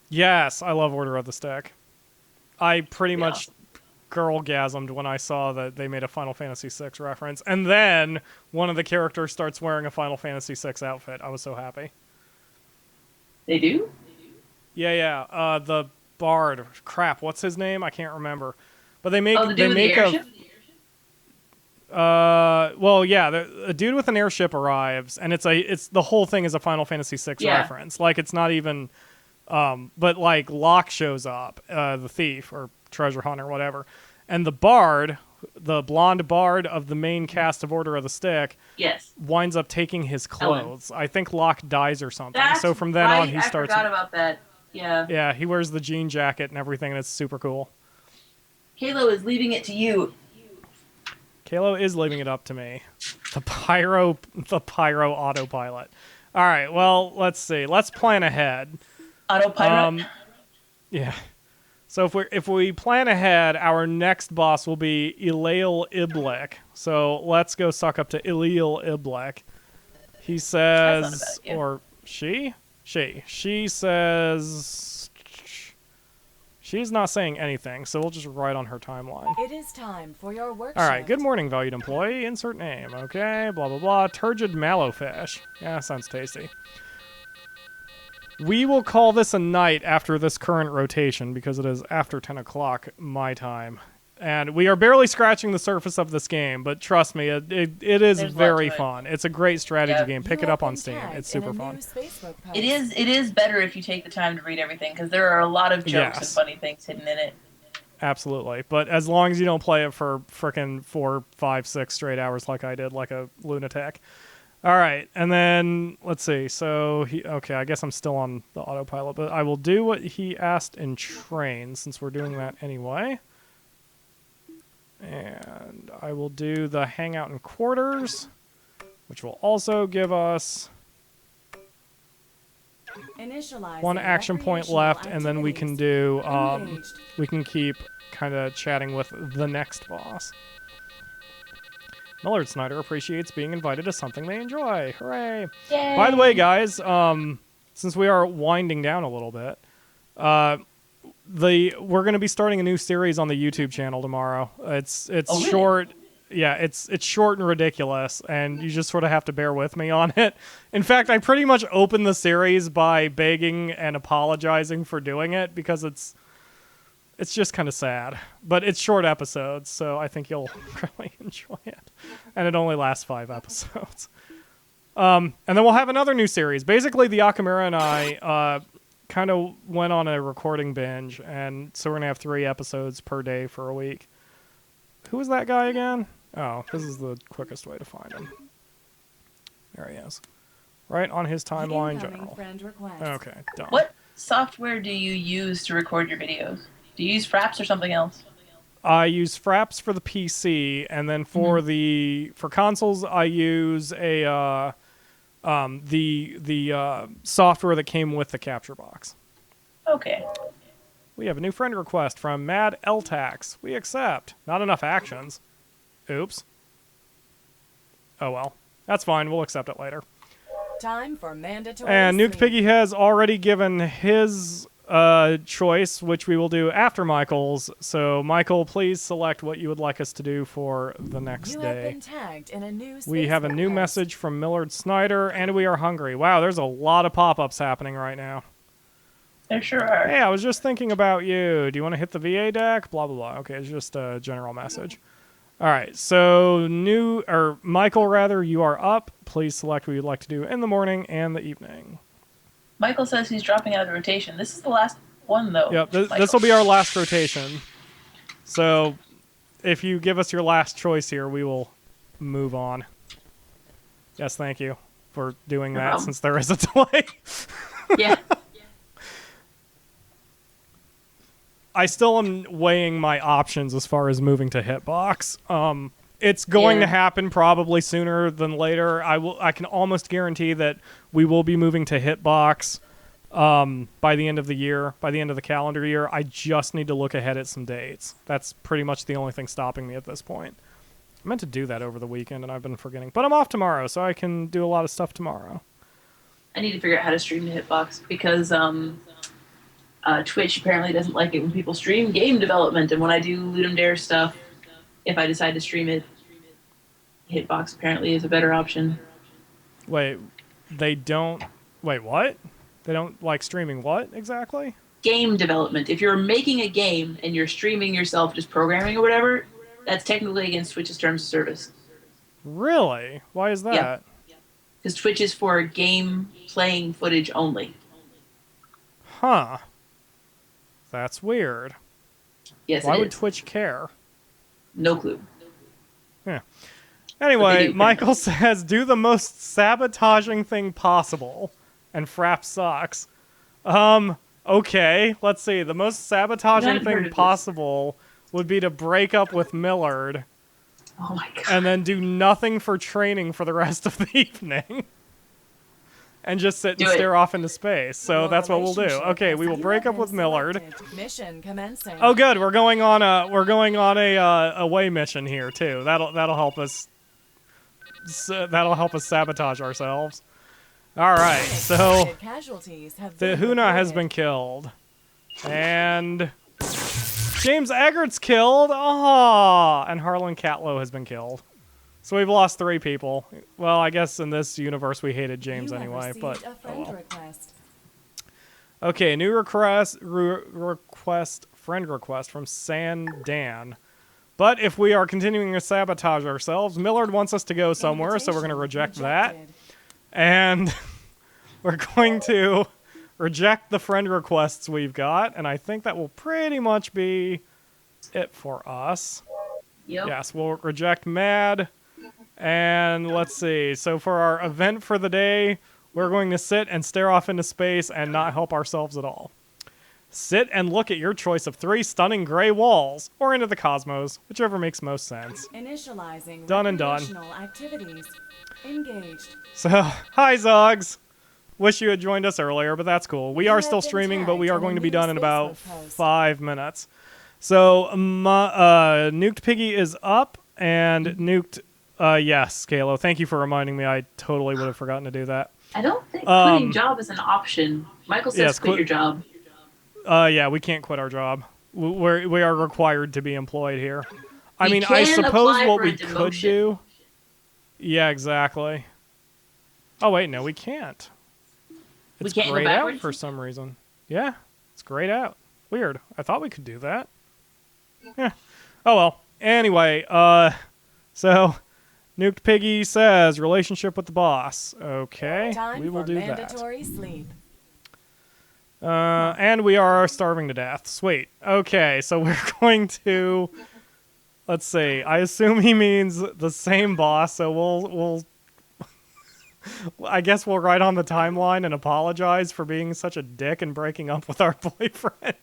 Yes, I love Order of the Stick. I pretty much girl-gasmed when I saw that they made a Final Fantasy VI reference. And then one of the characters starts wearing a Final Fantasy VI outfit. I was so happy. They do? Yeah. The bard. Crap, what's his name? I can't remember. But they make... Oh, the dude with the airship? A dude with an airship arrives, and it's the whole thing is a Final Fantasy VI reference. Like, it's not even, but like Locke shows up, the thief or treasure hunter, whatever, and the bard, the blonde bard of the main cast of Order of the Stick, winds up taking his clothes. I think Locke dies or something. So from then on, he starts. I forgot about that. Yeah. Yeah, he wears the jean jacket and everything, and it's super cool. Halo is leaving it to you. Kalo is leaving it up to me. The Pyro autopilot. All right, well, let's see. Let's plan ahead. Autopilot? Yeah. So if we plan ahead, our next boss will be Ilail Iblik. So let's go suck up to Ilail Iblik. He says, or she says... She's not saying anything, so we'll just write on her timeline. It is time for your work All right, shift. good morning, valued employee. Insert name. Okay, blah, blah, blah. Turgid mallowfish. Yeah, sounds tasty. We will call this a night after this current rotation because it is after 10 o'clock my time. And we are barely scratching the surface of this game, but trust me, it is very fun. It's a great strategy game. Pick it up on Steam. It's super fun. It is better if you take the time to read everything because there are a lot of jokes and funny things hidden in it. Absolutely. But as long as you don't play it for frickin' 4, 5, 6 straight hours like I did, like a lunatic. All right, and then let's see. So okay, I guess I'm still on the autopilot, but I will do what he asked in train since we're doing that anyway. And I will do the hangout in quarters, which will also give us one action point left, and then we can do, we can keep kind of chatting with the next boss. Millard Snyder appreciates being invited to something they enjoy. Hooray! Yay. By the way, guys, since we are winding down a little bit, we're going to be starting a new series on the YouTube channel tomorrow. It's really? short. Yeah, it's short and ridiculous, and you just sort of have to bear with me on it. In fact, I pretty much opened the series by begging and apologizing for doing it because it's just kind of sad. But it's short episodes, so I think you'll really enjoy it. And it only lasts 5 episodes. And then we'll have another new series. Basically, the Akamura and I kind of went on a recording binge, and so we're going to have 3 episodes per day for a week. Who is that guy again? Oh, this is the quickest way to find him. There he is. Right on his timeline general. Okay, done. What software do you use to record your videos? Do you use Fraps or something else? I use Fraps for the PC, and then for for consoles, I use a the software that came with the capture box. Okay. We have a new friend request from Mad Ltax. We accept. Not enough actions. Oops. Oh well. That's fine. We'll accept it later. Time for mandatory. And Nuke sleep. Piggy has already given his choice, which we will do after Michael's. So, Michael, please select what you would like us to do for the next You day. have been tagged in a new We have a new Facebook post. message from Millard Snyder, and we are hungry. Wow, there's a lot of pop-ups happening right now. There sure are. Hey, I was just thinking about you. Do you want to hit the VA deck? Blah, blah, blah. Okay, it's just a general message. All right, so Michael, rather, you are up. Please select what you'd like to do in the morning and the evening. Michael says he's dropping out of the rotation. This is the last one, though. Yep, this will be our last rotation. So if you give us your last choice here, we will move on. Yes, thank you for doing that, since there is a delay. Yeah. I still am weighing my options as far as moving to Hitbox. It's going to happen probably sooner than later. I can almost guarantee that we will be moving to Hitbox by the end of the year, by the end of the calendar year. I just need to look ahead at some dates. That's pretty much the only thing stopping me at this point. I meant to do that over the weekend, and I've been forgetting. But I'm off tomorrow, so I can do a lot of stuff tomorrow. I need to figure out how to stream to Hitbox because Twitch apparently doesn't like it when people stream game development, and when I do Ludum Dare stuff, if I decide to stream it, Hitbox apparently is a better option. Wait, they don't... Wait, what? They don't like streaming what, exactly? Game development. If you're making a game and you're streaming yourself just programming or whatever, that's technically against Twitch's terms of service. Really? Why is that? Because Twitch is for game playing footage only. Huh. That's weird. Yes, Why it would is. Twitch care? No clue. Yeah. But Anyway, they do, Michael says, do the most sabotaging thing possible. And Frap sucks. Okay, let's see. The most sabotaging Not heard thing of this. possible would be to break up with Millard Oh my god. and then do nothing for training for the rest of the evening. And just sit and Do it. stare off into space. So Your that's what we'll do. relationship Okay, has we will been break up with Millard. selected. Mission commencing. Oh, good. We're going on a away mission here too. That'll help us. That'll help us sabotage ourselves. All right. So Unexpected casualties have the been Huna has reported. been killed, and James Eggert's killed. Ah, and Harlan Catlow has been killed. So we've lost 3 people. Well, I guess in this universe we hated James You have anyway, received but a oh friend well. request. Okay, new request, friend request from San Dan. But if we are continuing to sabotage ourselves, Millard wants us to go somewhere, so we're going to reject that. Rejected. And we're going to reject the friend requests we've got, and I think that will pretty much be it for us. Yep. Yes, we'll reject Mad. And let's see. So for our event for the day, we're going to sit and stare off into space and not help ourselves at all. Sit and look at your choice of 3 stunning gray walls, or into the cosmos, whichever makes most sense. Initializing Done and done. recreational activities. Engaged. So, hi Zogs! Wish you had joined us earlier, but that's cool. We You are have still been streaming, but we tagged are in going a to be new done in about Facebook post. 5 minutes. So, Nuked Piggy is up, and Nuked, yes, Kalo, thank you for reminding me. I totally would have forgotten to do that. I don't think quitting job is an option. Michael says yes, quit your job. Yeah, we can't quit our job. We are required to be employed here. I You mean, I can suppose apply what for we a could demotion. do... Yeah, exactly. Oh, wait, no, we can't. We It's can't go grayed out backwards? for some reason. Yeah, it's grayed out. Weird. I thought we could do that. Yeah. Oh, well. Anyway, so... Nuked Piggy says, relationship with the boss. Okay, Time we will for do that. mandatory sleep. And we are starving to death. Sweet. Okay, so we're going to... Let's see. I assume he means the same boss, so we'll I guess we'll write on the timeline and apologize for being such a dick and breaking up with our boyfriend.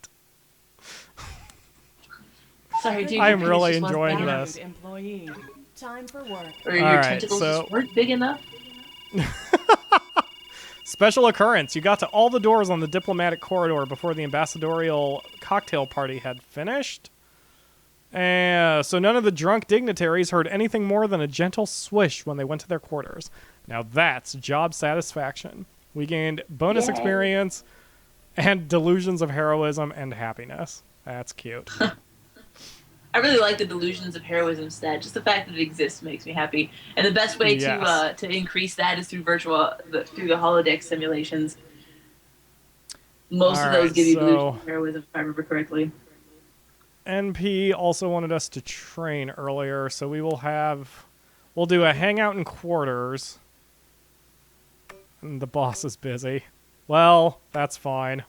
Sorry, dude. I your am penis really just wasn't enjoying big this. enough. Employee. Time for work. Or your Alright, tentacles so- just weren't big enough. Special occurrence. You got to all the doors on the diplomatic corridor before the ambassadorial cocktail party had finished. So none of the drunk dignitaries heard anything more than a gentle swish when they went to their quarters. Now that's job satisfaction. We gained bonus Yay. experience and delusions of heroism and happiness. That's cute. I really like the delusions of heroism stat. Just the fact that it exists makes me happy. And the best way Yes. to increase that is through through the holodeck simulations. Most of Alright, those give you so- delusions of heroism, if I remember correctly. NP also wanted us to train earlier, so we'll do a hangout in quarters. And the boss is busy. Well, that's fine.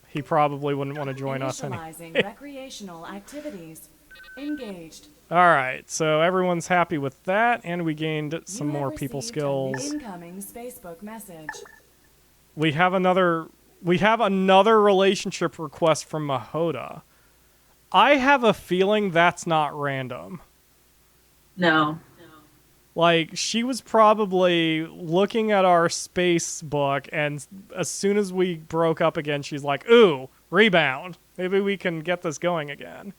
He probably wouldn't want to join us anyway. Initializing recreational activities. Engaged. Alright, so everyone's happy with that, and we gained some You have more people received a skills. Incoming Facebook message. We have another relationship request from Mahoda. I have a feeling that's not random. No. Like, she was probably looking at our space book, and as soon as we broke up again, she's like, ooh, rebound. Maybe we can get this going again.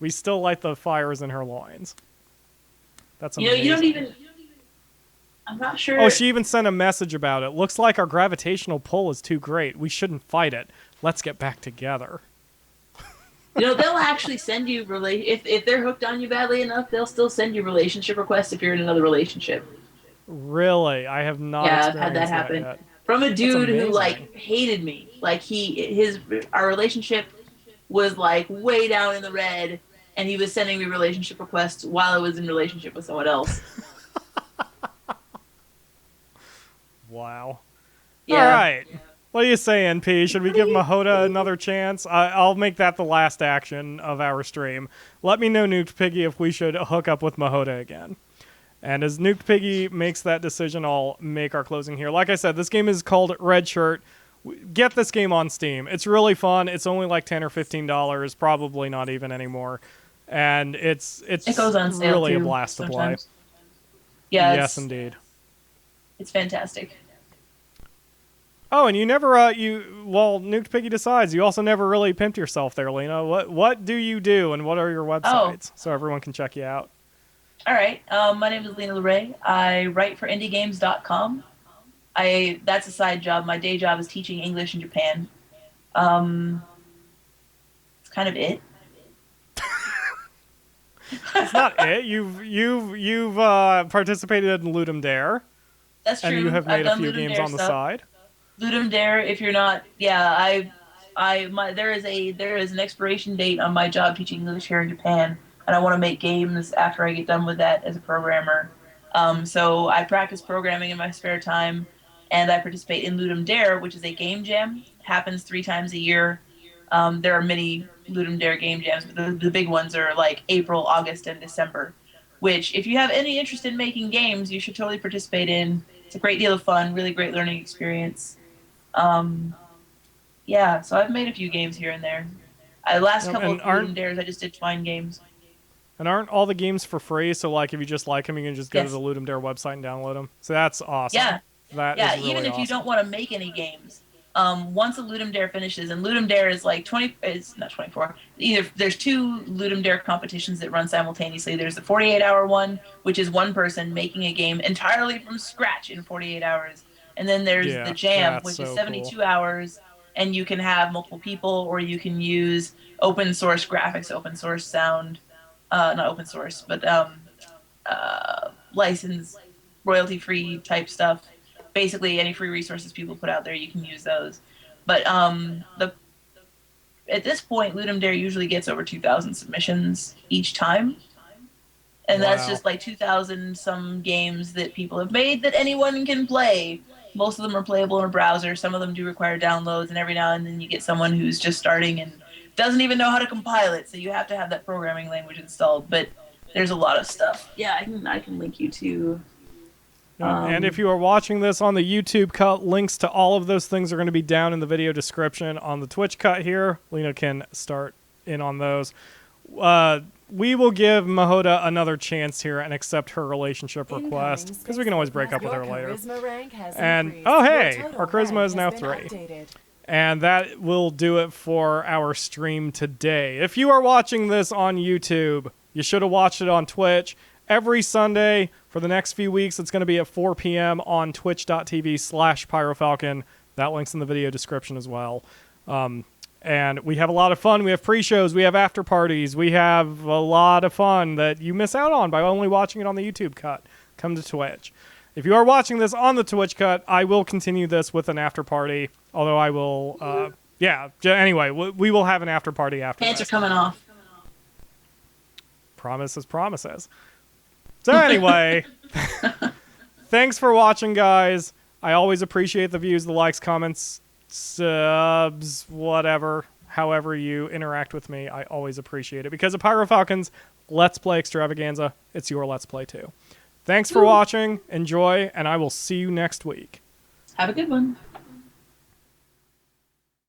We still light the fires in her loins. That's amazing. You don't even... I'm not sure... Oh, she even sent a message about it. Looks like our gravitational pull is too great. We shouldn't fight it. Let's get back together. They'll actually send you... If they're hooked on you badly enough, they'll still send you relationship requests if you're in another relationship. Really? I have not Yeah, I've experienced had that happen. yet. From a dude who, amazing. like, hated me. Like, our relationship was, like, way down in the red, and he was sending me relationship requests while I was in relationship with someone else. Wow. Yeah. All right. What do you say, NP? Should we give Mahoda another chance? I'll make that the last action of our stream. Let me know, Nuked Piggy, if we should hook up with Mahoda again. And as Nuked Piggy makes that decision, I'll make our closing here. Like I said, this game is called Redshirt. Get this game on Steam. It's really fun. It's only like $10 or $15, probably not even anymore. And it goes on sale really too, a blast to play. sometimes. Yeah, Yes, indeed. it's fantastic. Oh, and you never, Nuked Piggy decides, you also never really pimped yourself there, Lena. What do you do, and what are your websites? So everyone can check you out. All right. My name is Lena LeRae. I write for indiegames.com. That's a side job. My day job is teaching English in Japan. It's kind of it. It's not it. You've participated in Ludum Dare, That's true. and you have I've made a done few Ludum games Dare on the stuff. side. Ludum Dare, if you're not, yeah, there is an expiration date on my job teaching English here in Japan, and I want to make games after I get done with that as a programmer. So I practice programming in my spare time, and I participate in Ludum Dare, which is a game jam. It happens 3 times a year. There are many Ludum Dare game jams, but the big ones are like April, August, and December, which if you have any interest in making games, you should totally participate in. It's a great deal of fun, really great learning experience. Yeah, so I've made a few games here and there. Last Yep, couple and of Ludum Dares, I just did Twine games. And aren't all the games for free? So like, if you just like them, you can just go to Yes. the Ludum Dare website and download them. So that's awesome. Yeah, That yeah. is really Even if you awesome. don't want to make any games, once a Ludum Dare finishes, and Ludum Dare is like 20. It's not 24. Either there's two Ludum Dare competitions that run simultaneously. There's the 48-hour one, which is one person making a game entirely from scratch in 48 hours, and then there's the Yeah, Jam, that's which so is cool. 72 hours, and you can have multiple people, or you can use open source graphics, open source sound, not open source, but license, royalty free type stuff. Basically, any free resources people put out there, you can use those. But at this point, Ludum Dare usually gets over 2,000 submissions each time. And that's Wow. just like 2,000 some games that people have made that anyone can play. Most of them are playable in a browser. Some of them do require downloads, and every now and then you get someone who's just starting and doesn't even know how to compile it, so you have to have that programming language installed. But there's a lot of stuff. Yeah, I can link you to. And if you are watching this on the YouTube cut, links to all of those things are going to be down in the video description. On the Twitch cut here, Lena can start in on those. We will give Mahoda another chance here and accept her relationship request, because we can always break up with her later. And, oh hey, our charisma is now 3. And that will do it for our stream today. If you are watching this on YouTube, you should have watched it on Twitch. Every Sunday for the next few weeks, it's going to be at 4 p.m. on twitch.tv/PyroFalkon. That link's in the video description as well. And we have a lot of fun. We have pre-shows. We have after parties. We have a lot of fun that you miss out on by only watching it on the YouTube cut. Come to Twitch. If you are watching this on the Twitch cut, I will continue this with an after party. Although I will, anyway, we will have an after party after Pants this. are coming off. Promises. So anyway, thanks for watching, guys. I always appreciate the views, the likes, comments, subs, whatever. However you interact with me, I always appreciate it. Because of PyroFalkon's Let's Play Extravaganza, it's your Let's Play too. Thanks for watching, enjoy, and I will see you next week. Have a good one.